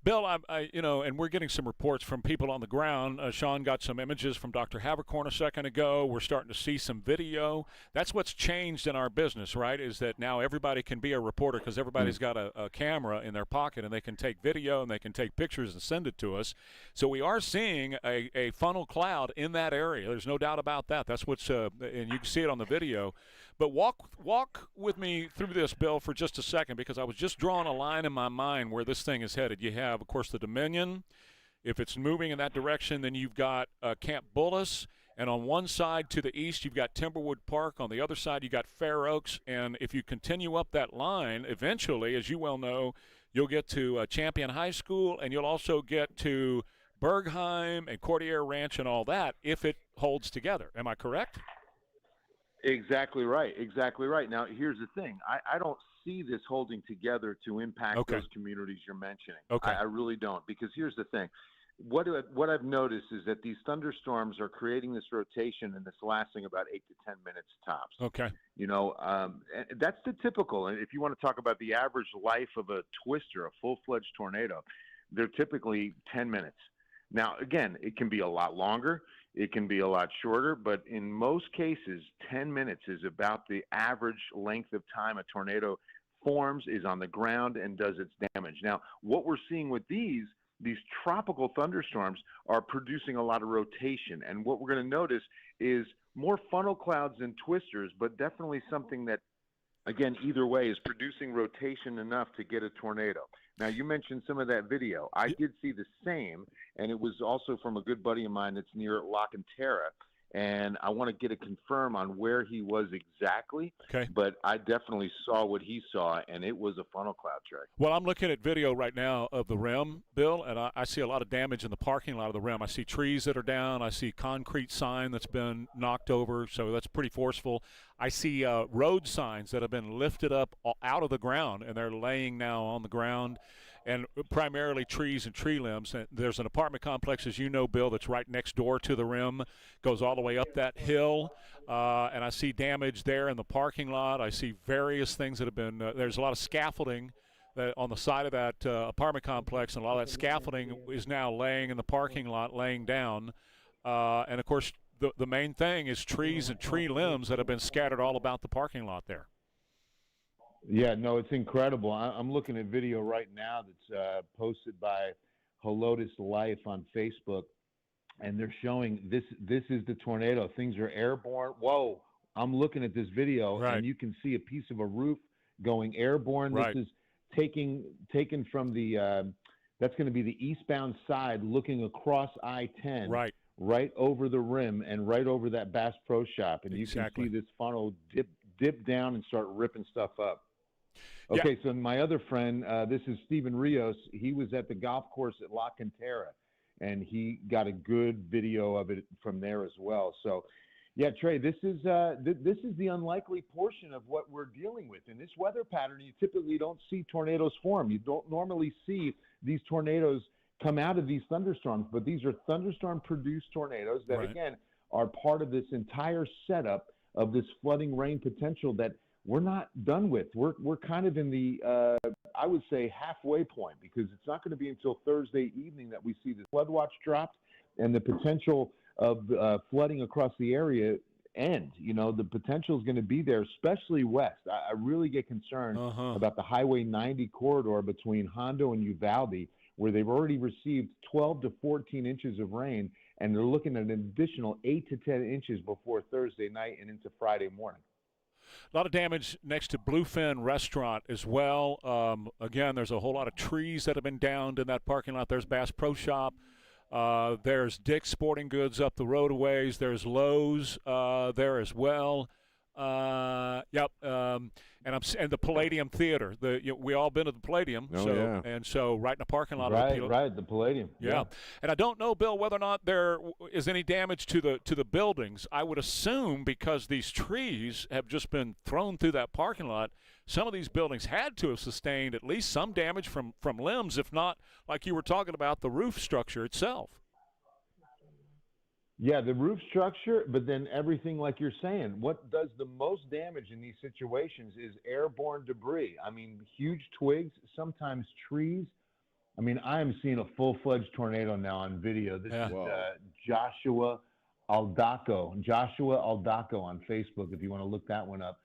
Bill, and we're getting some reports from people on the ground. Sean got some images from Dr. Havercorn a second ago. We're starting to see some video. That's what's changed in our business, right, is that now everybody can be a reporter because everybody's got a camera in their pocket, and they can take video and they can take pictures and send it to us. So we are seeing a funnel cloud in that area. There's no doubt about that. That's what's and you can see it on the video. But walk with me through this, Bill, for just a second, because I was just drawing a line in my mind where this thing is headed. You have, of course, the Dominion. If it's moving in that direction, then you've got Camp Bullis. And on one side to the east, you've got Timberwood Park. On the other side, you got Fair Oaks. And if you continue up that line, eventually, as you well know, you'll get to Champion High School, and you'll also get to Bergheim and Courtier Ranch and all that if it holds together. Am I correct? Exactly right. Exactly right. Now, here's the thing. I don't see this holding together to impact those communities you're mentioning. Okay. I really don't, because here's the thing. What I've noticed is that these thunderstorms are creating this rotation, and it's lasting about 8 to 10 minutes tops. Okay. And that's the typical. And if you want to talk about the average life of a twister, a full-fledged tornado, they're typically 10 minutes. Now, again, it can be a lot longer. It can be a lot shorter, but in most cases, 10 minutes is about the average length of time a tornado forms, is on the ground, and does its damage. Now, what we're seeing with these tropical thunderstorms are producing a lot of rotation. And what we're going to notice is more funnel clouds and twisters, but definitely something that, again, either way, is producing rotation enough to get a tornado. Now, you mentioned some of that video. I did see the same, and it was also from a good buddy of mine that's near La Cantera. And I want to get a confirm on where he was exactly. Okay. But I definitely saw what he saw, and it was a funnel cloud, Trey. Well, I'm looking at video right now of the rim, Bill, and I see a lot of damage in the parking lot of the rim. I see trees that are down. I see concrete sign that's been knocked over, so that's pretty forceful. I see road signs that have been lifted up out of the ground, and they're laying now on the ground, and primarily trees and tree limbs. And there's an apartment complex, as you know, Bill, that's right next door to the rim, goes all the way up that hill, and I see damage there in the parking lot. I see various things that have been there's a lot of scaffolding that on the side of that apartment complex, and a lot of that scaffolding is now laying in the parking lot, laying down. And, of course, the main thing is trees and tree limbs that have been scattered all about the parking lot there. Yeah, no, it's incredible. I'm looking at video right now that's posted by Helotus Life on Facebook, and they're showing this is the tornado. Things are airborne. Whoa, I'm looking at this video, right. And you can see a piece of a roof going airborne. Right. This is taken from the that's going to be the eastbound side looking across I-10. Right over the rim and right over that Bass Pro Shop. And you can see this funnel dip down and start ripping stuff up. Okay, So my other friend, this is Steven Rios. He was at the golf course at La Cantera, and he got a good video of it from there as well. So, yeah, Trey, this is the unlikely portion of what we're dealing with. In this weather pattern, you typically don't see tornadoes form. You don't normally see these tornadoes come out of these thunderstorms, but these are thunderstorm-produced tornadoes that, again, are part of this entire setup of this flooding rain potential that we're not done with. We're kind of in the, I would say, halfway point, because it's not going to be until Thursday evening that we see the flood watch dropped and the potential of flooding across the area end. You know, the potential is going to be there, especially west. I really get concerned about the Highway 90 corridor between Hondo and Uvalde, where they've already received 12 to 14 inches of rain, and they're looking at an additional 8 to 10 inches before Thursday night and into Friday morning. A lot of damage next to Bluefin Restaurant as well. Again, there's a whole lot of trees that have been downed in that parking lot. There's Bass Pro Shop. There's Dick's Sporting Goods up the road a ways. There's Lowe's there as well. And the Palladium Theater. We all been to the Palladium. And so right in the parking lot. Right, the Palladium. Yeah. And I don't know, Bill, whether or not there is any damage to the buildings. I would assume, because these trees have just been thrown through that parking lot, some of these buildings had to have sustained at least some damage from limbs, if not, like you were talking about, the roof structure itself. Yeah, the roof structure, but then everything, like you're saying. What does the most damage in these situations is airborne debris. I mean, huge twigs, sometimes trees. I mean, I am seeing a full-fledged tornado now on video. This is Joshua Aldaco on Facebook, if you want to look that one up.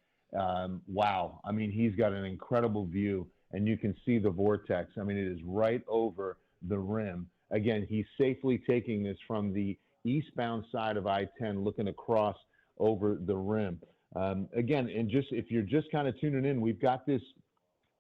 Wow. I mean, he's got an incredible view, and you can see the vortex. I mean, it is right over the rim. Again, he's safely taking this from the eastbound side of I-10, looking across over the rim. Again, and just if you're just kind of tuning in, we've got this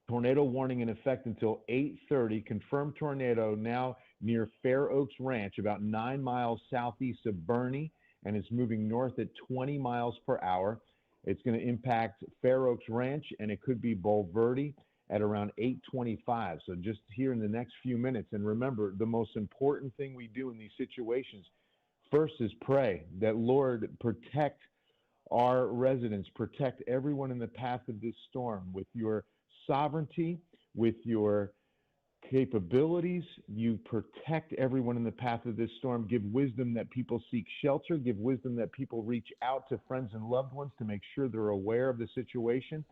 tornado warning in effect until 8:30. Confirmed tornado now near Fair Oaks Ranch, about 9 miles southeast of Bernie, and it's moving north at 20 miles per hour. It's going to impact Fair Oaks Ranch, and it could be Bulverde at around 8:25. So just here in the next few minutes. And remember, the most important thing we do in these situations first is pray that, Lord, protect our residents, protect everyone in the path of this storm with your sovereignty, with your capabilities. You protect everyone in the path of this storm. Give wisdom that people seek shelter. Give wisdom that people reach out to friends and loved ones to make sure they're aware of the situation.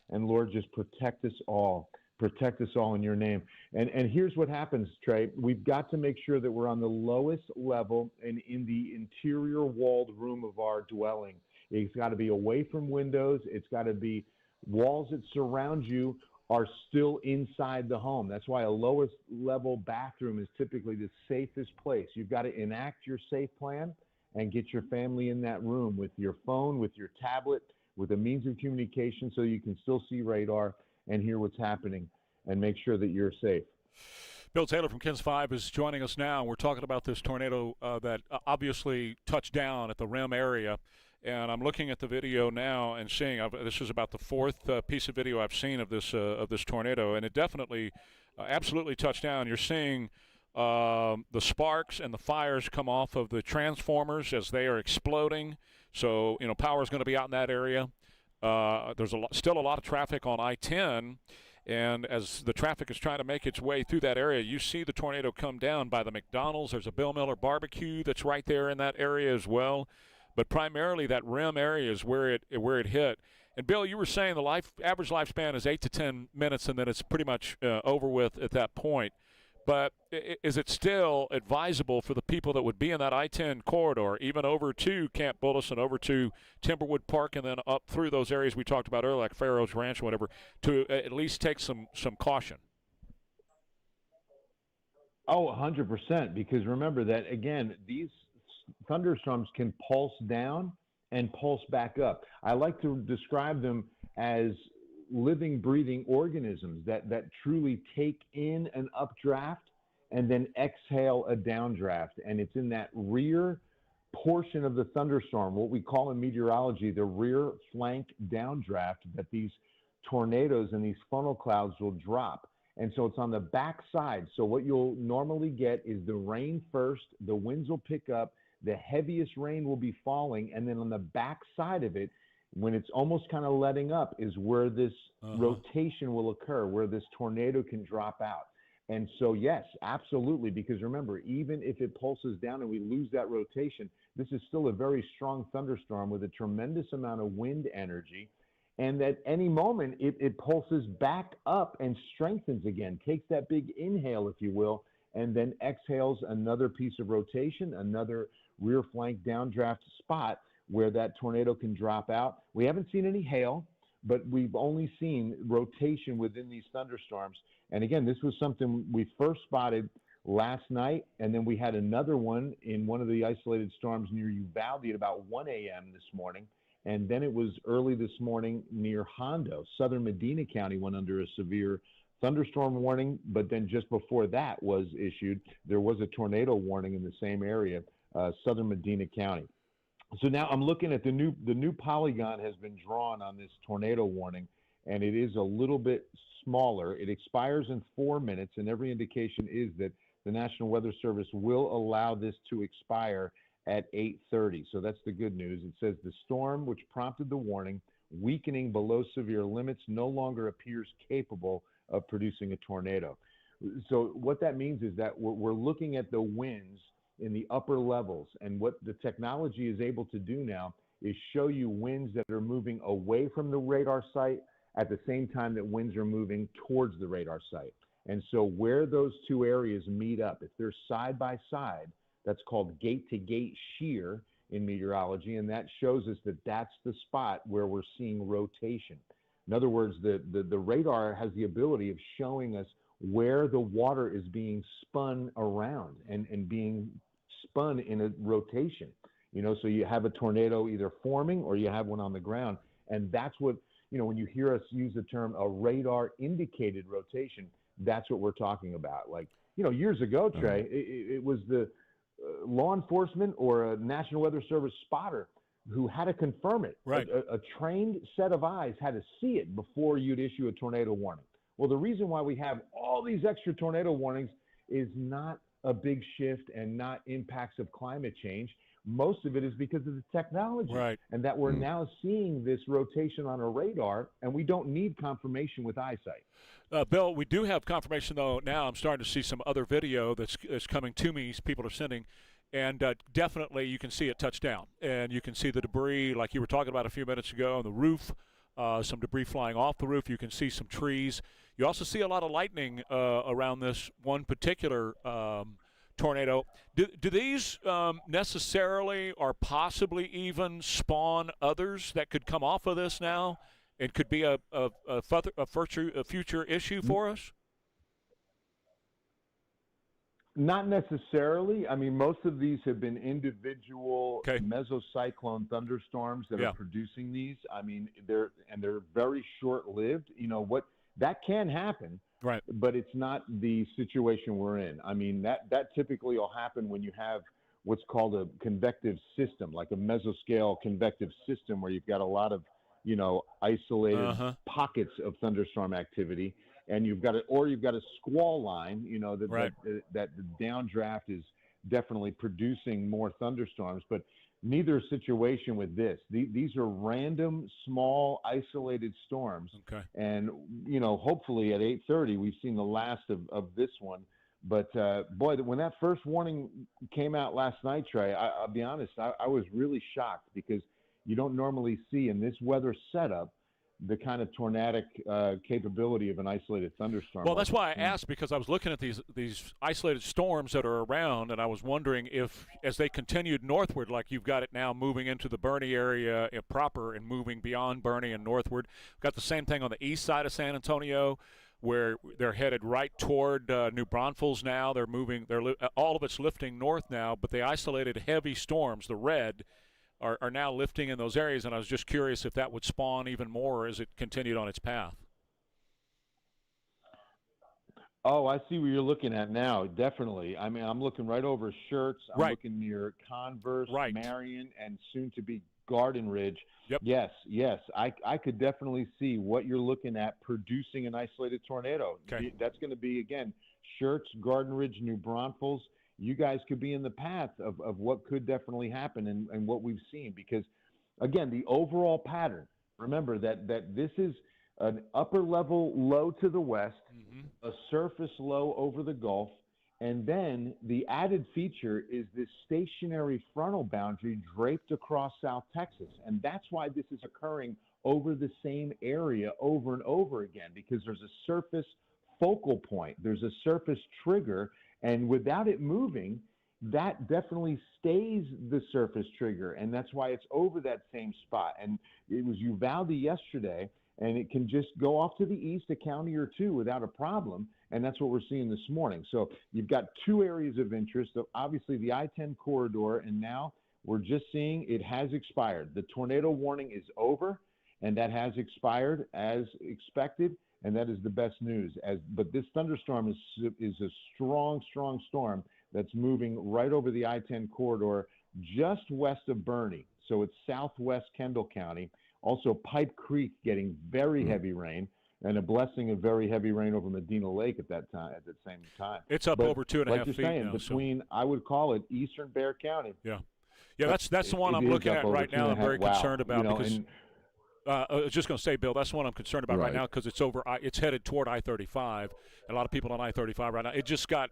And Lord, just protect us all. Protect us all in your name. And here's what happens, Trey. We've got to make sure that we're on the lowest level and in the interior walled room of our dwelling. It's got to be away from windows. It's got to be walls that surround you are still inside the home. That's why a lowest level bathroom is typically the safest place. You've got to enact your safe plan and get your family in that room with your phone, with your tablet, with a means of communication so you can still see radar and hear what's happening and make sure that you're safe. Bill Taylor from KENS 5 is joining us now. We're talking about this tornado that obviously touched down at the rim area. And I'm looking at the video now and seeing this is about the fourth piece of video I've seen of this tornado, and it definitely, absolutely touched down. You're seeing the sparks and the fires come off of the transformers as they are exploding. So power is going to be out in that area. There's still a lot of traffic on I-10, and as the traffic is trying to make its way through that area, you see the tornado come down by the McDonald's. There's a Bill Miller barbecue that's right there in that area as well. But primarily that rim area is where it hit. And, Bill, you were saying the average lifespan is 8 to 10 minutes, and then it's pretty much over with at that point. But is it still advisable for the people that would be in that I-10 corridor, even over to Camp Bullis and over to Timberwood Park and then up through those areas we talked about earlier, like Farrow's Ranch or whatever, to at least take some caution? Oh, 100%, because remember that, again, these thunderstorms can pulse down and pulse back up. I like to describe them as living, breathing organisms that truly take in an updraft and then exhale a downdraft. And it's in that rear portion of the thunderstorm, what we call in meteorology the rear flank downdraft, that these tornadoes and these funnel clouds will drop. And so it's on the back side. So what you'll normally get is the rain first, the winds will pick up, the heaviest rain will be falling, and then on the back side of it, when it's almost kind of letting up, is where this rotation will occur, where this tornado can drop out. And so, yes, absolutely, because remember, even if it pulses down and we lose that rotation, this is still a very strong thunderstorm with a tremendous amount of wind energy. And at any moment, it pulses back up and strengthens again, takes that big inhale, if you will, and then exhales another piece of rotation, another rear flank downdraft spot where that tornado can drop out. We haven't seen any hail, but we've only seen rotation within these thunderstorms. And again, this was something we first spotted last night, and then we had another one in one of the isolated storms near Uvalde at about 1 a.m. this morning. And then it was early this morning near Hondo. Southern Medina County went under a severe thunderstorm warning, but then just before that was issued, there was a tornado warning in the same area, Southern Medina County. So now I'm looking at the new polygon has been drawn on this tornado warning, and it is a little bit smaller. It expires in 4 minutes, and every indication is that the National Weather Service will allow this to expire at 8:30. So that's the good news. It says the storm, which prompted the warning, weakening below severe limits, no longer appears capable of producing a tornado. So what that means is that we're looking at the winds in the upper levels, and what the technology is able to do now is show you winds that are moving away from the radar site at the same time that winds are moving towards the radar site. And so where those two areas meet up, if they're side by side, that's called gate-to-gate shear in meteorology, and that shows us that that's the spot where we're seeing rotation. In other words, the radar has the ability of showing us where the water is being spun around and being spun in a rotation. So you have a tornado either forming or you have one on the ground. And that's what, when you hear us use the term a radar indicated rotation, that's what we're talking about. Like, years ago, Trey, it was the law enforcement or a National Weather Service spotter who had to confirm it. Right. A trained set of eyes had to see it before you'd issue a tornado warning. Well, the reason why we have all these extra tornado warnings is not a big shift and not impacts of climate change. Most of it is because of the technology, right, and that we're now seeing this rotation on a radar, and we don't need confirmation with eyesight. Bill, we do have confirmation, though, now. I'm starting to see some other video that's coming to me, people are sending, and definitely you can see it touch down, and you can see the debris, like you were talking about a few minutes ago, on the roof, some debris flying off the roof. You can see some trees. You also see a lot of lightning around this one particular tornado. Do these necessarily or possibly even spawn others that could come off of this now and could be a future issue for us? Not necessarily. I mean, most of these have been individual mesocyclone thunderstorms that are producing these. I mean, they're very short-lived. You know what? That can happen, right? But it's not the situation we're in. I mean, that typically will happen when you have what's called a convective system, like a mesoscale convective system, where you've got a lot of isolated pockets of thunderstorm activity. And you've got a squall line, that the downdraft is definitely producing more thunderstorms, but neither situation with this. These are random, small, isolated storms. Okay. And, hopefully at 8:30, we've seen the last of this one. But, boy, when that first warning came out last night, Trey, I'll be honest, I was really shocked because you don't normally see in this weather setup the kind of tornadic capability of an isolated thunderstorm. Well, that's why I asked, because I was looking at these isolated storms that are around, and I was wondering if, as they continued northward, like you've got it now moving into the Bernie area proper and moving beyond Bernie and northward, we've got the same thing on the east side of San Antonio, where they're headed right toward New Braunfels now. They're moving. All of it's lifting north now, but the isolated heavy storms, the red, are now lifting in those areas, and I was just curious if that would spawn even more as it continued on its path. Oh, I see what you're looking at now. Definitely. I mean, I'm looking right over Shirts. I'm looking near Converse, Marion, and soon to be Garden Ridge. Yep. Yes. I could definitely see what you're looking at producing an isolated tornado. Okay. That's going to be, again, Shirts, Garden Ridge, New Braunfels. You guys could be in the path of what could definitely happen and what we've seen, because, again, the overall pattern, remember that this is an upper level low to the west, a surface low over the Gulf, and then the added feature is this stationary frontal boundary draped across South Texas. And that's why this is occurring over the same area over and over again, because there's a surface focal point, there's a surface trigger. And without it moving, that definitely stays the surface trigger. And that's why it's over that same spot. And it was Uvalde yesterday, and it can just go off to the east a county or two without a problem. And that's what we're seeing this morning. So you've got two areas of interest, obviously the I-10 corridor, and now we're just seeing it has expired. The tornado warning is over, and that has expired as expected. And that is the best news. But this thunderstorm is a strong, strong storm that's moving right over the I-10 corridor just west of Bernie. So it's southwest Kendall County. Also, Pipe Creek getting very heavy rain, and a blessing of very heavy rain over Medina Lake at the same time. It's up over 2.5 feet saying, now. Between, I would call it eastern Bexar County. Yeah, that's the one I'm looking at right now. I'm very concerned about because. I was just going to say, Bill, that's the one I'm concerned about right now because it's headed toward I-35. A lot of people on I-35 right now. It just got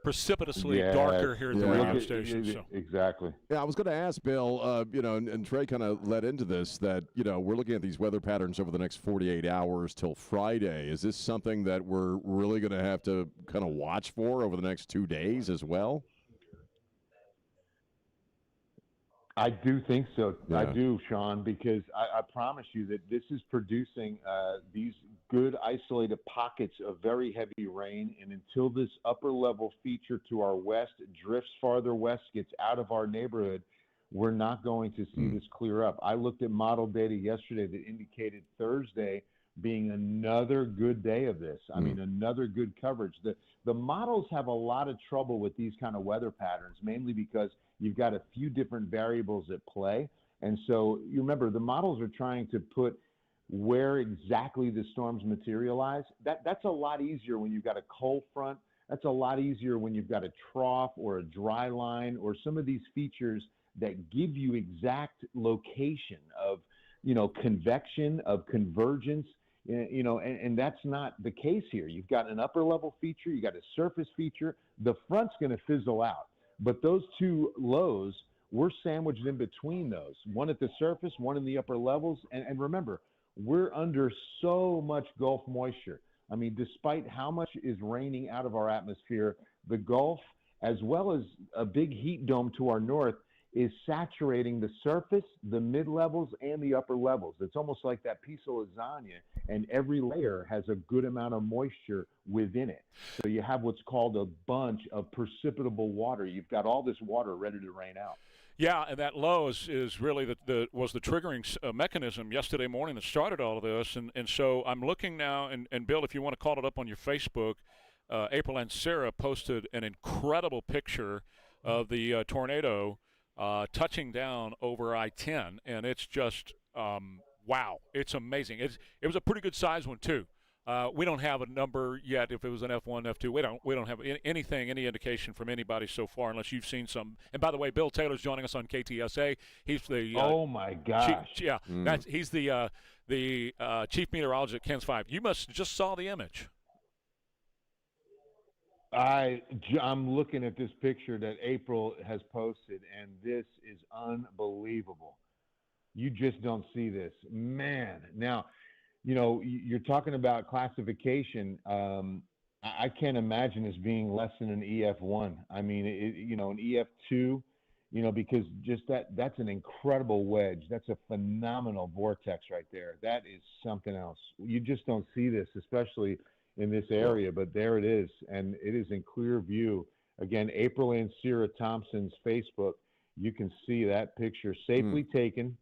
precipitously darker here at the radio station. So. Exactly. Yeah, I was going to ask Bill, and Trey kind of led into this, that, we're looking at these weather patterns over the next 48 hours till Friday. Is this something that we're really going to have to kind of watch for over the next 2 days as well? I do think so. Yeah. I do, Sean, because I promise you that this is producing these good isolated pockets of very heavy rain. And until this upper level feature to our west drifts farther west, gets out of our neighborhood, we're not going to see this clear up. I looked at model data yesterday that indicated Thursday being another good day of this. I mean, another good coverage. The models have a lot of trouble with these kind of weather patterns, mainly because you've got a few different variables at play. And so you remember the models are trying to put where exactly the storms materialize. That's a lot easier when you've got a cold front. That's a lot easier when you've got a trough or a dry line or some of these features that give you exact location of, convection, of convergence. And that's not the case here. You've got an upper level feature, you got a surface feature. The front's going to fizzle out, but those two lows, we're sandwiched in between those, one at the surface, one in the upper levels. And remember, we're under so much Gulf moisture. I mean, despite how much is raining out of our atmosphere, the Gulf, as well as a big heat dome to our north, is saturating the surface, the mid-levels, and the upper levels. It's almost like that piece of lasagna, and every layer has a good amount of moisture within it. So you have what's called a bunch of precipitable water. You've got all this water ready to rain out. Yeah, and that low is really was the triggering mechanism yesterday morning that started all of this. And so I'm looking now, and Bill, if you want to call it up on your Facebook, April and Sarah posted an incredible picture of the tornado touching down over I-10, and it's just wow, it's amazing. It was a pretty good size one too. We don't have a number yet if it was an F1, F2. We don't have any indication from anybody so far unless you've seen some. And by the way, Bill Taylor's joining us on KTSA. He's the oh my gosh, he's the chief meteorologist at KENS 5. You must just saw the image. I'm looking at this picture that April has posted, and this is unbelievable. You just don't see this, man. Now, you know, you're talking about classification. I can't imagine this being less than an EF1. I mean, an EF2, because just that's an incredible wedge. That's a phenomenal vortex right there. That is something else. You just don't see this, especially in this area, but there it is, and it is in clear view. Again, April and Sarah Thompson's Facebook, you can see that picture safely taken.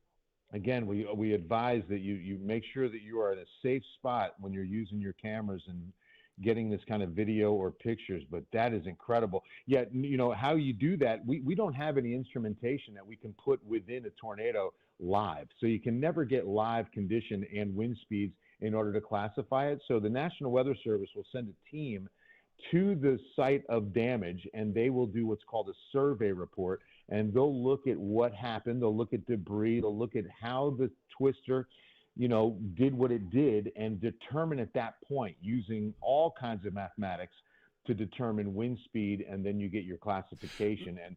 Again, we advise that you make sure that you are in a safe spot when you're using your cameras and getting this kind of video or pictures, but that is incredible. Yet, how you do that, we don't have any instrumentation that we can put within a tornado live. So you can never get live condition and wind speeds in order to classify it. So the National Weather Service will send a team to the site of damage, and they will do what's called a survey report, and they'll look at what happened. They'll look at debris. They'll look at how the twister, did what it did, and determine at that point using all kinds of mathematics to determine wind speed, and then you get your classification. And,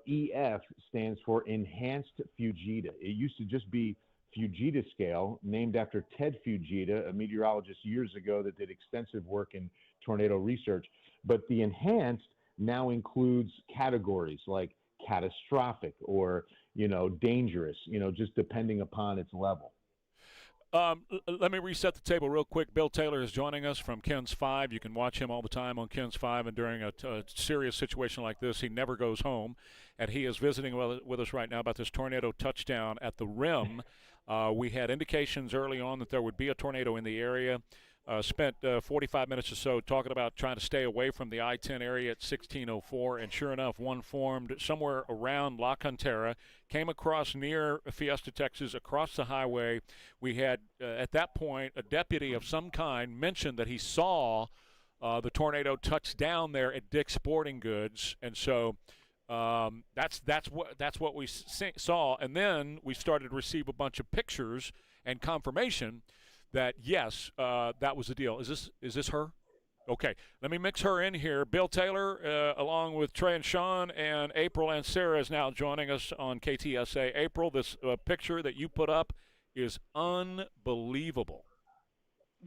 EF stands for Enhanced Fujita. It used to just be Fujita scale, named after Ted Fujita, a meteorologist years ago that did extensive work in tornado research. But the enhanced now includes categories like catastrophic or, dangerous, just depending upon its level. Let me reset the table real quick. Bill Taylor is joining us from KENS 5. You can watch him all the time on KENS 5, and during a serious situation like this, he never goes home. And he is visiting with us right now about this tornado touchdown at the rim. We had indications early on that there would be a tornado in the area. Spent 45 minutes or so talking about trying to stay away from the I-10 area at 1604, and sure enough, one formed somewhere around La Cantera, came across near Fiesta, Texas, across the highway. We had, at that point, a deputy of some kind mentioned that he saw the tornado touch down there at Dick's Sporting Goods, and so that's what we saw. And then we started to receive a bunch of pictures and confirmation that yes, that was the deal. Is this her? Okay, let me mix her in here. Bill Taylor, along with Trey and Sean, and April and Sarah is now joining us on KTSA. April, this picture that you put up is unbelievable.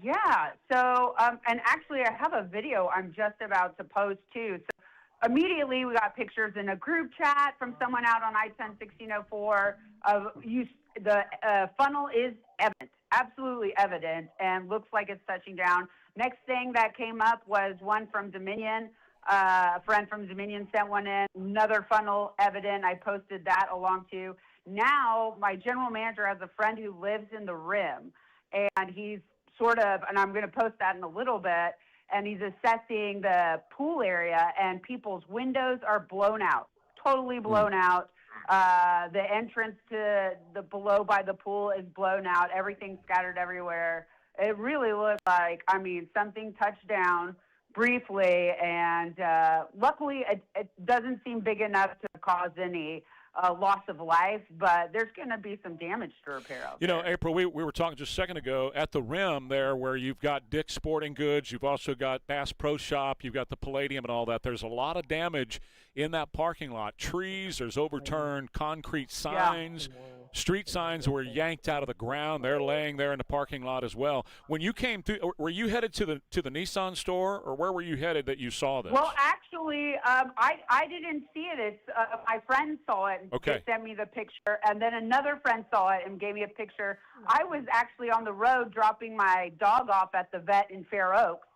Yeah. So, and actually, I have a video I'm just about to post too. So immediately, we got pictures in a group chat from someone out on I-10 1604 of the funnel is evident. Absolutely evident, and looks like it's touching down. Next thing that came up was one from Dominion. A friend from Dominion sent one in. Another funnel evident. I posted that along too. Now, my general manager has a friend who lives in the rim, and he's and I'm going to post that in a little bit, and he's assessing the pool area, and people's windows are blown out, totally blown out. The entrance to the below by the pool is blown out. Everything's scattered everywhere. It really looked like, something touched down briefly, and luckily it doesn't seem big enough to cause any loss of life, but there's going to be some damage to repair out there. April, we were talking just a second ago at the rim there where you've got Dick's Sporting Goods, you've also got Bass Pro Shop, you've got the Palladium and all that. There's a lot of damage in that parking lot. Trees, there's overturned concrete signs. Street signs were yanked out of the ground. They're laying there in the parking lot as well. When you came through, were you headed to the Nissan store, or where were you headed that you saw this? Well, actually, I didn't see it. It's my friend saw it and Okay. sent me the picture, and then another friend saw it and gave me a picture. I was actually on the road dropping my dog off at the vet in Fair Oaks.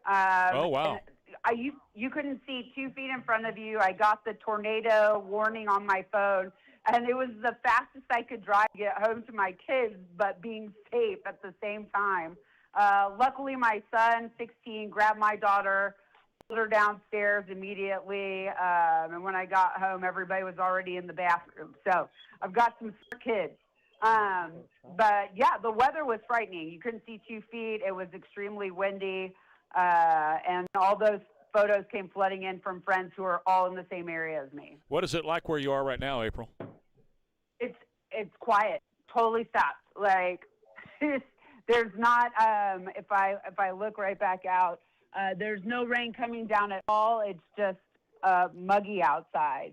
Oh, wow. You couldn't see 2 feet in front of you. I got the tornado warning on my phone, and it was the fastest I could drive to get home to my kids, but being safe at the same time. Luckily, my son, 16, grabbed my daughter, pulled her downstairs immediately, and when I got home, everybody was already in the bathroom. So I've got some smart kids. But, yeah, the weather was frightening. You couldn't see 2 feet. It was extremely windy. And all those photos came flooding in from friends who are all in the same area as me. What is it like where you are right now, April? It's quiet, totally stopped. Like there's not. If I look right back out, there's no rain coming down at all. It's just muggy outside.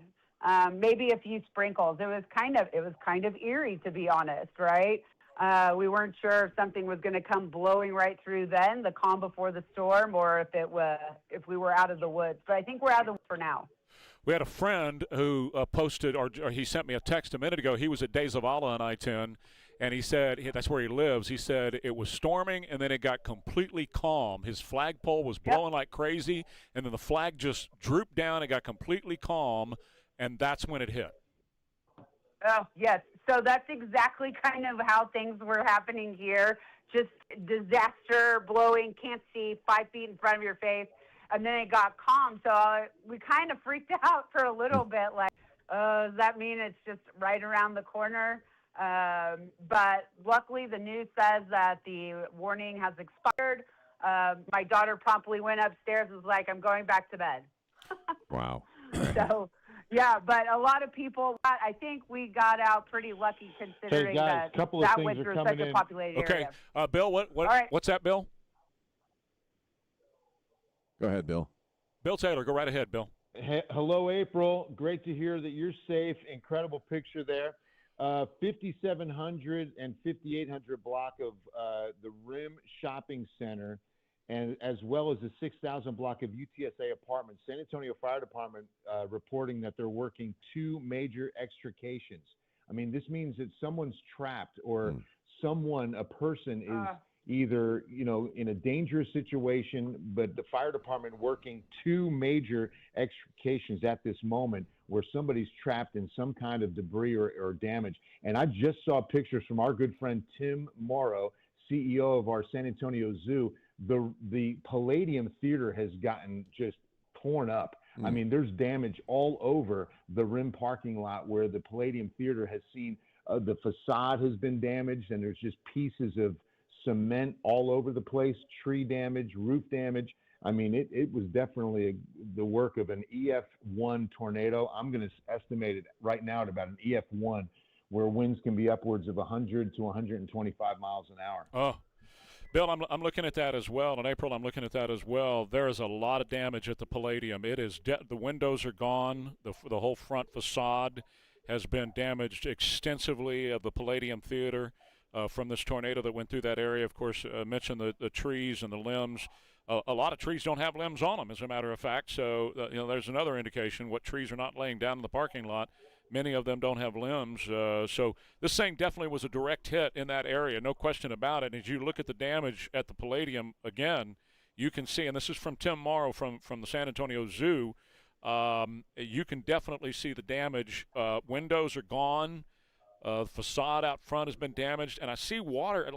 Maybe a few sprinkles. It was kind of eerie, to be honest, right? We weren't sure if something was going to come blowing right through then, the calm before the storm, or if we were out of the woods. But I think we're out of the woods for now. We had a friend who posted, or he sent me a text a minute ago. He was at Days of Allah on I-10, and he said that's where he lives. He said it was storming, and then it got completely calm. His flagpole was blowing like crazy, and then the flag just drooped down and got completely calm, and that's when it hit. Oh, yes. So that's exactly kind of how things were happening here. Just disaster blowing, can't see 5 feet in front of your face. And then it got calm. So we kind of freaked out for a little bit, like, does that mean it's just right around the corner? But luckily the news says that the warning has expired. My daughter promptly went upstairs and was like, I'm going back to bed. Wow. So, yeah, but a lot of people, I think we got out pretty lucky considering guys, that couple of that things went are through coming such a in. populated Okay, area. Bill, what's that, Bill? Go ahead, Bill. Bill Taylor, go right ahead, Bill. Hello, April. Great to hear that you're safe. Incredible picture there. 5700 and 5800 block of the Rim Shopping Center, and as well as the 6000 block of UTSA apartments. San Antonio Fire Department reporting that they're working 2 major extrications. I mean, this means that someone's trapped, or a person is either, in a dangerous situation, but the fire department working 2 major extrications at this moment where somebody's trapped in some kind of debris or damage. And I just saw pictures from our good friend Tim Morrow, CEO of our San Antonio Zoo. The Palladium Theater has gotten just torn up. I mean, there's damage all over the Rim parking lot where the Palladium Theater has seen the facade has been damaged, and there's just pieces of cement all over the place, tree damage, roof damage. I mean, it was definitely the work of an EF1 tornado. I'm going to estimate it right now at about an EF1, where winds can be upwards of 100 to 125 miles an hour. Oh, Bill, I'm looking at that as well. In April, I'm looking at that as well. There is a lot of damage at the Palladium. It is the windows are gone. The whole front facade has been damaged extensively of the Palladium Theater from this tornado that went through that area. Of course, mentioned the trees and the limbs. A lot of trees don't have limbs on them, as a matter of fact. So, there's another indication what trees are not laying down in the parking lot. Many of them don't have limbs. So this thing definitely was a direct hit in that area, no question about it. As you look at the damage at the Palladium, again, you can see, and this is from Tim Morrow from the San Antonio Zoo, you can definitely see the damage. Windows are gone. Facade out front has been damaged. And I see water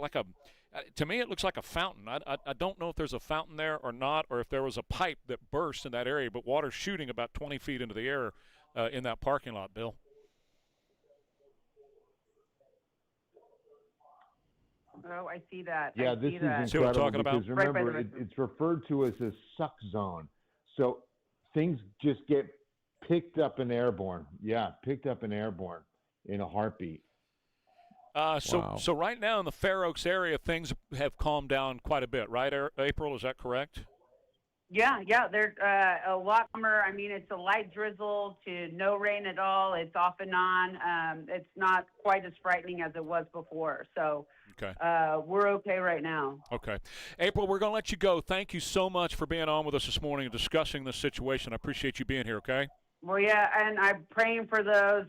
to me, it looks like a fountain. I don't know if there's a fountain there or not, or if there was a pipe that burst in that area, but water's shooting about 20 feet into the air in that parking lot, Bill. Oh, I see that. Yeah, this is incredible. See what I'm talking because about? remember, it's referred to as a suck zone. So things just get picked up and airborne. Yeah, picked up and airborne in a heartbeat. So right now in the Fair Oaks area, things have calmed down quite a bit, right, April? Is that correct? Yeah, there's a lot more. I mean, it's a light drizzle to no rain at all. It's off and on. It's not quite as frightening as it was before. So okay. We're okay right now. Okay. April, we're going to let you go. Thank you so much for being on with us this morning and discussing this situation. I appreciate you being here, okay? Well, yeah, and I'm praying for those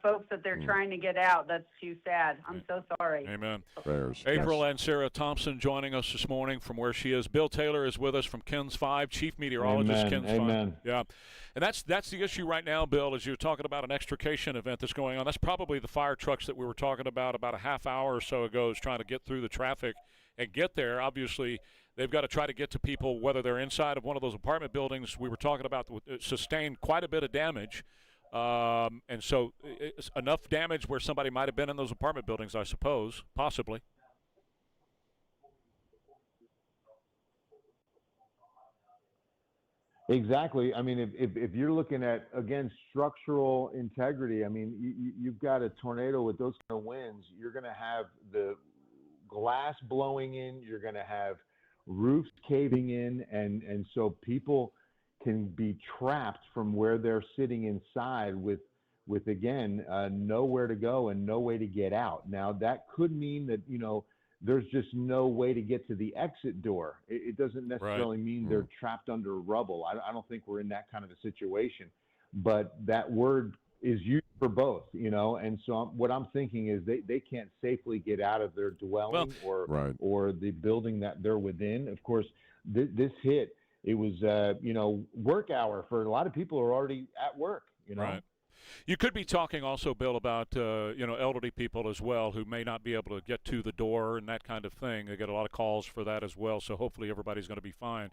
folks that they're trying to get out. That's too sad. I'm so sorry. Amen. Prayers. April and Sarah Thompson joining us this morning from where she is. Bill Taylor is with us from KENS 5, Chief Meteorologist, KENS 5. Amen. Yeah. And that's the issue right now, Bill, as you're talking about an extrication event that's going on. That's probably the fire trucks that we were talking about a half hour or so ago is trying to get through the traffic and get there. Obviously, they've got to try to get to people, whether they're inside of one of those apartment buildings. We were talking about sustained quite a bit of damage. And so it's enough damage where somebody might have been in those apartment buildings, I suppose, possibly. Exactly. I mean, if you're looking at, again, structural integrity, I mean, you've got a tornado with those kind of winds. You're going to have the glass blowing in. You're going to have roofs caving in. And so people can be trapped from where they're sitting inside with again, nowhere to go and no way to get out. Now, that could mean that, there's just no way to get to the exit door. It doesn't necessarily mean they're trapped under rubble. I don't think we're in that kind of a situation. But that word is used for both, and so what I'm thinking is they can't safely get out of their dwelling or the building that they're within. Of course, this hit, it was, work hour for a lot of people who are already at work, Right. You could be talking also, Bill, about elderly people as well who may not be able to get to the door and that kind of thing. They get a lot of calls for that as well, so hopefully everybody's going to be fine.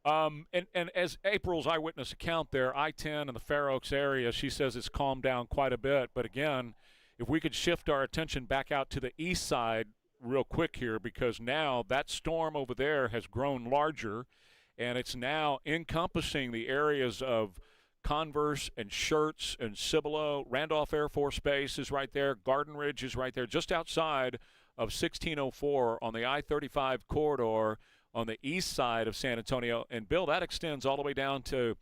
And as April's eyewitness account there, I-10 in the Fair Oaks area, she says it's calmed down quite a bit. But again, if we could shift our attention back out to the east side real quick here, because now that storm over there has grown larger, and it's now encompassing the areas of Converse and Schertz and Cibolo. Randolph Air Force Base is right there. Garden Ridge is right there, just outside of 1604 on the I-35 corridor on the east side of San Antonio. And, Bill, that extends all the way down to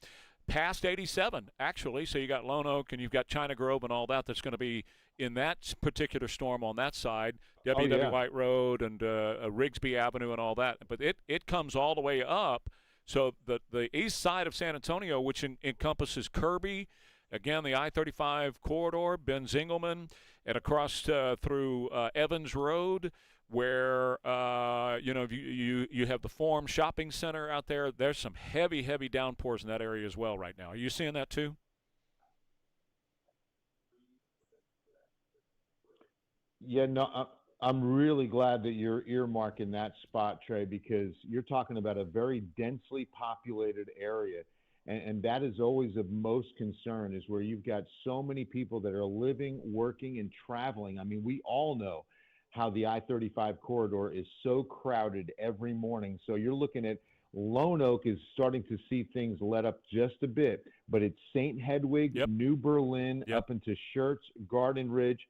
past 87, actually. So you got Lone Oak and you've got China Grove and all that that's going to be in that particular storm on that side, W.W. White Road and Rigsby Avenue and all that. But it comes all the way up. So the east side of San Antonio, which encompasses Kirby, again, the I-35 corridor, Ben Zingelman, and across through Evans Road, where, you have the Forum Shopping Center out there. There's some heavy, heavy downpours in that area as well right now. Are you seeing that too? Yeah, no, I'm really glad that you're earmarking that spot, Trey, because you're talking about a very densely populated area. And that is always of most concern, is where you've got so many people that are living, working, and traveling. I mean, we all know how the I-35 corridor is so crowded every morning. So you're looking at Lone Oak is starting to see things let up just a bit, but it's St. Hedwig, New Berlin, up into Schertz, Garden Ridge,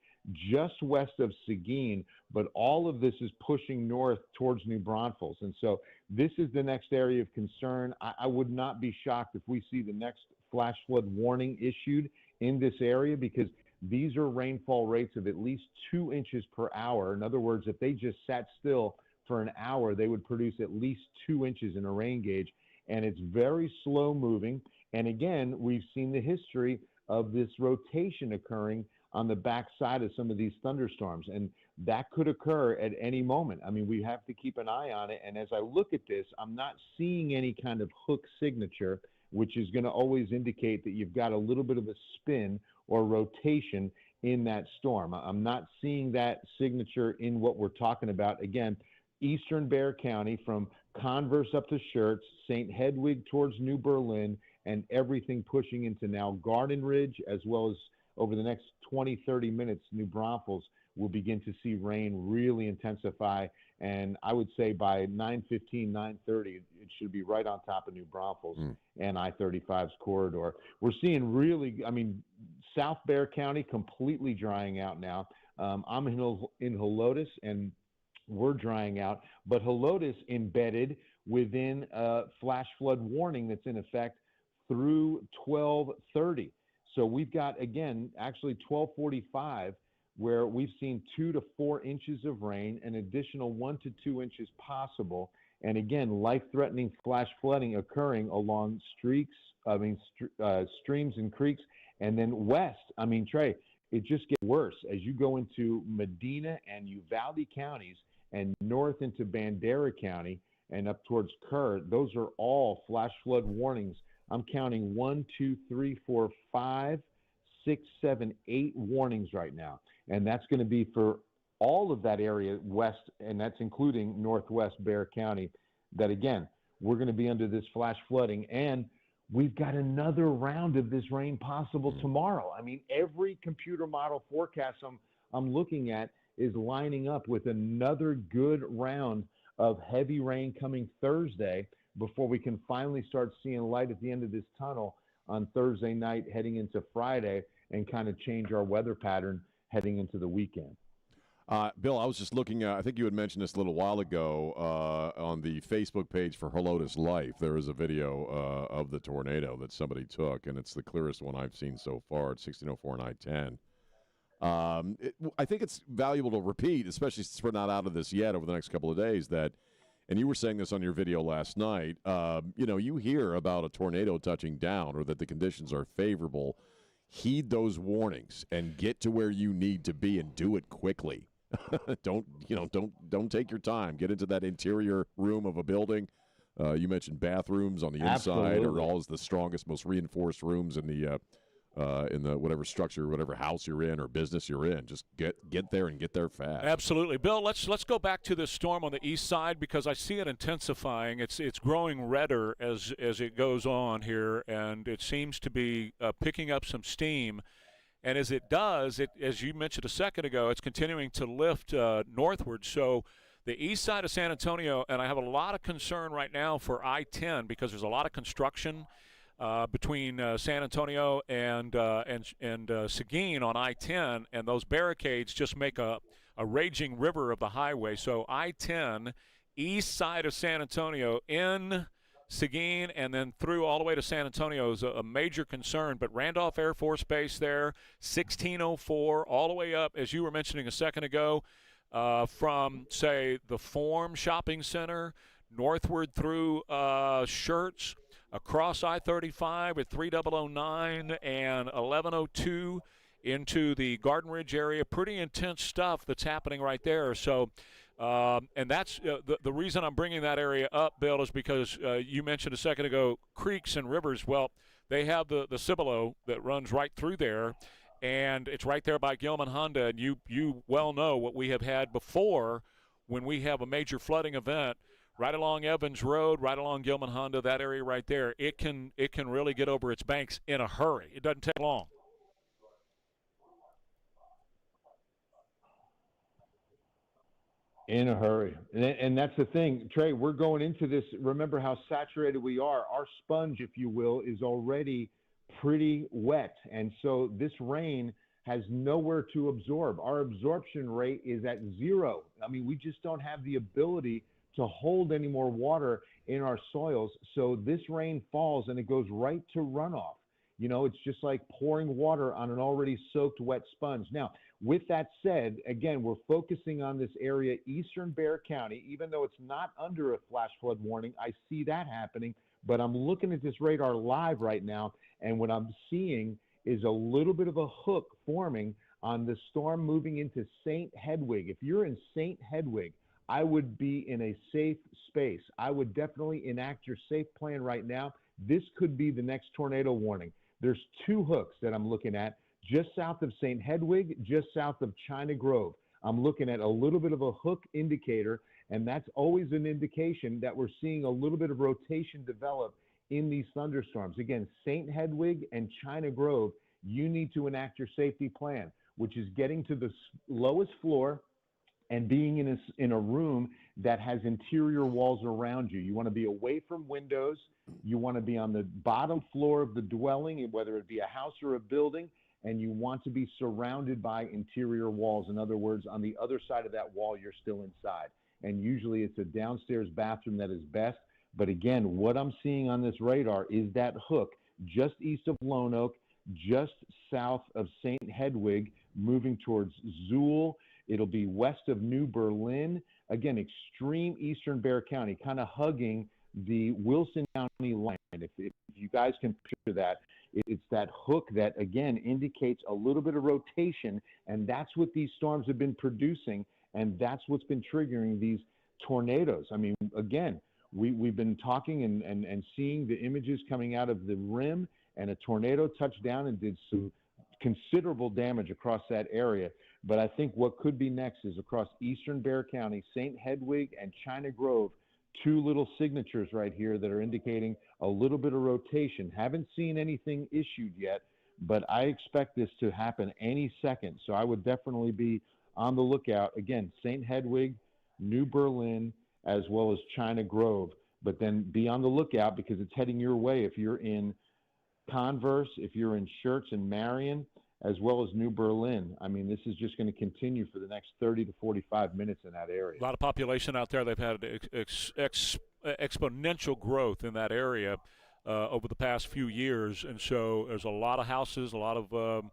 just west of Seguin, but all of this is pushing north towards New Braunfels. And so this is the next area of concern. I would not be shocked if we see the next flash flood warning issued in this area, because these are rainfall rates of at least 2 inches per hour. In other words, if they just sat still for an hour, they would produce at least 2 inches in a rain gauge. And it's very slow moving. And again, we've seen the history of this rotation occurring on the backside of some of these thunderstorms. And that could occur at any moment. I mean, we have to keep an eye on it. And as I look at this, I'm not seeing any kind of hook signature, which is going to always indicate that you've got a little bit of a spin or rotation in that storm. I'm not seeing that signature in what we're talking about. Again, eastern Bexar County from Converse up to Schertz, St. Hedwig towards New Berlin, and everything pushing into now Garden Ridge, as well as over the next 20, 30 minutes, New Braunfels will begin to see rain really intensify. And I would say by 9:15, 9:30, it should be right on top of New Braunfels and I-35's corridor. We're seeing really, South Bexar County completely drying out now. I'm in Helotes, and we're drying out. But Helotes embedded within a flash flood warning that's in effect through 12:30. So we've got, again, actually 12:45, where we've seen 2 to 4 inches of rain, an additional 1 to 2 inches possible. And again, life-threatening flash flooding occurring along streams and creeks. And then west, I mean, Trey, it just gets worse as you go into Medina and Uvalde counties and north into Bandera County and up towards Kerr. Those are all flash flood warnings. I'm counting 1, 2, 3, 4, 5, 6, 7, 8 warnings right now. And that's going to be for all of that area west, and that's including northwest Bexar County, that, again, we're going to be under this flash flooding. And we've got another round of this rain possible tomorrow. I mean, every computer model forecast I'm looking at is lining up with another good round of heavy rain coming Thursday before we can finally start seeing light at the end of this tunnel on Thursday night heading into Friday and kind of change our weather pattern heading into the weekend. Bill, I was just looking I think you had mentioned this a little while ago on the Facebook page for Helotes Life. There is a video of the tornado that somebody took, and it's the clearest one I've seen so far at 1604 and I-10. I think it's valuable to repeat, especially since we're not out of this yet over the next couple of days, that, and you were saying this on your video last night, you hear about a tornado touching down or that the conditions are favorable. Heed those warnings and get to where you need to be and do it quickly. Don't take your time. Get into that interior room of a building. You mentioned bathrooms on the inside are always the strongest, most reinforced rooms in the whatever structure, whatever house you're in or business you're in. Just get there and get there fast. Absolutely. Bill, let's go back to this storm on the east side because I see it intensifying. It's growing redder as it goes on here, and it seems to be picking up some steam. And as it does, as you mentioned a second ago, it's continuing to lift northward. So the east side of San Antonio, and I have a lot of concern right now for I-10 because there's a lot of construction between San Antonio and Seguin on I-10, and those barricades just make a raging river of the highway. So I-10, east side of San Antonio, in Seguin and then through all the way to San Antonio is a major concern. But Randolph Air Force Base there, 1604, all the way up, as you were mentioning a second ago, from, say, the Forum Shopping Center, northward through Schertz, across I-35 at 3009 and 1102 into the Garden Ridge area. Pretty intense stuff that's happening right there. So, and that's the reason I'm bringing that area up, Bill, is because you mentioned a second ago creeks and rivers. Well, they have the Cibolo that runs right through there, and it's right there by Gilman Honda. And you well know what we have had before when we have a major flooding event. Right along Evans Road, right along Gilman Honda, that area right there, it can really get over its banks in a hurry. It doesn't take long. In a hurry. And that's the thing, Trey, we're going into this. Remember how saturated we are. Our sponge, if you will, is already pretty wet. And so this rain has nowhere to absorb. Our absorption rate is at 0. I mean, we just don't have the ability to hold any more water in our soils. So this rain falls and it goes right to runoff. You know, it's just like pouring water on an already soaked wet sponge. Now, with that said, again, we're focusing on this area, eastern Bexar County, even though it's not under a flash flood warning. I see that happening, but I'm looking at this radar live right now, and what I'm seeing is a little bit of a hook forming on the storm moving into St. Hedwig. If you're in St. Hedwig, I would be in a safe space. I would definitely enact your safe plan right now. This could be the next tornado warning. There's 2 hooks that I'm looking at just south of St. Hedwig, just south of China Grove. I'm looking at a little bit of a hook indicator, and that's always an indication that we're seeing a little bit of rotation develop in these thunderstorms. Again, St. Hedwig and China Grove, you need to enact your safety plan, which is getting to the lowest floor and being in a room that has interior walls around you. You want to be away from windows. You want to be on the bottom floor of the dwelling, whether it be a house or a building, and you want to be surrounded by interior walls. In other words, on the other side of that wall, you're still inside. And usually it's a downstairs bathroom that is best. But again, what I'm seeing on this radar is that hook just east of Lone Oak, just south of St. Hedwig, moving towards Zool. It'll be west of New Berlin. Again, extreme eastern Bexar County, kind of hugging the Wilson County line. If you guys can picture that, it's that hook that, again, indicates a little bit of rotation, and that's what these storms have been producing, and that's what's been triggering these tornadoes. I mean, again, we've been talking and seeing the images coming out of the rim, and a tornado touched down and did some considerable damage across that area. But I think what could be next is across eastern Bexar County, St. Hedwig and China Grove, two little signatures right here that are indicating a little bit of rotation. Haven't seen anything issued yet, but I expect this to happen any second. So I would definitely be on the lookout. Again, St. Hedwig, New Berlin, as well as China Grove. But then be on the lookout because it's heading your way if you're in Converse, if you're in Schertz and Marion, as well as New Berlin. I mean, this is just going to continue for the next 30 to 45 minutes in that area. A lot of population out there. They've had exponential growth in that area over the past few years, and so there's a lot of houses, a lot of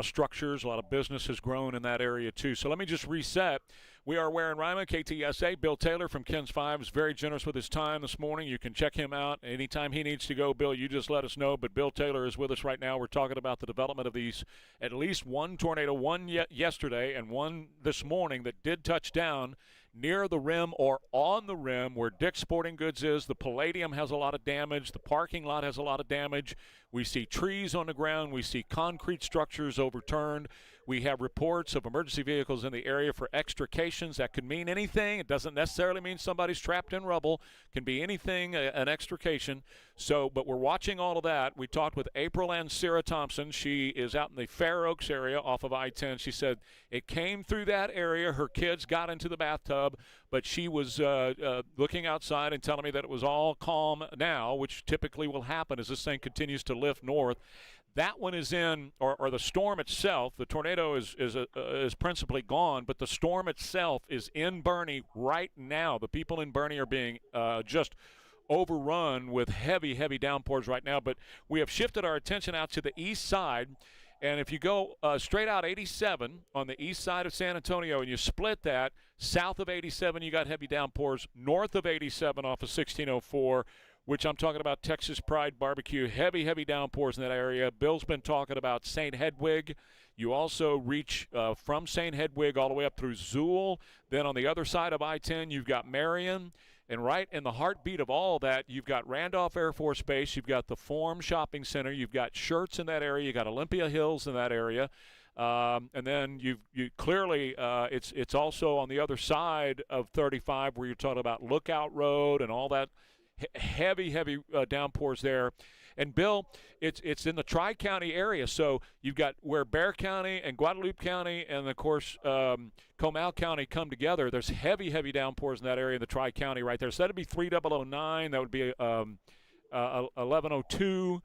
structures, a lot of business has grown in that area too. So let me just reset. We are Ware and Rima, KTSA. Bill Taylor from Ken's Five is very generous with his time this morning. You can check him out anytime he needs to go. Bill, you just let us know. But Bill Taylor is with us right now. We're talking about the development of these, at least one tornado, one yesterday and one this morning that did touch down near the rim or on the rim where Dick's Sporting Goods is. The Palladium has a lot of damage. The parking lot has a lot of damage. We see trees on the ground. We see concrete structures overturned. We have reports of emergency vehicles in the area for extrications. That could mean anything. It doesn't necessarily mean somebody's trapped in rubble. It can be anything, an extrication. So, but we're watching all of that. We talked with April Ann Sarah Thompson. She is out in the Fair Oaks area off of I-10. She said it came through that area. Her kids got into the bathtub, but she was looking outside and telling me that it was all calm now, which typically will happen as this thing continues to lift north. That one is in, or the storm itself. The tornado is principally gone, but the storm itself is in Bernie right now. The people in Bernie are being just overrun with heavy, heavy downpours right now. But we have shifted our attention out to the east side. And if you go straight out 87 on the east side of San Antonio and you split that, south of 87 you got heavy downpours, north of 87 off of 1604, which I'm talking about Texas Pride Barbecue, heavy, heavy downpours in that area. Bill's been talking about St. Hedwig. You also reach from St. Hedwig all the way up through Zool. Then on the other side of I-10, you've got Marion. And right in the heartbeat of all that, you've got Randolph Air Force Base. You've got the Forum Shopping Center. You've got Schertz in that area. You've got Olympia Hills in that area. And then you clearly it's also on the other side of 35 where you're talking about Lookout Road and all that. Heavy, heavy downpours there. And, Bill, it's in the Tri-County area. So you've got where Bexar County and Guadalupe County and, of course, Comal County come together. There's heavy, heavy downpours in that area in the Tri-County right there. So that would be 3009. That would be 1102.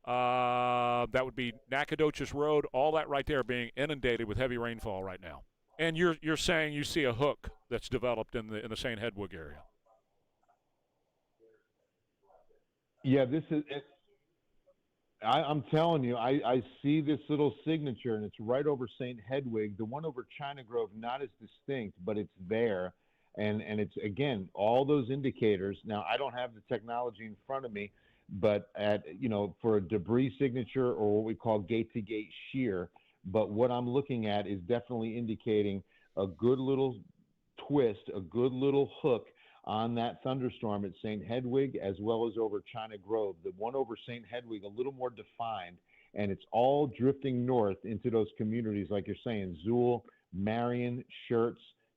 That would be Nacogdoches Road. All that right there being inundated with heavy rainfall right now. And you're saying you see a hook that's developed in the St. Hedwig area. Yeah, this is it. I'm telling you, I see this little signature, and it's right over St. Hedwig. The one over China Grove, not as distinct, but it's there. And it's, again, all those indicators. Now, I don't have the technology in front of me, but for a debris signature or what we call gate-to-gate shear, but what I'm looking at is definitely indicating a good little twist, a good little hook on that thunderstorm at St. Hedwig as well as over China Grove. The one over St. Hedwig a little more defined, and it's all drifting north into those communities like you're saying, Zool, Marion, Schertz,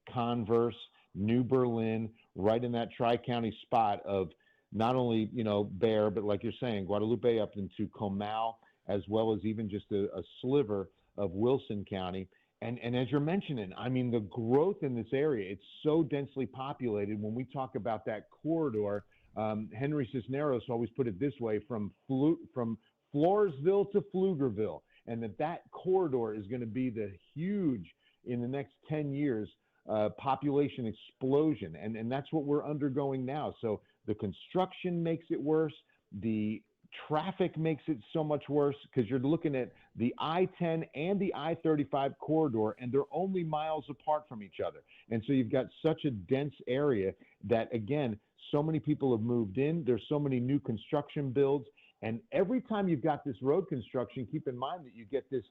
Converse, New Berlin, right in that Tri-County spot of not only, Bexar, but like you're saying, Guadalupe up into Comal, as well as even just a sliver of Wilson County. And as you're mentioning, I mean, the growth in this area, it's so densely populated. When we talk about that corridor, Henry Cisneros always put it this way, from Floresville to Pflugerville, and that corridor is going to be the huge, in the next 10 years, population explosion. And that's what we're undergoing now. So the construction makes it worse. The traffic makes it so much worse because you're looking at the I-10 and the I-35 corridor, and they're only miles apart from each other. And so you've got such a dense area that, again, so many people have moved in. There's so many new construction builds. And every time you've got this road construction, keep in mind that you get this,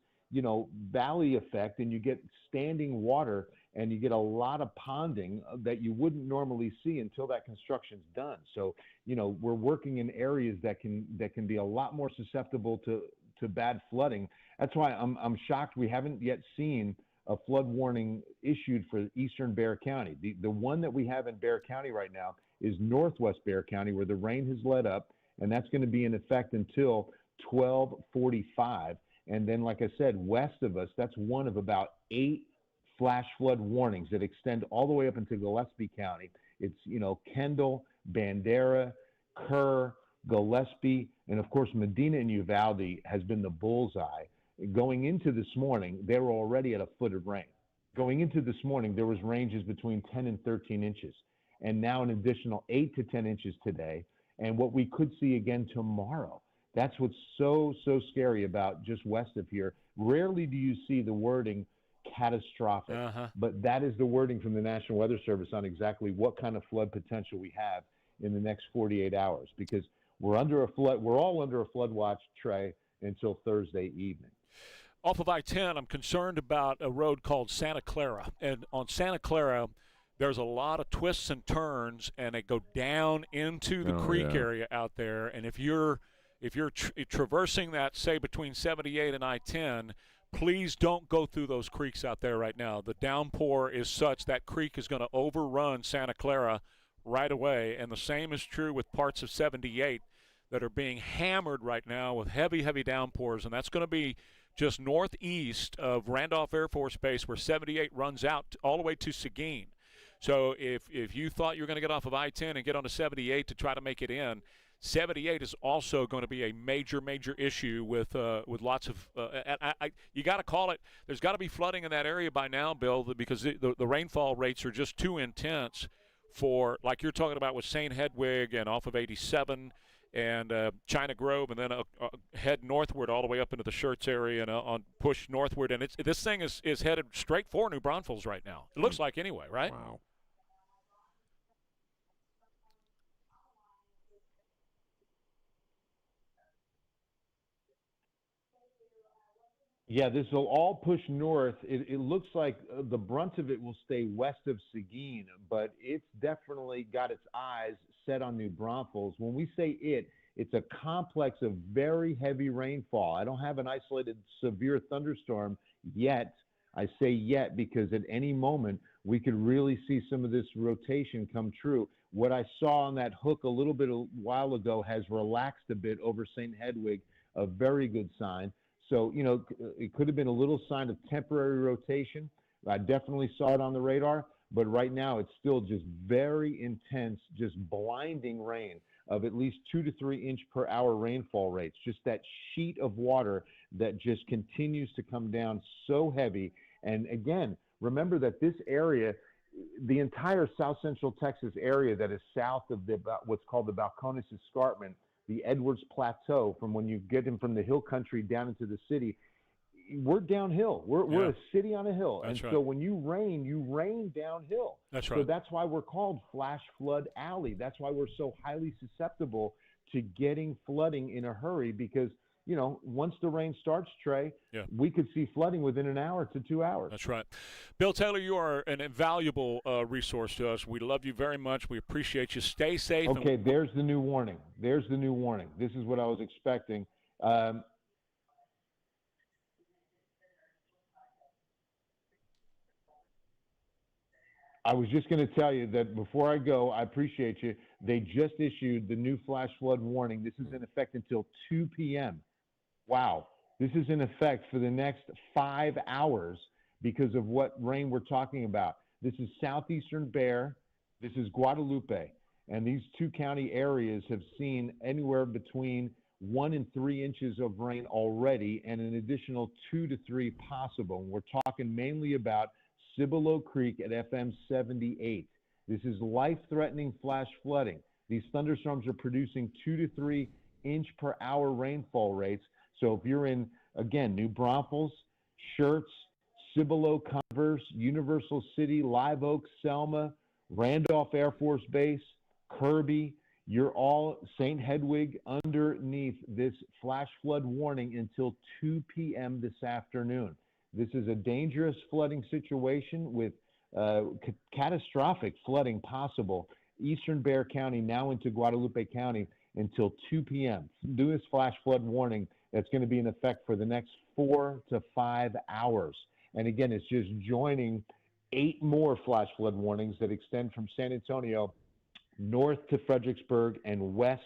valley effect, and you get standing water, and you get a lot of ponding that you wouldn't normally see until that construction's done. So, we're working in areas that can be a lot more susceptible to bad flooding. That's why I'm shocked we haven't yet seen a flood warning issued for eastern Bexar County. The one that we have in Bexar County right now is northwest Bexar County, where the rain has let up, and that's going to be in effect until 12:45. And then, like I said, west of us, that's one of about 8 flash flood warnings that extend all the way up into Gillespie County. It's, Kendall, Bandera, Kerr, Gillespie, and of course, Medina and Uvalde has been the bullseye. Going into this morning, they were already at a foot of rain. Going into this morning, there was ranges between 10 and 13 inches, and now an additional 8 to 10 inches today, and what we could see again tomorrow. That's what's so scary about just west of here. Rarely do you see the wording catastrophic, but that is the wording from the National Weather Service on exactly what kind of flood potential we have in the next 48 hours, because we're all under a flood watch, Trey, until Thursday evening. Off of I-10, I'm concerned about a road called Santa Clara. And on Santa Clara, there's a lot of twists and turns, and they go down into the creek area out there. And if you're traversing that, say, between 78 and I-10, please don't go through those creeks out there right now. The downpour is such that creek is going to overrun Santa Clara right away. And the same is true with parts of 78 that are being hammered right now with heavy, heavy downpours. And that's going to be just northeast of Randolph Air Force Base, where 78 runs out all the way to Seguin. So if you thought you were going to get off of I-10 and get onto 78 to try to make it in, 78 is also going to be a major issue with lots of you got to call it. There's got to be flooding in that area by now, Bill, because the rainfall rates are just too intense for, like you're talking about with St. Hedwig and off of 87 and China Grove, and then head northward all the way up into the Schertz area and on push northward. And this thing is headed straight for New Braunfels right now. It looks like anyway, right? Wow. Yeah, this will all push north. It looks like the brunt of it will stay west of Seguin, but it's definitely got its eyes set on New Braunfels. When we say it's a complex of very heavy rainfall. I don't have an isolated severe thunderstorm yet. I say yet because at any moment we could really see some of this rotation come true. What I saw on that hook a while ago has relaxed a bit over St. Hedwig, a very good sign. So, it could have been a little sign of temporary rotation. I definitely saw it on the radar, but right now it's still just very intense, just blinding rain of at least 2 to 3 inch per hour rainfall rates. Just that sheet of water that just continues to come down so heavy. And again, remember that this area, the entire South Central Texas area that is south of what's called the Balcones Escarpment, the Edwards Plateau, from when you get in from the hill country down into the city, we're downhill. We're a city on a hill. That's right. So when you rain downhill. That's right. So that's why we're called Flash Flood Alley. That's why we're so highly susceptible to getting flooding in a hurry, because, once the rain starts, Trey, we could see flooding within an hour to 2 hours. That's right. Bill Taylor, you are an invaluable resource to us. We love you very much. We appreciate you. Stay safe. Okay, there's the new warning. This is what I was expecting. I was just going to tell you that before I go, I appreciate you. They just issued the new flash flood warning. This is in effect until 2 p.m. Wow. This is in effect for the next 5 hours because of what rain we're talking about. This is southeastern Bexar. This is Guadalupe. And these 2 county areas have seen anywhere between 1 and 3 inches of rain already, and an additional 2 to 3 possible. And we're talking mainly about Cibolo Creek at FM 78. This is life-threatening flash flooding. These thunderstorms are producing 2 to 3 inch per hour rainfall rates. So if you're in, again, New Braunfels, Schertz, Cibolo, Converse, Universal City, Live Oak, Selma, Randolph Air Force Base, Kirby, you're all St. Hedwig underneath this flash flood warning until 2 p.m. this afternoon. This is a dangerous flooding situation with catastrophic flooding possible. Eastern Bexar County now into Guadalupe County until 2 p.m. Do this flash flood warning that's going to be in effect for the next 4 to 5 hours. And again, it's just joining 8 more flash flood warnings that extend from San Antonio north to Fredericksburg and west,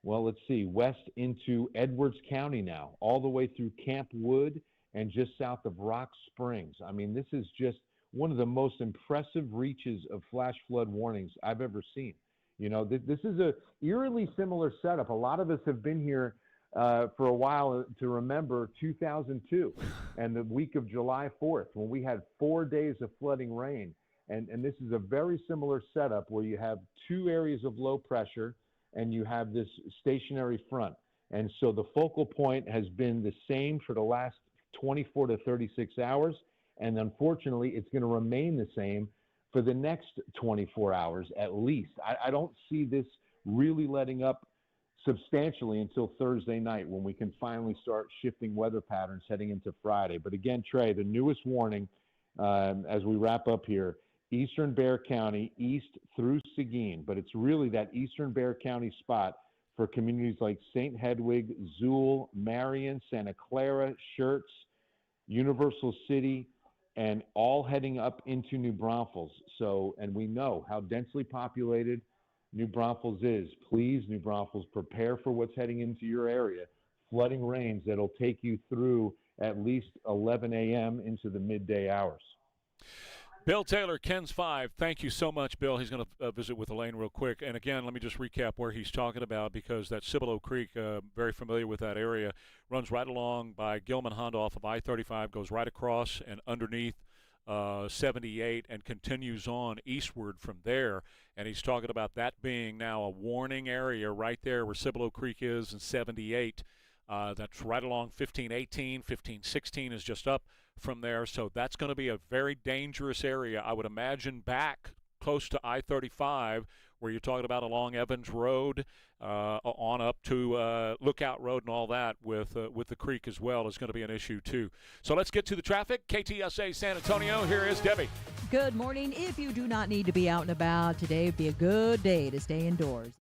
west into Edwards County now, all the way through Camp Wood and just south of Rock Springs. I mean, this is just one of the most impressive reaches of flash flood warnings I've ever seen. You know, this is a eerily similar setup. A lot of us have been here for a while to remember 2002 and the week of July 4th when we had 4 days of flooding rain. And this is a very similar setup where you have 2 areas of low pressure and you have this stationary front. And so the focal point has been the same for the last 24 to 36 hours. And unfortunately, it's going to remain the same for the next 24 hours at least. I don't see this really letting up substantially until Thursday night when we can finally start shifting weather patterns heading into Friday. But again, Trey, the newest warning as we wrap up here, Eastern Bexar County, east through Seguin, but it's really that Eastern Bexar County spot for communities like St. Hedwig, Zool, Marion, Santa Clara, Schertz, Universal City, and all heading up into New Braunfels. So, and we know how densely populated New Braunfels is. Please, New Braunfels, prepare for what's heading into your area. Flooding rains that'll take you through at least 11 a.m. into the midday hours. Bill Taylor, Ken's 5. Thank you so much, Bill. He's going to visit with Elaine real quick. And again, let me just recap where he's talking about, because that Cibolo Creek, very familiar with that area, runs right along by Gilman Honda off of I-35, goes right across and underneath 78 and continues on eastward from there. And he's talking about that being now a warning area right there where Cibolo Creek is, and 78. That's right along 1518. 1516 is just up from there. So that's going to be a very dangerous area, I would imagine, back close to I-35, where you're talking about along Evans Road, on up to Lookout Road and all that with the creek as well is going to be an issue too. So let's get to the traffic. KTSA San Antonio, here is Debbie. Good morning. If you do not need to be out and about, today would be a good day to stay indoors.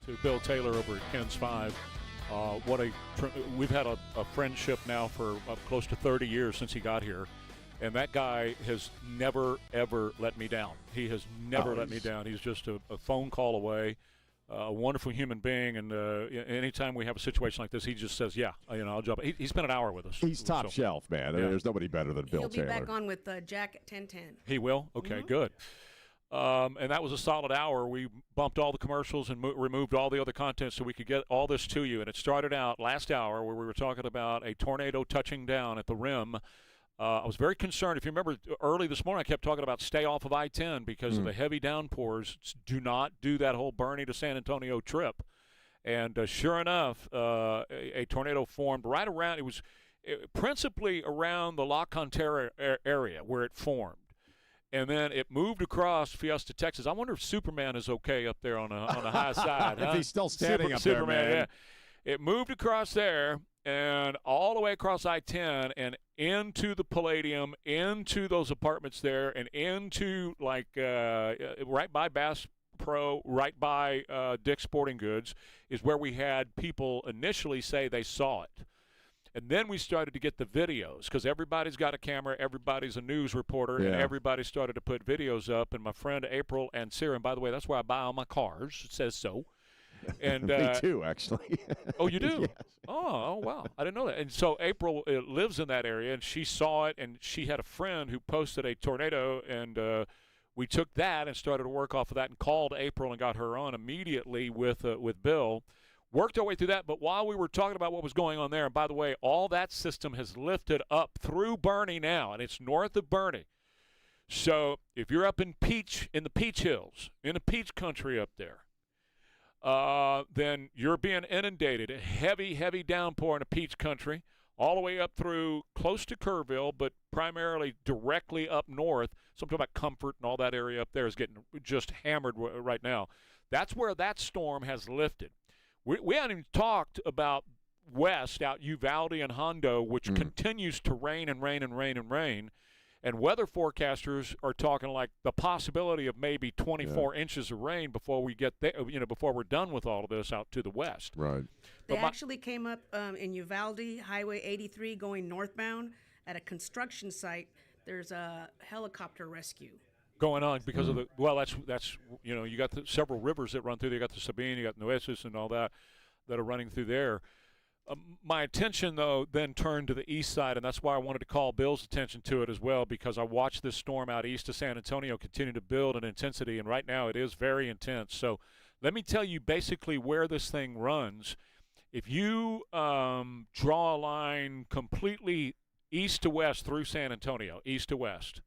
To Bill Taylor over at Ken's 5. We've had a friendship now for close to 30 years since he got here, and that guy has never, ever let me down. He has never let me down. He's just a phone call away, a wonderful human being, and anytime we have a situation like this, he just says, yeah, I'll jump. He spent an hour with us. He's top shelf, man. Yeah. There's nobody better than Bill Taylor. He'll be back on with Jack at 10:10. He will? Okay, good. And that was a solid hour. We bumped all the commercials and removed all the other content so we could get all this to you. And it started out last hour where we were talking about a tornado touching down at the rim I was very concerned. If you remember early this morning, I kept talking about stay off of I-10 because of the heavy downpours. Do not do that whole Bernie to San Antonio trip. And sure enough, a tornado formed right around. It was principally around the La Cantera area where it formed. And then it moved across Fiesta, Texas. I wonder if Superman is okay up there on the high side. If he's still standing up Superman, there, man. Yeah. It moved across there and all the way across I-10 and into the Palladium, into those apartments there, and into right by Bass Pro, right by Dick's Sporting Goods, is where we had people initially say they saw it. And then we started to get the videos because everybody's got a camera, everybody's a news reporter, and everybody started to put videos up. And my friend April and Sarah, and by the way, that's where I buy all my cars. It says so. And me too, actually. Oh, you do? Yes. Oh, wow. I didn't know that. And so April lives in that area, and she saw it, and she had a friend who posted a tornado, and we took that and started to work off of that and called April and got her on immediately with Bill. Worked our way through that, but while we were talking about what was going on there, and by the way, all that system has lifted up through Bernie now, and it's north of Bernie. So if you're up in the Peach Hills, in the Peach Country up there, then you're being inundated. A heavy, heavy downpour in the Peach Country, all the way up through close to Kerrville, but primarily directly up north. So I'm talking about Comfort and all that area up there is getting just hammered right now. That's where that storm has lifted. We haven't even talked about west out Uvalde and Hondo, which continues to rain and rain and rain and rain. And weather forecasters are talking like the possibility of maybe 24 inches of rain before we get there, before we're done with all of this out to the west. Right. They actually came up in Uvalde, Highway 83 going northbound at a construction site. There's a helicopter rescue going on because of that's you got several rivers that run through there. You got the Sabine, you got Nueces and all that are running through there. My attention, though, then turned to the east side, and that's why I wanted to call Bill's attention to it as well, because I watched this storm out east of San Antonio continue to build in intensity, and right now it is very intense. So let me tell you basically where this thing runs. If you draw a line completely east to west through San Antonio, east to west,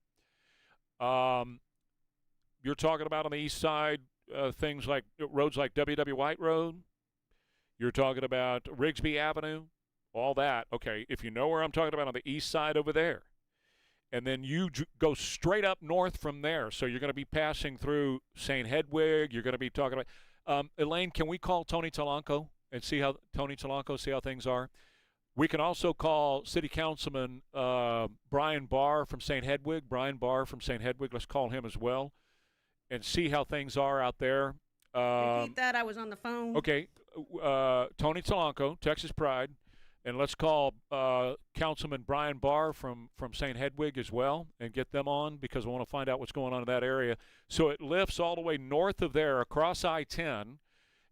you're talking about on the east side things like roads like W.W. White Road. You're talking about Rigsby Avenue, all that. Okay, if you know where I'm talking about on the east side over there. And then you go straight up north from there. So you're going to be passing through St. Hedwig. You're going to be talking about Elaine, can we call Tony Talanco and see how things are? We can also call City Councilman Brian Barr from St. Hedwig. Let's call him as well and see how things are out there. Repeat that. I was on the phone. Okay. Tony Talanco, Texas Pride, and let's call Councilman Brian Barr from St. Hedwig as well and get them on because I want to find out what's going on in that area. So it lifts all the way north of there across I-10.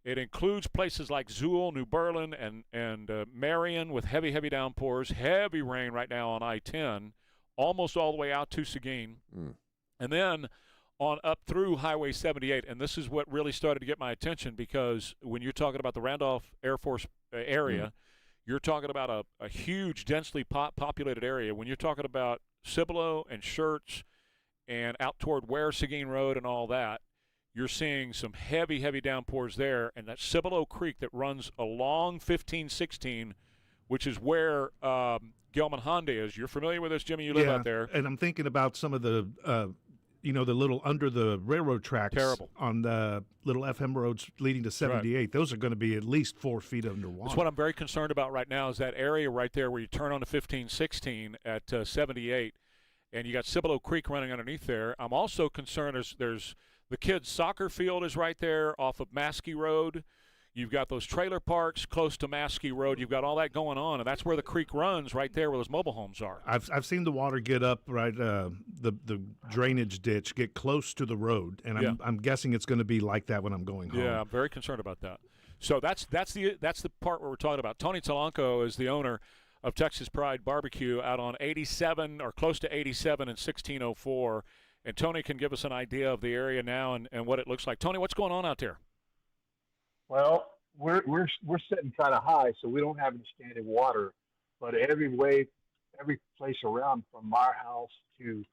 It includes places like Zool, New Berlin, and Marion with heavy, heavy downpours, heavy rain right now on I-10, almost all the way out to Seguin. And then on up through Highway 78, and this is what really started to get my attention because when you're talking about the Randolph Air Force area, you're talking about a huge, densely populated area. When you're talking about Cibolo and Schertz and out toward Ware, Seguin Road and all that, you're seeing some heavy, heavy downpours there, and that Cibolo Creek that runs along 1516, which is where Gilman Honda is. You're familiar with this, Jimmy? You live out there. And I'm thinking about some of the the little under the railroad tracks on the little FM roads leading to 78. Right. Those are going to be at least 4 feet underwater. That's what I'm very concerned about right now is that area right there where you turn on to 1516 at 78, and you got Cibolo Creek running underneath there. I'm also concerned there's the kids' soccer field is right there off of Maskey Road. You've got those trailer parks close to Maskey Road. You've got all that going on, and that's where the creek runs, right there where those mobile homes are. I've seen the water get up right, the drainage ditch get close to the road, and I'm guessing it's going to be like that when I'm going home. Yeah, I'm very concerned about that. So that's the part where we're talking about. Tony Talanco is the owner of Texas Pride Barbecue out on 87 or close to 87 and 1604, and Tony can give us an idea of the area now and what it looks like. Tony, what's going on out there? Well, we're sitting kind of high, so we don't have any standing water. But every every place around from our house to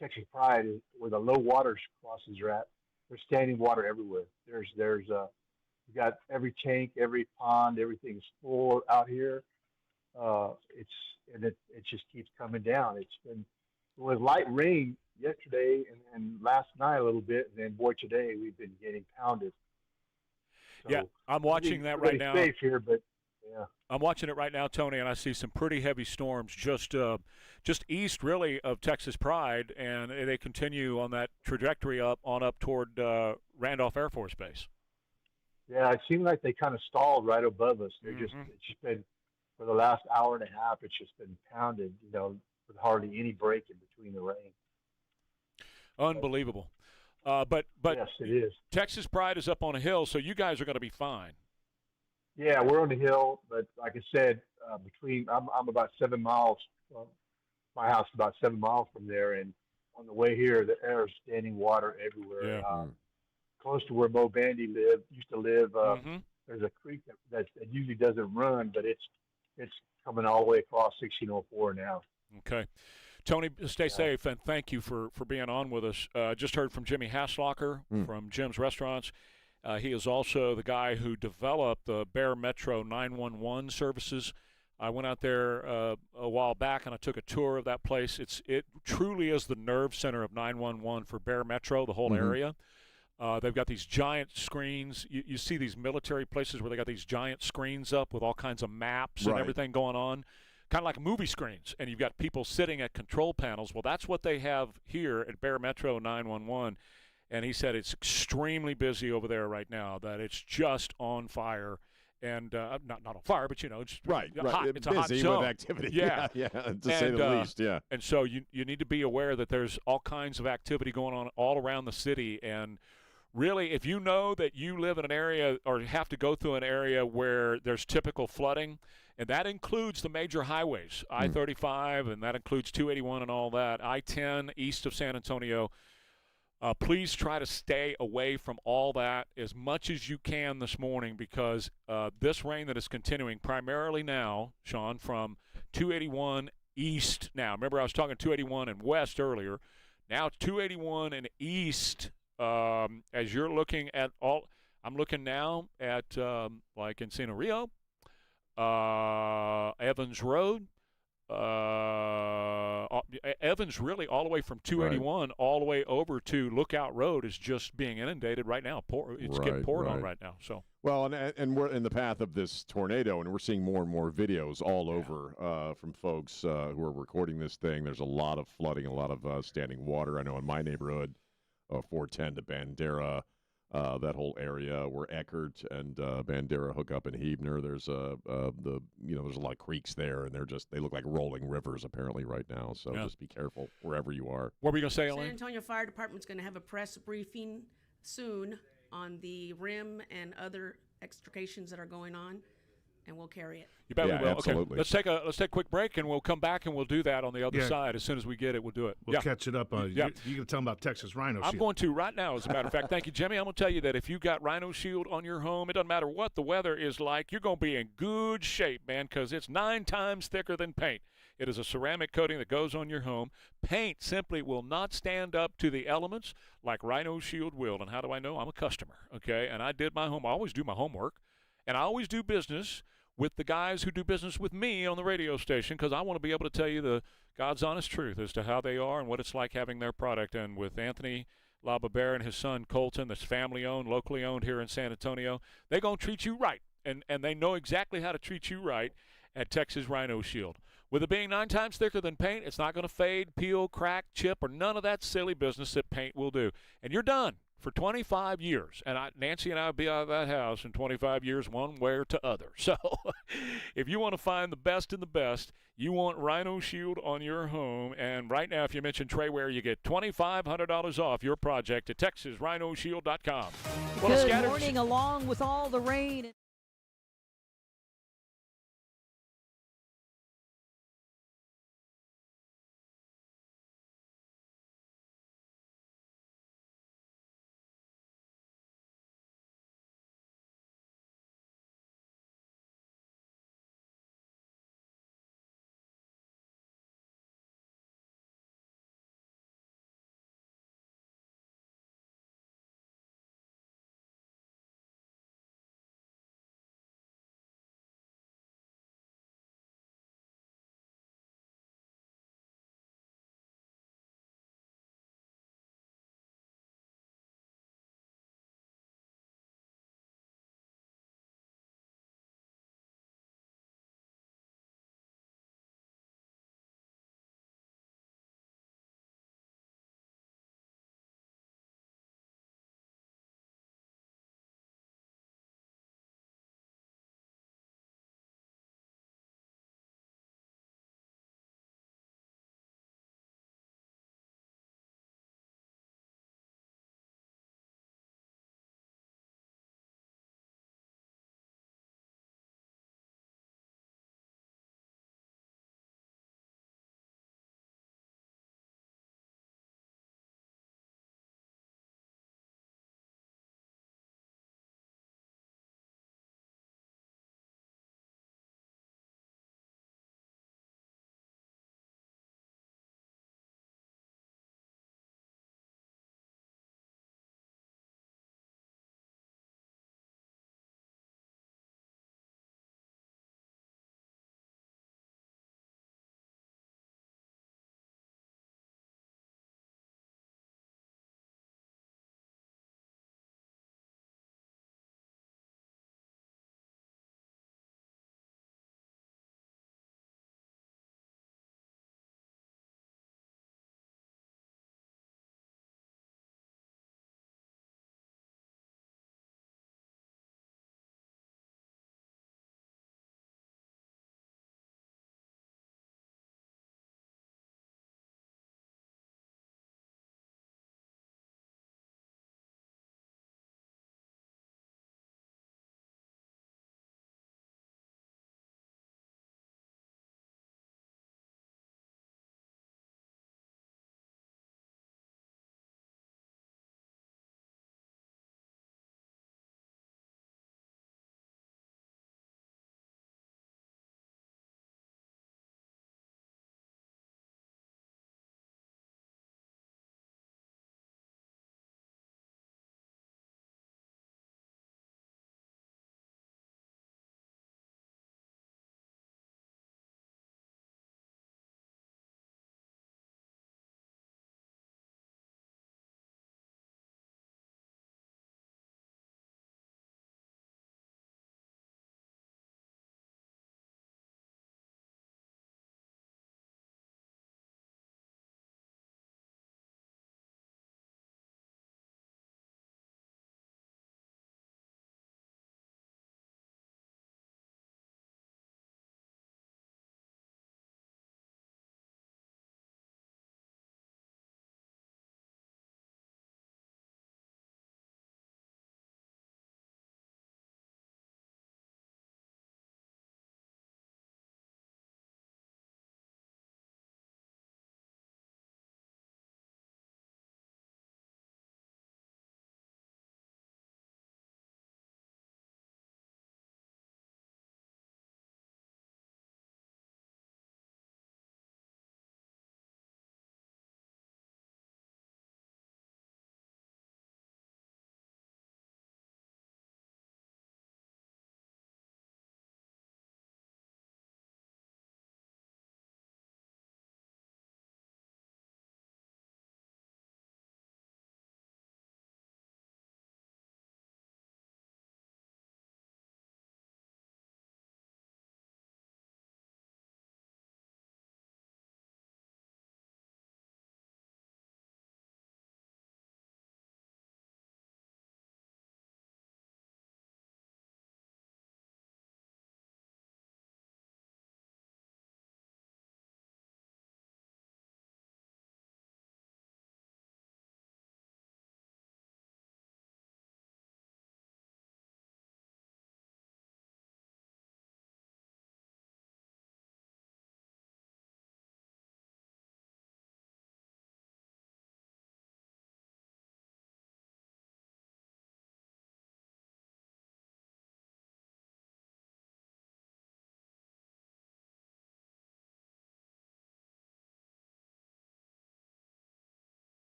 Texas Pride, where the low water crosses are at, there's standing water everywhere. You got every tank, every pond, everything's full out here. It just keeps coming down. It was light rain yesterday and last night a little bit, and then boy, today we've been getting pounded. So yeah, I'm watching that right now. Safe here, but yeah. I'm watching it right now, Tony, and I see some pretty heavy storms just east, really, of Texas Pride, and they continue on that trajectory up toward Randolph Air Force Base. Yeah, it seemed like they kind of stalled right above us. It's just been for the last hour and a half. It's just been pounded, with hardly any break in between the rain. Unbelievable. But yes, it is. Texas Pride is up on a hill, so you guys are going to be fine. Yeah, we're on the hill, but like I said, I'm about 7 miles. My house is about 7 miles from there, and on the way here, there's standing water everywhere. Yeah. Close to where Mo Bandy used to live. There's a creek that usually doesn't run, but it's coming all the way across 1604 now. Okay. Tony, stay safe, and thank you for being on with us. Just heard from Jimmy Haslocker from Jim's Restaurants. He is also the guy who developed the Bear Metro 911 services. I went out there a while back, and I took a tour of that place. It truly is the nerve center of 911 for Bear Metro, the whole area. They've got these giant screens. You see these military places where they got these giant screens up with all kinds of maps and everything going on, kind of like movie screens. And you've got people sitting at control panels. Well, that's what they have here at Bear Metro 911. And he said it's extremely busy over there right now, that it's just on fire. And not on fire, but, it's hot. It's a hot busy zone. with activity. Yeah, to say the least, yeah. And so you need to be aware that there's all kinds of activity going on all around the city. And really, if you know that you live in an area or have to go through an area where there's typical flooding, and that includes the major highways, I-35, and that includes 281 and all that, I-10 east of San Antonio, please try to stay away from all that as much as you can this morning, because this rain that is continuing primarily now, Sean, from 281 east now. Remember, I was talking 281 and west earlier. Now it's 281 and east. As you're looking at I'm looking now at like Encino Rio, Evans Road, Evans really all the way from 281 all the way over to Lookout Road is just being inundated right now. It's getting poured on right now. So well, and we're in the path of this tornado, and we're seeing more and more videos all over from folks who are recording this thing. There's a lot of flooding, a lot of standing water. I know in my neighborhood, 410 to Bandera, that whole area where Eckert and Bandera hook up in Huebner. There's there's a lot of creeks there, and they look like rolling rivers apparently right now. So just be careful wherever you are. What were you gonna say, San Elaine? Antonio Fire Department's going to have a press briefing soon on the rim and other extrications that are going on, and we'll carry it. You bet we will. Absolutely. Okay, let's take a quick break, and we'll come back and we'll do that on the other side. As soon as we get it, we'll do it. We'll catch it up. You going to tell them about Texas Rhino Shield? I'm going to right now, as a matter of fact. Thank you, Jimmy. I'm going to tell you that if you got Rhino Shield on your home, it doesn't matter what the weather is like, you're going to be in good shape, man, because it's 9 times thicker than paint. It is a ceramic coating that goes on your home. Paint simply will not stand up to the elements like Rhino Shield will. And how do I know? I'm a customer, okay? And I did my home. I always do my homework, and I always do business with the guys who do business with me on the radio station, because I want to be able to tell you the God's honest truth as to how they are and what it's like having their product. And with Anthony LaBarbera and his son Colton, that's family-owned, locally owned here in San Antonio, they're going to treat you right, and they know exactly how to treat you right at Texas Rhino Shield. With it being 9 times thicker than paint, it's not going to fade, peel, crack, chip, or none of that silly business that paint will do. And you're done for 25 years. And Nancy and I will be out of that house in 25 years, one way or to other. So if you want to find the best in the best, you want Rhino Shield on your home. And right now, if you mention Trey Ware, you get $2,500 off your project at TexasRhinoShield.com. Well, Good morning, along with all the rain.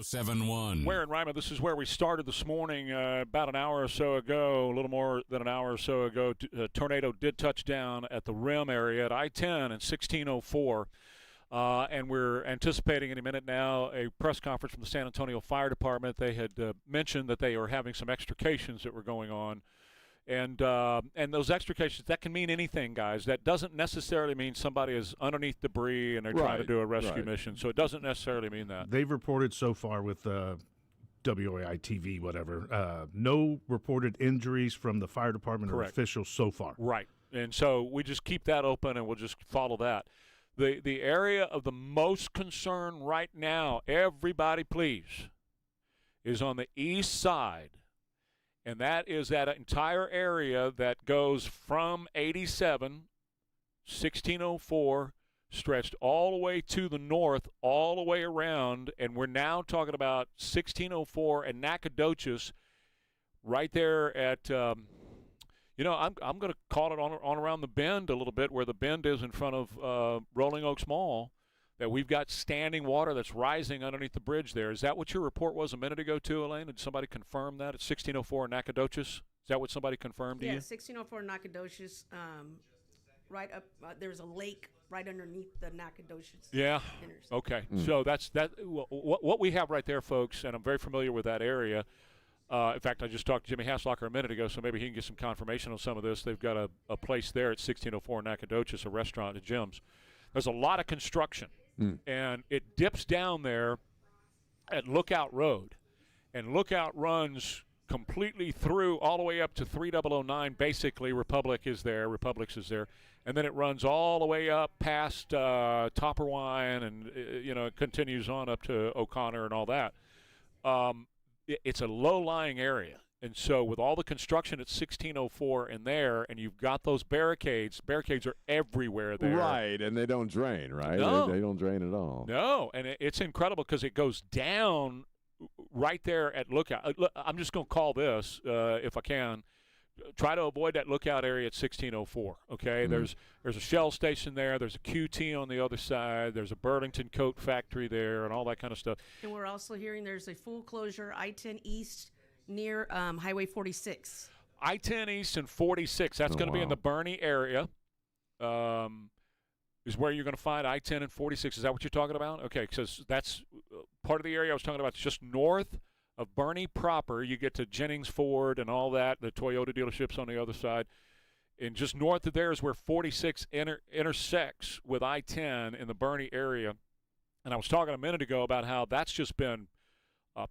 1071. Ware and Rima, this is where we started this morning about an hour or so ago, a little more than an hour or so ago. A tornado did touch down at the rim area at I-10 and 1604. And we're anticipating any minute now a press conference from the San Antonio Fire Department. They had mentioned that they are having some extrications that were going on. And those extrications, that can mean anything, guys. That doesn't necessarily mean somebody is underneath debris and they're trying to do a rescue mission. So it doesn't necessarily mean that. They've reported so far with WAI-TV, whatever, no reported injuries from the fire department or officials so far. Right. And so we just keep that open and we'll just follow that. The area of the most concern right now, everybody please, is on the east side. And that is that entire area that goes from 87, 1604, stretched all the way to the north, all the way around. And we're now talking about 1604 and Nacogdoches right there at, I'm going to call it on around the bend a little bit, where the bend is in front of Rolling Oaks Mall. That we've got standing water that's rising underneath the bridge there. Is that what your report was a minute ago, too, Elaine? Did somebody confirm that? It's 1604 in Nacogdoches? Is that what somebody confirmed to you? Yeah, 1604 Nacogdoches, right up, there's a lake right underneath the Nacogdoches. Yeah, okay. So that's what we have right there, folks, and I'm very familiar with that area. In fact, I just talked to Jimmy Haslocker a minute ago, so maybe he can get some confirmation on some of this. They've got a place there at 1604 Nacogdoches, a restaurant at Jim's. There's a lot of construction. And it dips down there at Lookout Road. And Lookout runs completely through all the way up to 3009. Basically, Republix is there. And then it runs all the way up past Topperwine and, it continues on up to O'Connor and all that. It's a low-lying area. And so with all the construction at 1604 in there, and you've got those barricades are everywhere there. Right, and they don't drain, right? No. They don't drain at all. No, and it's incredible because it goes down right there at Lookout. I'm just going to call this, if I can, try to avoid that Lookout area at 1604, okay? There's a Shell station there. There's a QT on the other side. There's a Burlington coat factory there and all that kind of stuff. And we're also hearing there's a full closure, I-10 East, near Highway 46. I-10 East and 46. That's going to be in the Bernie area. Is where you're going to find I-10 and 46. Is that what you're talking about? Okay, because that's part of the area I was talking about. It's just north of Bernie proper. You get to Jennings Ford and all that, the Toyota dealerships on the other side. And just north of there is where 46 intersects with I-10 in the Bernie area. And I was talking a minute ago about how that's just been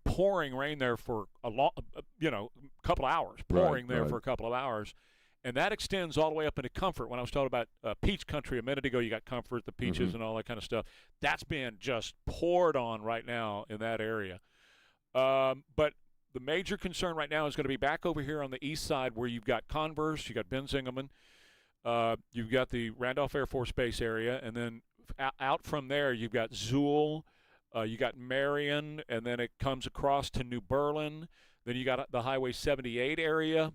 pouring rain there for a couple of hours, for a couple of hours. And that extends all the way up into Comfort. When I was talking about Peach Country a minute ago, you got Comfort, the peaches and all that kind of stuff. That's being just poured on right now in that area. But the major concern right now is going to be back over here on the east side where you've got Converse, you've got Ben Zingerman, you've got the Randolph Air Force Base area, and then out from there you've got Zool, you got Marion, and then it comes across to New Berlin. Then you got the Highway 78 area,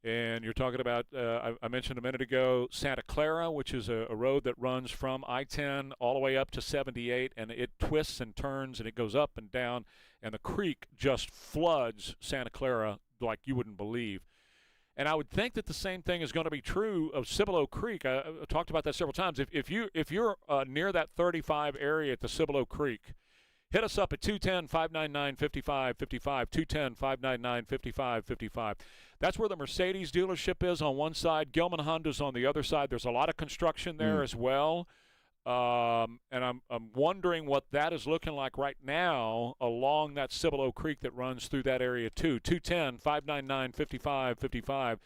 and you're talking about, I mentioned a minute ago, Santa Clara, which is a road that runs from I-10 all the way up to 78, and it twists and turns, and it goes up and down, and the creek just floods Santa Clara like you wouldn't believe. And I would think that the same thing is going to be true of Cibolo Creek. I talked about that several times. If you're near that 35 area at the Cibolo Creek, hit us up at 210-599-5555, 210-599-5555. That's where the Mercedes dealership is on one side. Gilman Honda's on the other side. There's a lot of construction there as well. And I'm wondering what that is looking like right now along that Cibolo Creek that runs through that area too. 210-599-5555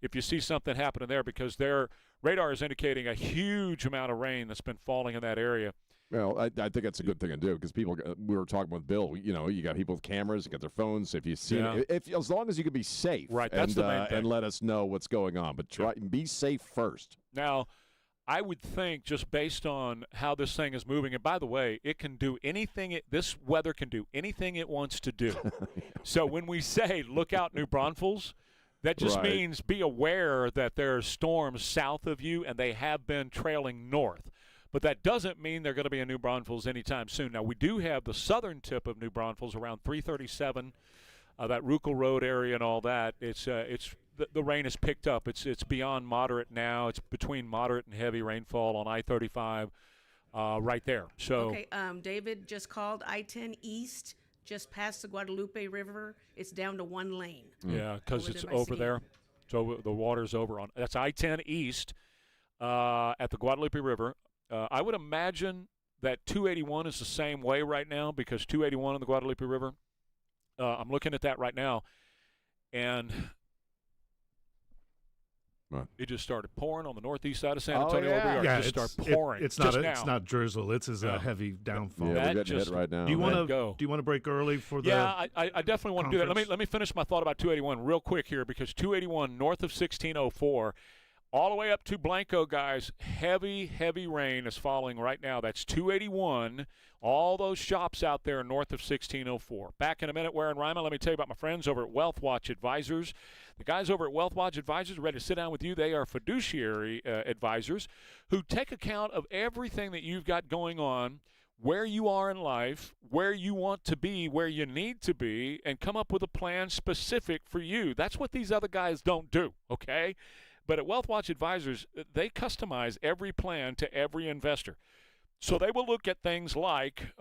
if you see something happening there, because their radar is indicating a huge amount of rain that's been falling in that area. Well, I think that's a good thing to do, because people, we were talking with Bill, you got people with cameras, you got their phones. If you see it, as long as you can be safe, right? That's the main thing. And let us know what's going on. But be safe first. Now, I would think, just based on how this thing is moving, and by the way, it can do anything. This weather can do anything it wants to do. So when we say look out, New Braunfels, that just means be aware that there are storms south of you, and they have been trailing north. But that doesn't mean they're going to be in New Braunfels anytime soon. Now, we do have the southern tip of New Braunfels around 337, that Ruckel Road area and all that. The rain has picked up. It's beyond moderate now. It's between moderate and heavy rainfall on I-35 right there. So Okay, David just called I-10 East, just past the Guadalupe River. It's down to 1 lane. Yeah, because it's by over city. there. So the water's over on. That's I-10 East at the Guadalupe River. I would imagine that 281 is the same way right now because 281 on the Guadalupe River. I'm looking at that right now, and it just started pouring on the northeast side of San Antonio. Where we are. It just started pouring. It's just not. now. It's not drizzle. It's a heavy downfall. Yeah, we're getting hit right now. Do you want to break early for the? Yeah, I definitely want to do that. Let me finish my thought about 281 real quick here because 281 north of 1604. All the way up to Blanco, guys, heavy rain is falling right now. That's 281, all those shops out there north of 1604. Back in a minute, Ware and Rima, let me tell you about my friends over at Wealth Watch Advisors. The guys over at Wealth Watch Advisors are ready to sit down with you. They are fiduciary advisors who take account of everything that you've got going on, where you are in life, where you want to be, where you need to be, and come up with a plan specific for you. That's what these other guys don't do, okay? But at Wealth Watch Advisors, they customize every plan to every investor. So they will look at things like,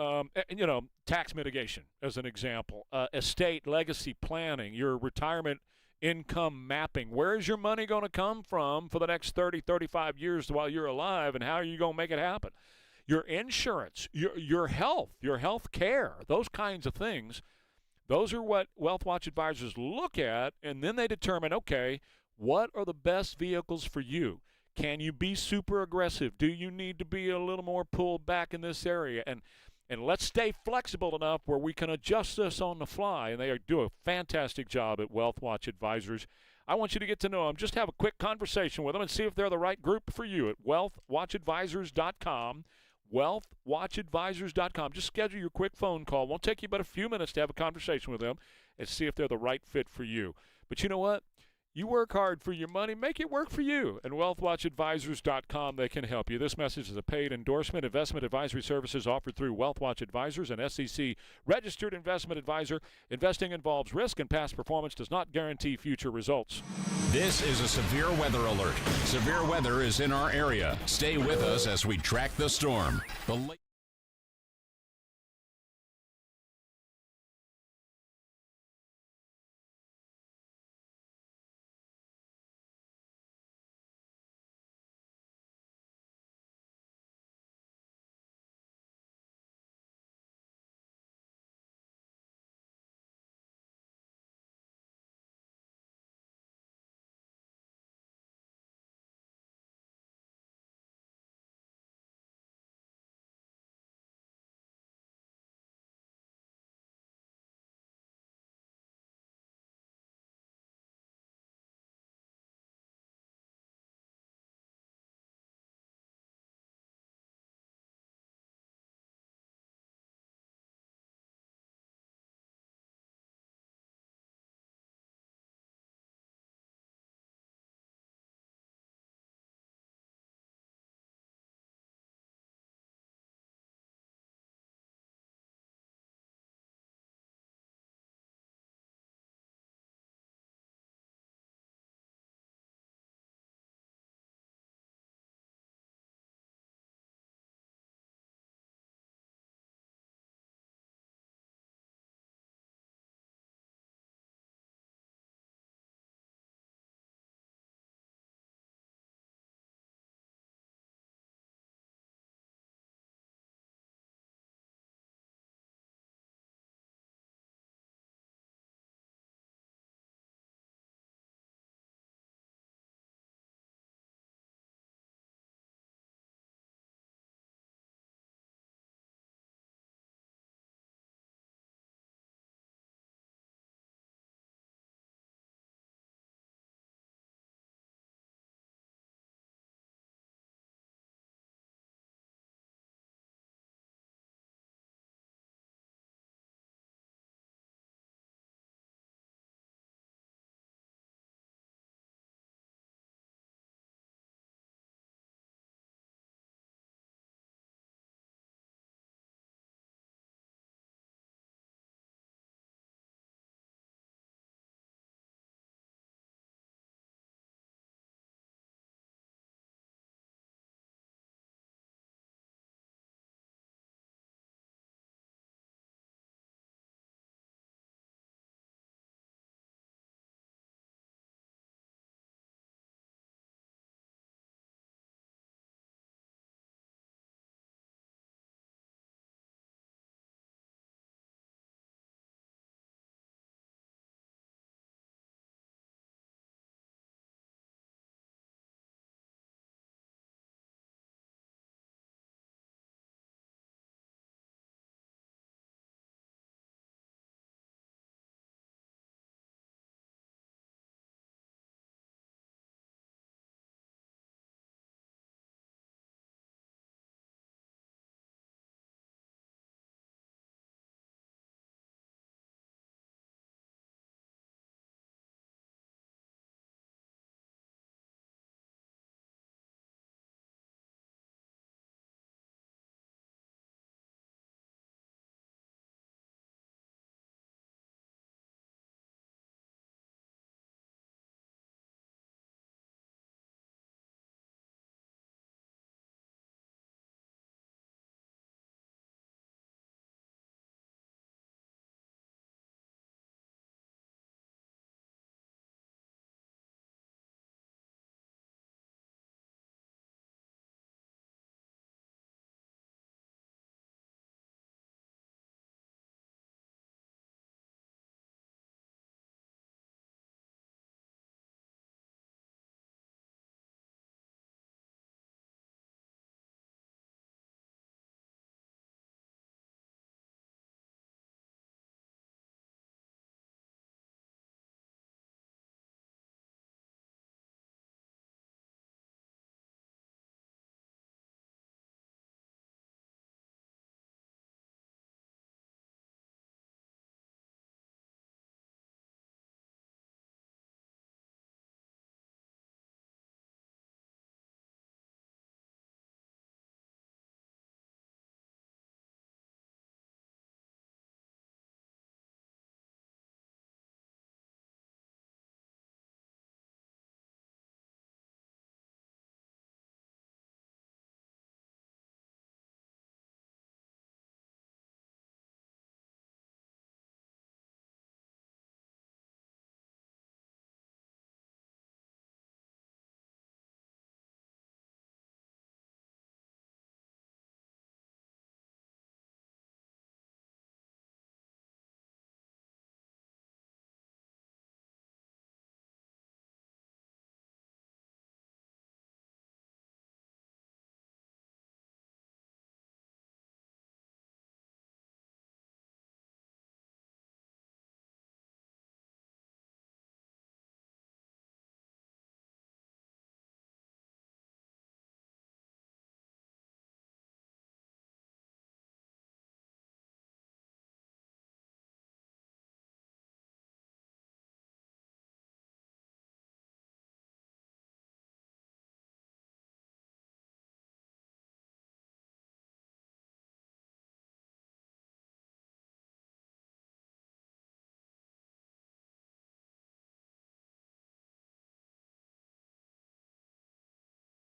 tax mitigation, as an example, estate legacy planning, your retirement income mapping. Where is your money going to come from for the next 30, 35 years while you're alive, and how are you going to make it happen? Your insurance, your health care, those kinds of things. Those are what Wealth Watch Advisors look at, and then they determine, okay, what are the best vehicles for you? Can you be super aggressive? Do you need to be a little more pulled back in this area? And let's stay flexible enough where we can adjust this on the fly. And they do a fantastic job at Wealth Watch Advisors. I want you to get to know them. Just have a quick conversation with them and see if they're the right group for you at wealthwatchadvisors.com. wealthwatchadvisors.com. Just schedule your quick phone call. Won't take you but a few minutes to have a conversation with them and see if they're the right fit for you. But you know what? You work hard for your money, make it work for you. And wealthwatchadvisors.com, they can help you. This message is a paid endorsement. Investment advisory services offered through Wealth Watch Advisors, an SEC-registered investment advisor. Investing involves risk, and past performance does not guarantee future results. This is a severe weather alert. Severe weather is in our area. Stay with us as we track the storm.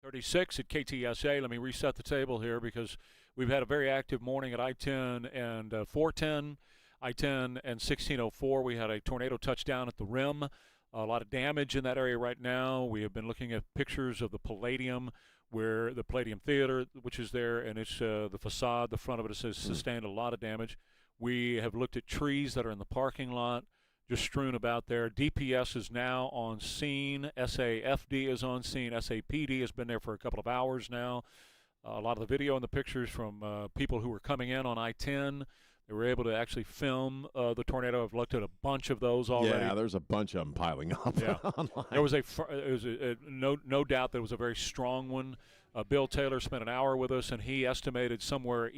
36 at KTSA. Let me reset the table here because we've had a very active morning at I-10 and 410, I-10 and 1604. We had a tornado touchdown at the rim. A lot of damage in that area right now. We have been looking at pictures of the Palladium, where the Palladium Theater, which is there, and it's the facade, the front of it has sustained a lot of damage. We have looked at trees that are in the parking lot, just strewn about there. DPS is now on scene. SAFD is on scene. SAPD has been there for a couple of hours now. A lot of the video and the pictures from people who were coming in on I-10, they were able to actually film the tornado. I've looked at a bunch of those already. Yeah, there's a bunch of them piling up online. There was no doubt that it was a very strong one. Bill Taylor spent an hour with us, and he estimated somewhere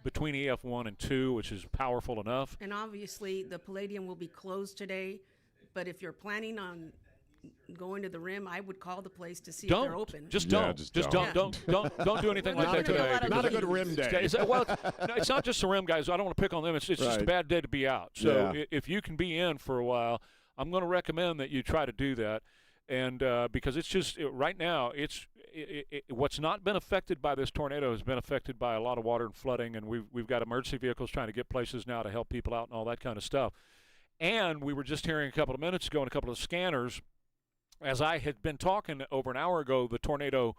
between EF 1 and 2, which is powerful enough. And obviously, the Palladium will be closed today, but if you're planning on going to the rim, I would call the place to see if they're open. Just don't do anything like that today. Not a good rim day. Well, it's not just the rim, guys. I don't want to pick on them. It's just a bad day to be out. So if you can be in for a while, I'm going to recommend that you try to do that. And because it's just right now, what's not been affected by this tornado has been affected by a lot of water and flooding, and we've got emergency vehicles trying to get places now to help people out and all that kind of stuff. And we were just hearing a couple of minutes ago in a couple of scanners, as I had been talking over an hour ago, the tornado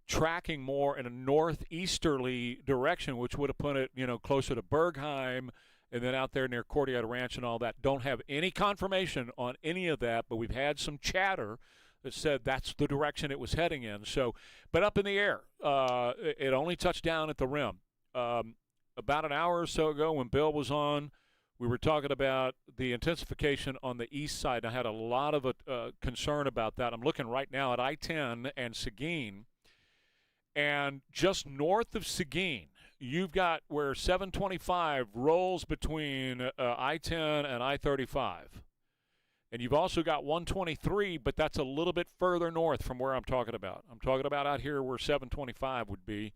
tracking more in a northeasterly direction, which would have put it, closer to Bergheim and then out there near Cordiata Ranch and all that. Don't have any confirmation on any of that, but we've had some chatter that said that's the direction it was heading in. So, but up in the air, it only touched down at the rim. About an hour or so ago when Bill was on, we were talking about the intensification on the east side. I had a lot of concern about that. I'm looking right now at I-10 and Seguin, and just north of Seguin, you've got where 725 rolls between I-10 and I-35. And you've also got 123, but that's a little bit further north from where I'm talking about. I'm talking about out here where 725 would be.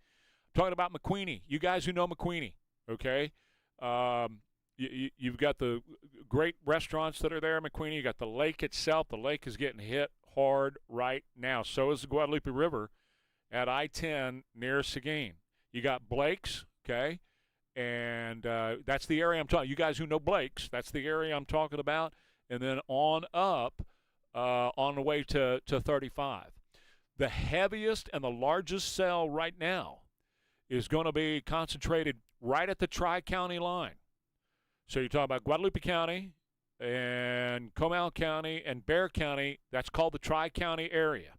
I'm talking about McQueenie. You guys who know McQueenie, okay? You've got the great restaurants that are there, McQueenie. You got the lake itself. The lake is getting hit hard right now. So is the Guadalupe River at I-10 near Seguin. You got Blake's, okay? And that's the area I'm talking. You guys who know Blake's, that's the area I'm talking about. And then on up on the way to 35. The heaviest and the largest cell right now is going to be concentrated right at the Tri-County line. So you're talking about Guadalupe County and Comal County and Bexar County. That's called the Tri-County area.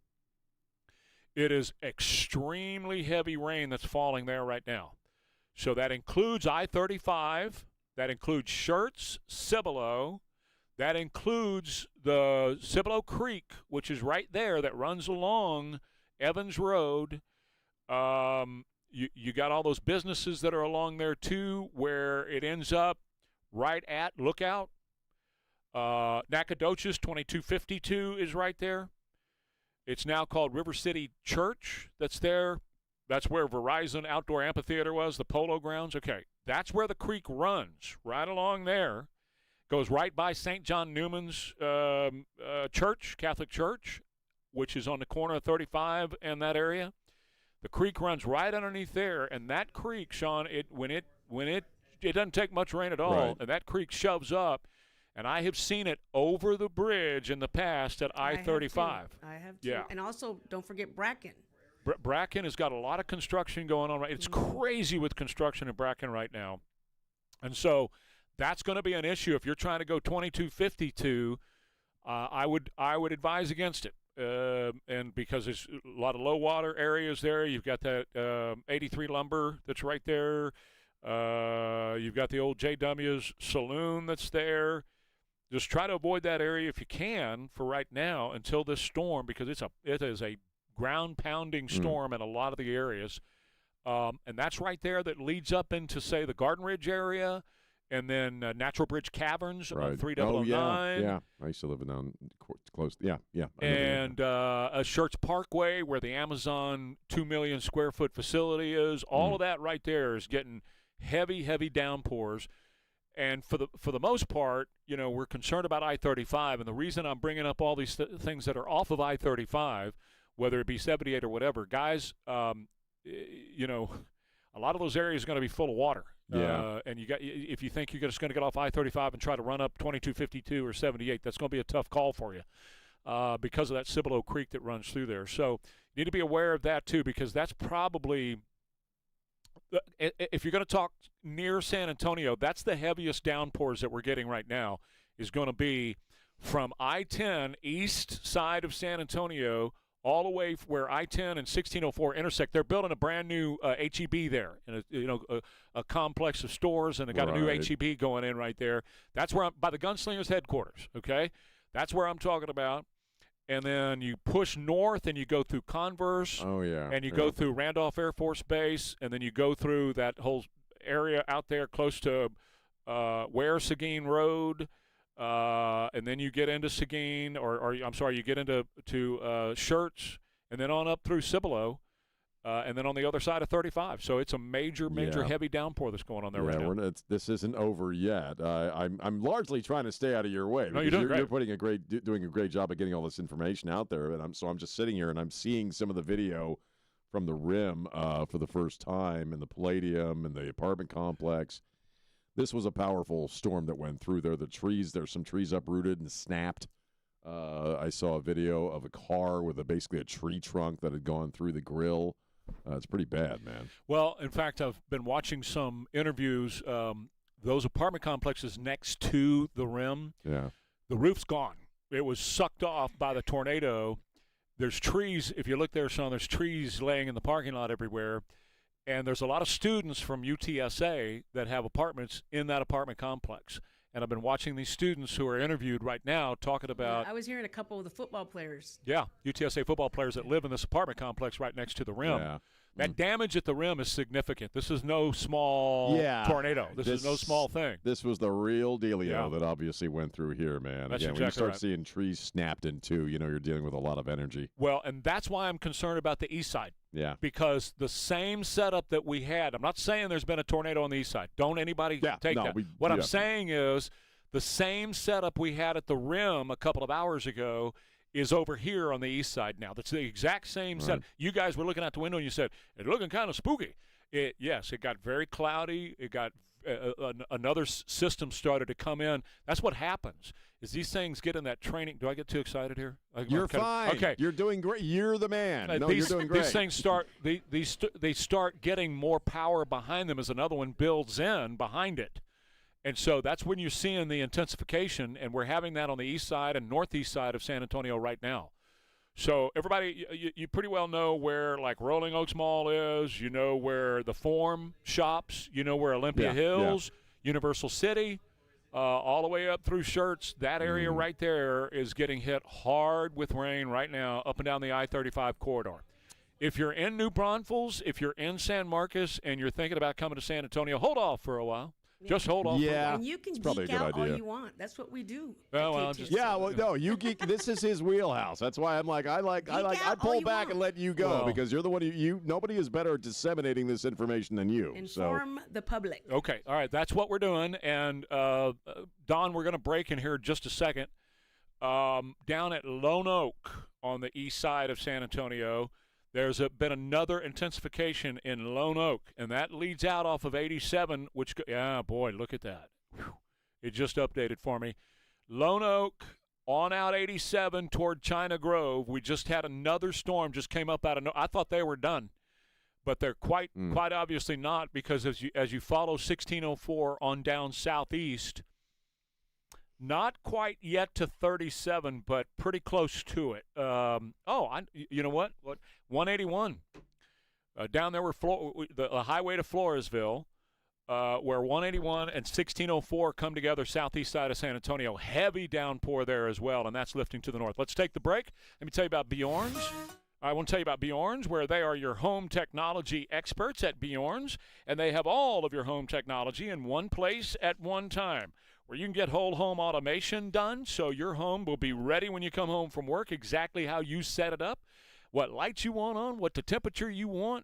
It is extremely heavy rain that's falling there right now. So that includes I-35. That includes Schertz, Cibolo. That includes the Cibolo Creek, which is right there that runs along Evans Road. You got all those businesses that are along there, too, where it ends up right at Lookout. Nacogdoches 2252 is right there. It's now called River City Church that's there. That's where Verizon Outdoor Amphitheater was, the Polo Grounds. Okay, that's where the creek runs, right along there. Goes right by St. John Newman's church, Catholic Church, which is on the corner of 35 and that area. The creek runs right underneath there, and that creek, Sean, when it doesn't take much rain at all, Right. and that creek shoves up, and I have seen it over the bridge in the past at I-35. I have too. Yeah. And also, don't forget Bracken. Bracken has got a lot of construction going on. It's crazy with construction in Bracken right now. And so that's going to be an issue. If you're trying to go 2252, I would advise against it. And because there's a lot of low water areas there. You've got that 83 Lumber that's right there. You've got the old JW's Saloon that's there. Just try to avoid that area if you can for right now until this storm, because it is a ground-pounding storm in a lot of the areas. And that's right there that leads up into, say, the Garden Ridge area, and then Natural Bridge Caverns on 3009. Yeah. I used to live down close. Yeah. And Schertz Parkway, where the Amazon 2 million square foot facility is. All of that right there is getting heavy, heavy downpours. And for the most part, we're concerned about I-35. And the reason I'm bringing up all these things that are off of I-35 whether it be 78 or whatever, guys, you know, a lot of those areas are going to be full of water. Yeah. And if you think you're just going to get off I-35 and try to run up 2252 or 78, that's going to be a tough call for you because of that Cibolo Creek that runs through there. So you need to be aware of that too, because that's probably, if you're going to talk near San Antonio, that's the heaviest downpours that we're getting right now is going to be from I-10 east side of San Antonio all the way where I-10 and 1604 intersect. They're building a brand new HEB there, and a complex of stores, and they got a new HEB going in right there. That's where by the Gunslingers headquarters. Okay, that's where I'm talking about. And then you push north, and you go through Converse. Oh yeah, and you go through Randolph Air Force Base, and then you go through that whole area out there close to Ware Seguin Road. And then you get into Seguin, or I'm sorry, you get into Schertz, and then on up through Cibolo, and then on the other side of 35. So it's a major heavy downpour that's going on there right now. This isn't over yet. I'm largely trying to stay out of your way. No, you're doing great. You're doing a great job of getting all this information out there. And I'm just sitting here and I'm seeing some of the video from the rim for the first time, and the Palladium and the apartment complex. This was a powerful storm that went through there. There's some trees uprooted and snapped. I saw a video of a car with basically a tree trunk that had gone through the grill. It's pretty bad, man. Well, in fact, I've been watching some interviews. Those apartment complexes next to the rim, the roof's gone. It was sucked off by the tornado. There's trees. If you look there, Sean, there's trees laying in the parking lot everywhere. And there's a lot of students from UTSA that have apartments in that apartment complex. And I've been watching these students who are interviewed right now talking about. I was hearing a couple of the football players. Yeah, UTSA football players that live in this apartment complex right next to the rim. Yeah. That damage at the rim is significant. This is no small tornado. This is no small thing. This was the real dealio that obviously went through here, man. That's Again, exactly when you start right. seeing trees snapped in two, you're dealing with a lot of energy. Well, and that's why I'm concerned about the east side. Yeah. Because the same setup that we had, I'm not saying there's been a tornado on the east side. Don't anybody take that. What I'm saying is the same setup we had at the rim a couple of hours ago is over here on the east side now. That's the exact same setup. You guys were looking out the window and you said, it's looking kind of spooky. Yes, it got very cloudy. It got another system started to come in. That's what happens is these things get in that training. Do I get too excited here? You're fine. Okay. You're doing great. You're the man. No, you're doing great. These things start they start getting more power behind them as another one builds in behind it. And so that's when you're seeing the intensification, and we're having that on the east side and northeast side of San Antonio right now. So everybody, you pretty well know where, like, Rolling Oaks Mall is. You know where the Forum shops. You know where Olympia Hills, Universal City, all the way up through Schertz. That area right there is getting hit hard with rain right now up and down the I-35 corridor. If you're in New Braunfels, if you're in San Marcos, and you're thinking about coming to San Antonio, hold off for a while. Just hold on. Yeah, and you can geek out all you want. That's what we do. Well, no, you geek. This is his wheelhouse. That's why I'm like, I pull back and let you go because you're the one nobody is better at disseminating this information than you. Inform the public. Okay, all right, that's what we're doing. And Don, we're going to break in here just a second. Down at Lone Oak on the east side of San Antonio, there's been another intensification in Lone Oak, and that leads out off of 87, which, boy, look at that. Whew. It just updated for me. Lone Oak on out 87 toward China Grove. We just had another storm just came up out of I thought they were done, but they're quite obviously not, because as you follow 1604 on down southeast, not quite yet to 37, but pretty close to it. You know what? 181. Down there where the highway to Floresville, where 181 and 1604 come together southeast side of San Antonio. Heavy downpour there as well, and that's lifting to the north. Let's take the break. Let me tell you about Bjorn's. I want to tell you about Bjorn's, where they are your home technology experts at Bjorn's, and they have all of your home technology in one place at one time, where you can get whole home automation done so your home will be ready when you come home from work, exactly how you set it up, what lights you want on, what the temperature you want,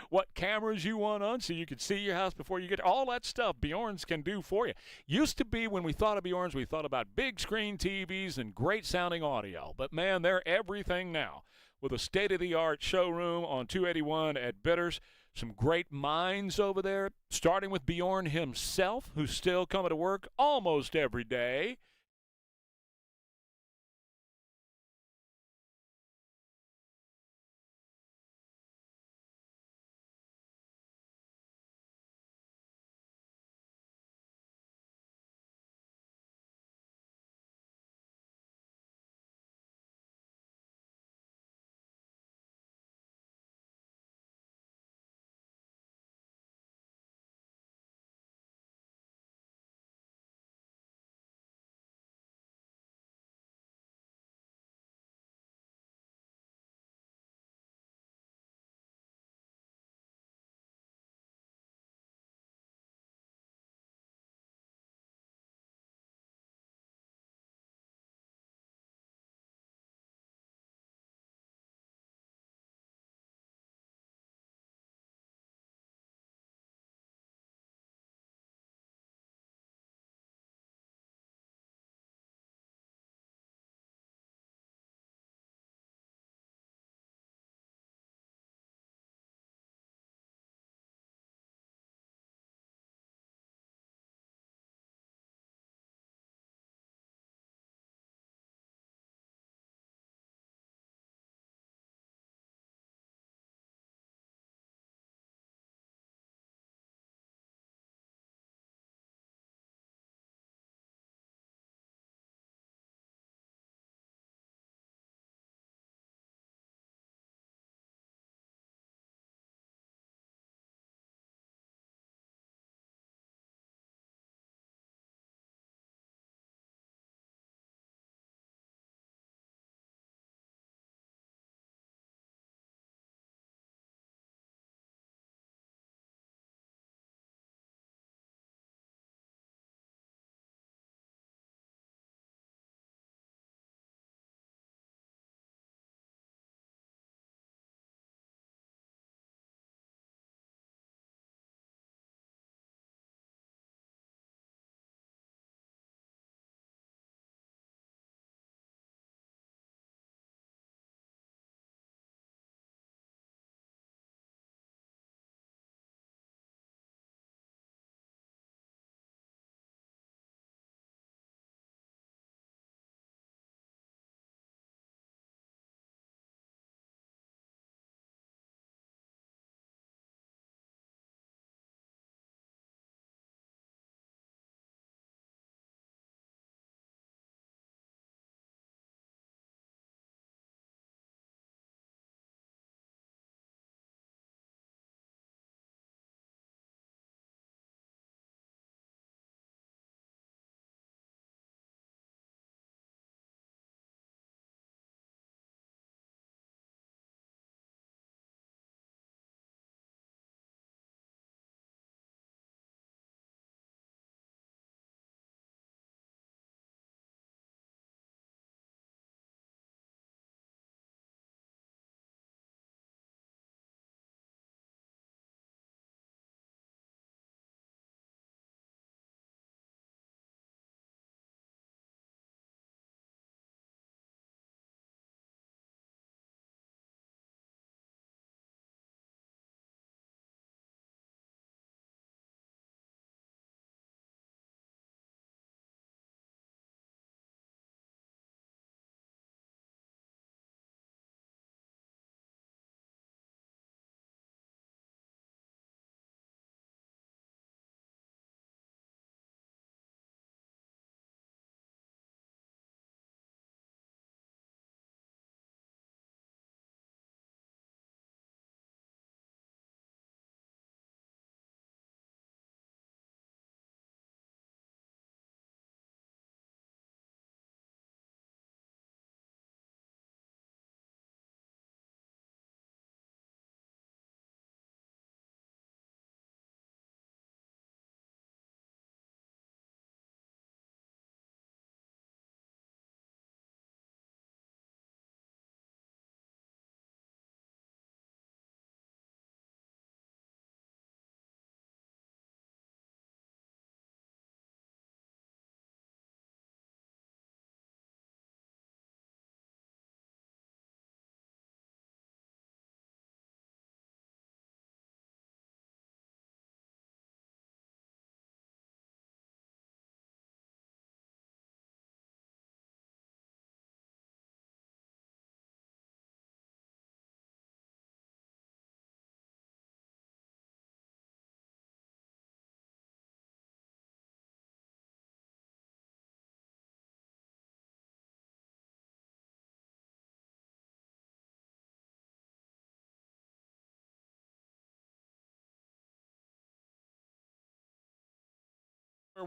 what cameras you want on so you can see your house before you get all that stuff Bjorn's can do for you. Used to be when we thought of Bjorn's, we thought about big screen TVs and great sounding audio, but man, they're everything now. with a state-of-the-art showroom on 281 at Bitters. Some great minds over there, starting with Bjorn himself, who's still coming to work almost every day.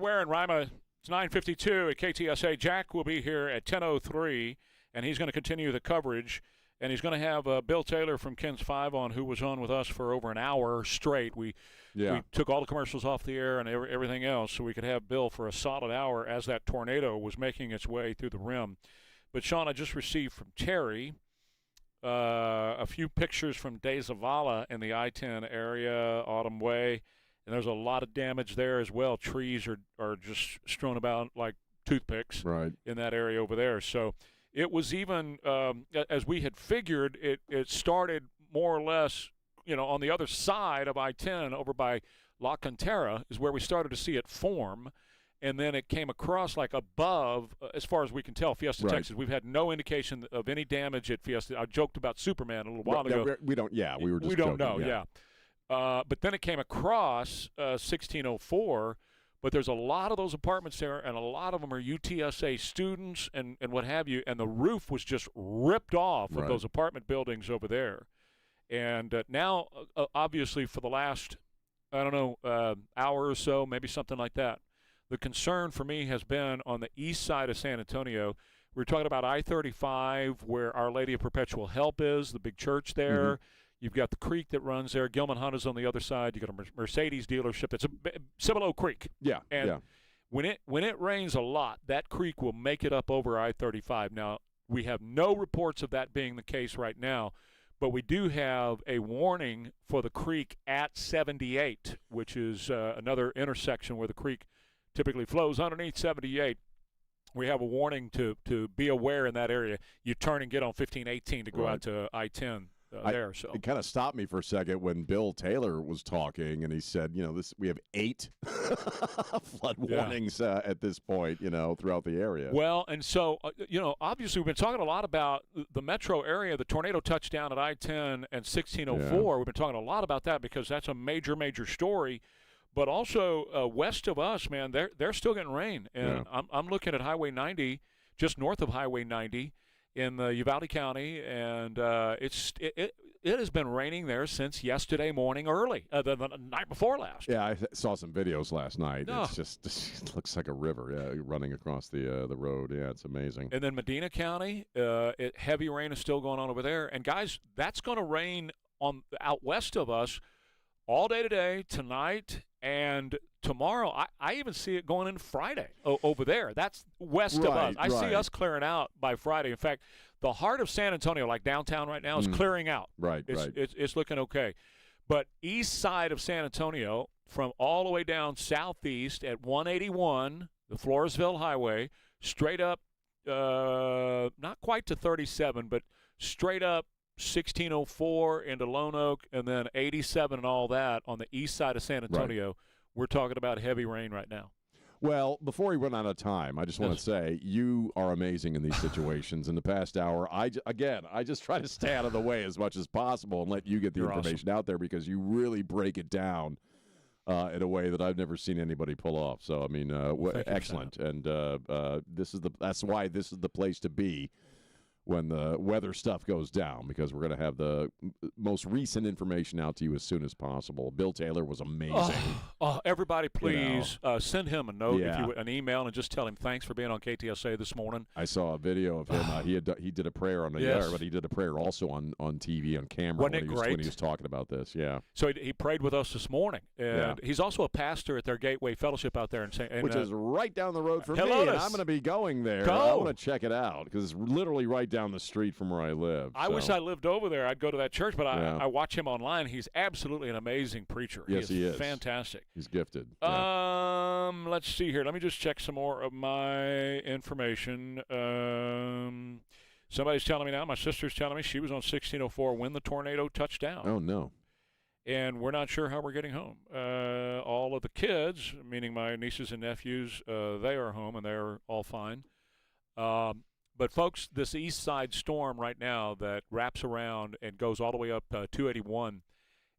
Ware and Rima. It's 9:52 at KTSA. Jack will be here at 10:03, and he's going to continue the coverage. And he's going to have Bill Taylor from Ken's 5 on, who was on with us for over an hour straight. We took all the commercials off the air and everything else so we could have Bill for a solid hour as that tornado was making its way through the rim. But, Sean, I just received from Terry a few pictures from De Zavala in the I-10 area, Autumn Way, and there's a lot of damage there as well. Trees are just strewn about like toothpicks in that area over there. So it was even, as we had figured, it started more or less, on the other side of I-10 over by La Cantera is where we started to see it form. And then it came across like above, as far as we can tell, Fiesta, Texas. We've had no indication of any damage at Fiesta. I joked about Superman a little while ago. We don't, we were just We don't joking, know, but then it came across 1604, but there's a lot of those apartments there, and a lot of them are UTSA students and what have you, and the roof was just ripped off of those apartment buildings over there. And now, obviously, for the last, hour or so, maybe something like that, the concern for me has been on the east side of San Antonio. We're talking about I-35, where Our Lady of Perpetual Help is, the big church there. Mm-hmm. You've got the creek that runs there. Gilman Hunt is on the other side. You've got a Mercedes dealership. That's a Cibolo Creek. And when it rains a lot, that creek will make it up over I-35. Now, we have no reports of that being the case right now, but we do have a warning for the creek at 78, which is another intersection where the creek typically flows underneath 78. We have a warning to be aware in that area. You turn and get on 1518 to go out to I-10 there. So it kind of stopped me for a second when Bill Taylor was talking, and he said, we have 8 flood warnings at this point, throughout the area. Well, and so, obviously we've been talking a lot about the metro area, the tornado touchdown at I-10 and 1604. We've been talking a lot about that because that's a major, major story. But also west of us, man, they're still getting rain. And I'm looking at Highway 90, just north of Highway 90 in Uvalde County, and it has been raining there since yesterday morning early, the night before last. Yeah, I saw some videos last night. It looks like a river running across the road. Yeah, it's amazing. And then Medina County, heavy rain is still going on over there. And, guys, that's going to rain out west of us all day today, tonight, and tomorrow. I even see it going in Friday over there. That's west of us. I see us clearing out by Friday. In fact, the heart of San Antonio, like downtown right now, is clearing out. It's looking okay. But east side of San Antonio, from all the way down southeast at 181, the Floresville Highway, straight up, not quite to 37, but straight up 1604 into Lone Oak, and then 87 and all that on the east side of San Antonio. We're talking about heavy rain right now. Well, before we run out of time, I just want to say you are amazing in these situations. In the past hour, I just try to stay out of the way as much as possible and let you get the information out there because you really break it down in a way that I've never seen anybody pull off. So, I mean, excellent. And that's why this is the place to be when the weather stuff goes down, because we're going to have the most recent information out to you as soon as possible. Bill Taylor was amazing. Everybody, please send him a note, if you would, an email, and just tell him thanks for being on KTSA this morning. I saw a video of him. He did a prayer on the air, but he did a prayer also on TV, on camera. Wasn't it great? When he was talking about this, So he prayed with us this morning, and he's also a pastor at their Gateway Fellowship out there, which is right down the road from me, and I'm going to be going there. Go. I want to check it out because it's literally right down the street from where I live. I wish I lived over there. I'd go to that church, but I watch him online. He's absolutely an amazing preacher. Yes, he is. Fantastic. He's gifted. Let's see here. Let me just check some more of my information. Somebody's telling me now, my sister's telling me she was on 1604 when the tornado touched down. Oh, no. And we're not sure how we're getting home. All of the kids, meaning my nieces and nephews, they are home, and they're all fine. But, folks, this east side storm right now that wraps around and goes all the way up 281,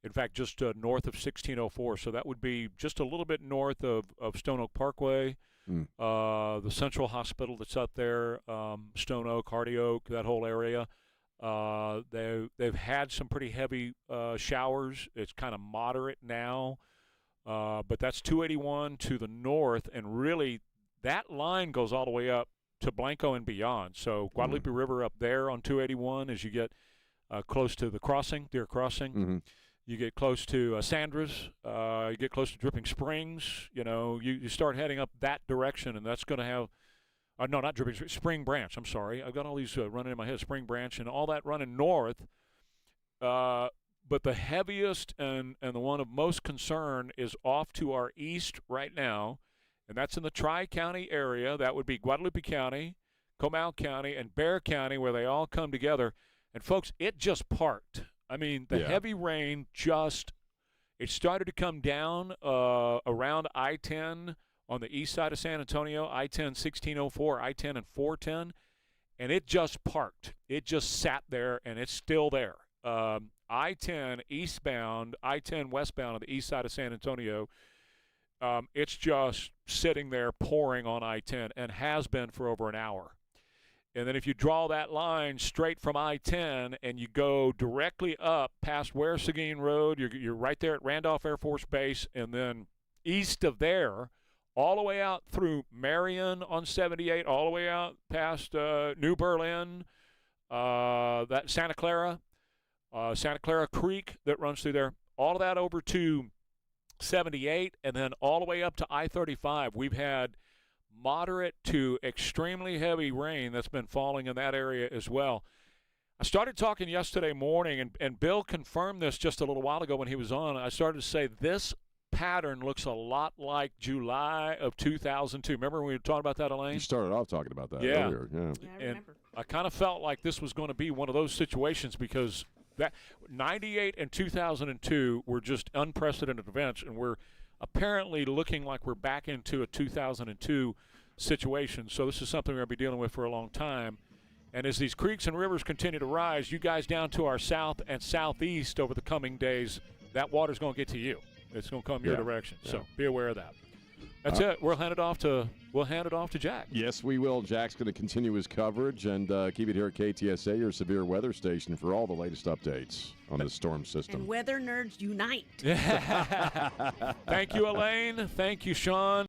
in fact, just north of 1604. So that would be just a little bit north of Stone Oak Parkway, the Central Hospital that's up there, Stone Oak, Hardy Oak, that whole area. They've had some pretty heavy showers. It's kind of moderate now. But that's 281 to the north, and really that line goes all the way up to Blanco and beyond. So Guadalupe River up there on 281 as you get close to the crossing, Deer Crossing. You get close to Sandra's. You get close to Dripping Springs. You start heading up that direction, and that's going to have no, not Dripping Springs, Spring Branch. I'm sorry. I've got all these running in my head, Spring Branch and all that running north. But the heaviest and the one of most concern is off to our east right now, and that's in the Tri-County area. That would be Guadalupe County, Comal County, and Bexar County, where they all come together. And, folks, it just parked. I mean, the heavy rain it started to come down around I-10 on the east side of San Antonio, I-10 1604, I-10 and 410, and it just parked. It just sat there, and it's still there. I-10 eastbound, I-10 westbound on the east side of San Antonio, it's just sitting there pouring on I-10 and has been for over an hour. And then if you draw that line straight from I-10 and you go directly up past Ware Seguin Road, you're right there at Randolph Air Force Base, and then east of there, all the way out through Marion on 78, all the way out past New Berlin, that Santa Clara Creek that runs through there, all of that over to 78, and then all the way up to I-35. We've had moderate to extremely heavy rain that's been falling in that area as well. I started talking yesterday morning, and Bill confirmed this just a little while ago when he was on. I started to say this pattern looks a lot like July of 2002. Remember when we were talking about that, Elaine? You started off talking about that earlier. Yeah, I remember. I kind of felt like this was going to be one of those situations because that 98 and 2002 were just unprecedented events, and we're apparently looking like we're back into a 2002 situation. So this is something we're going to be dealing with for a long time. And as these creeks and rivers continue to rise, you guys down to our south and southeast over the coming days, that water's going to get to you. It's going to come your direction. So be aware of that. That's it. We'll hand it off to Jack. Yes, we will. Jack's going to continue his coverage and keep it here at KTSA, your severe weather station, for all the latest updates on the storm system. And weather nerds unite. Thank you, Elaine. Thank you, Sean.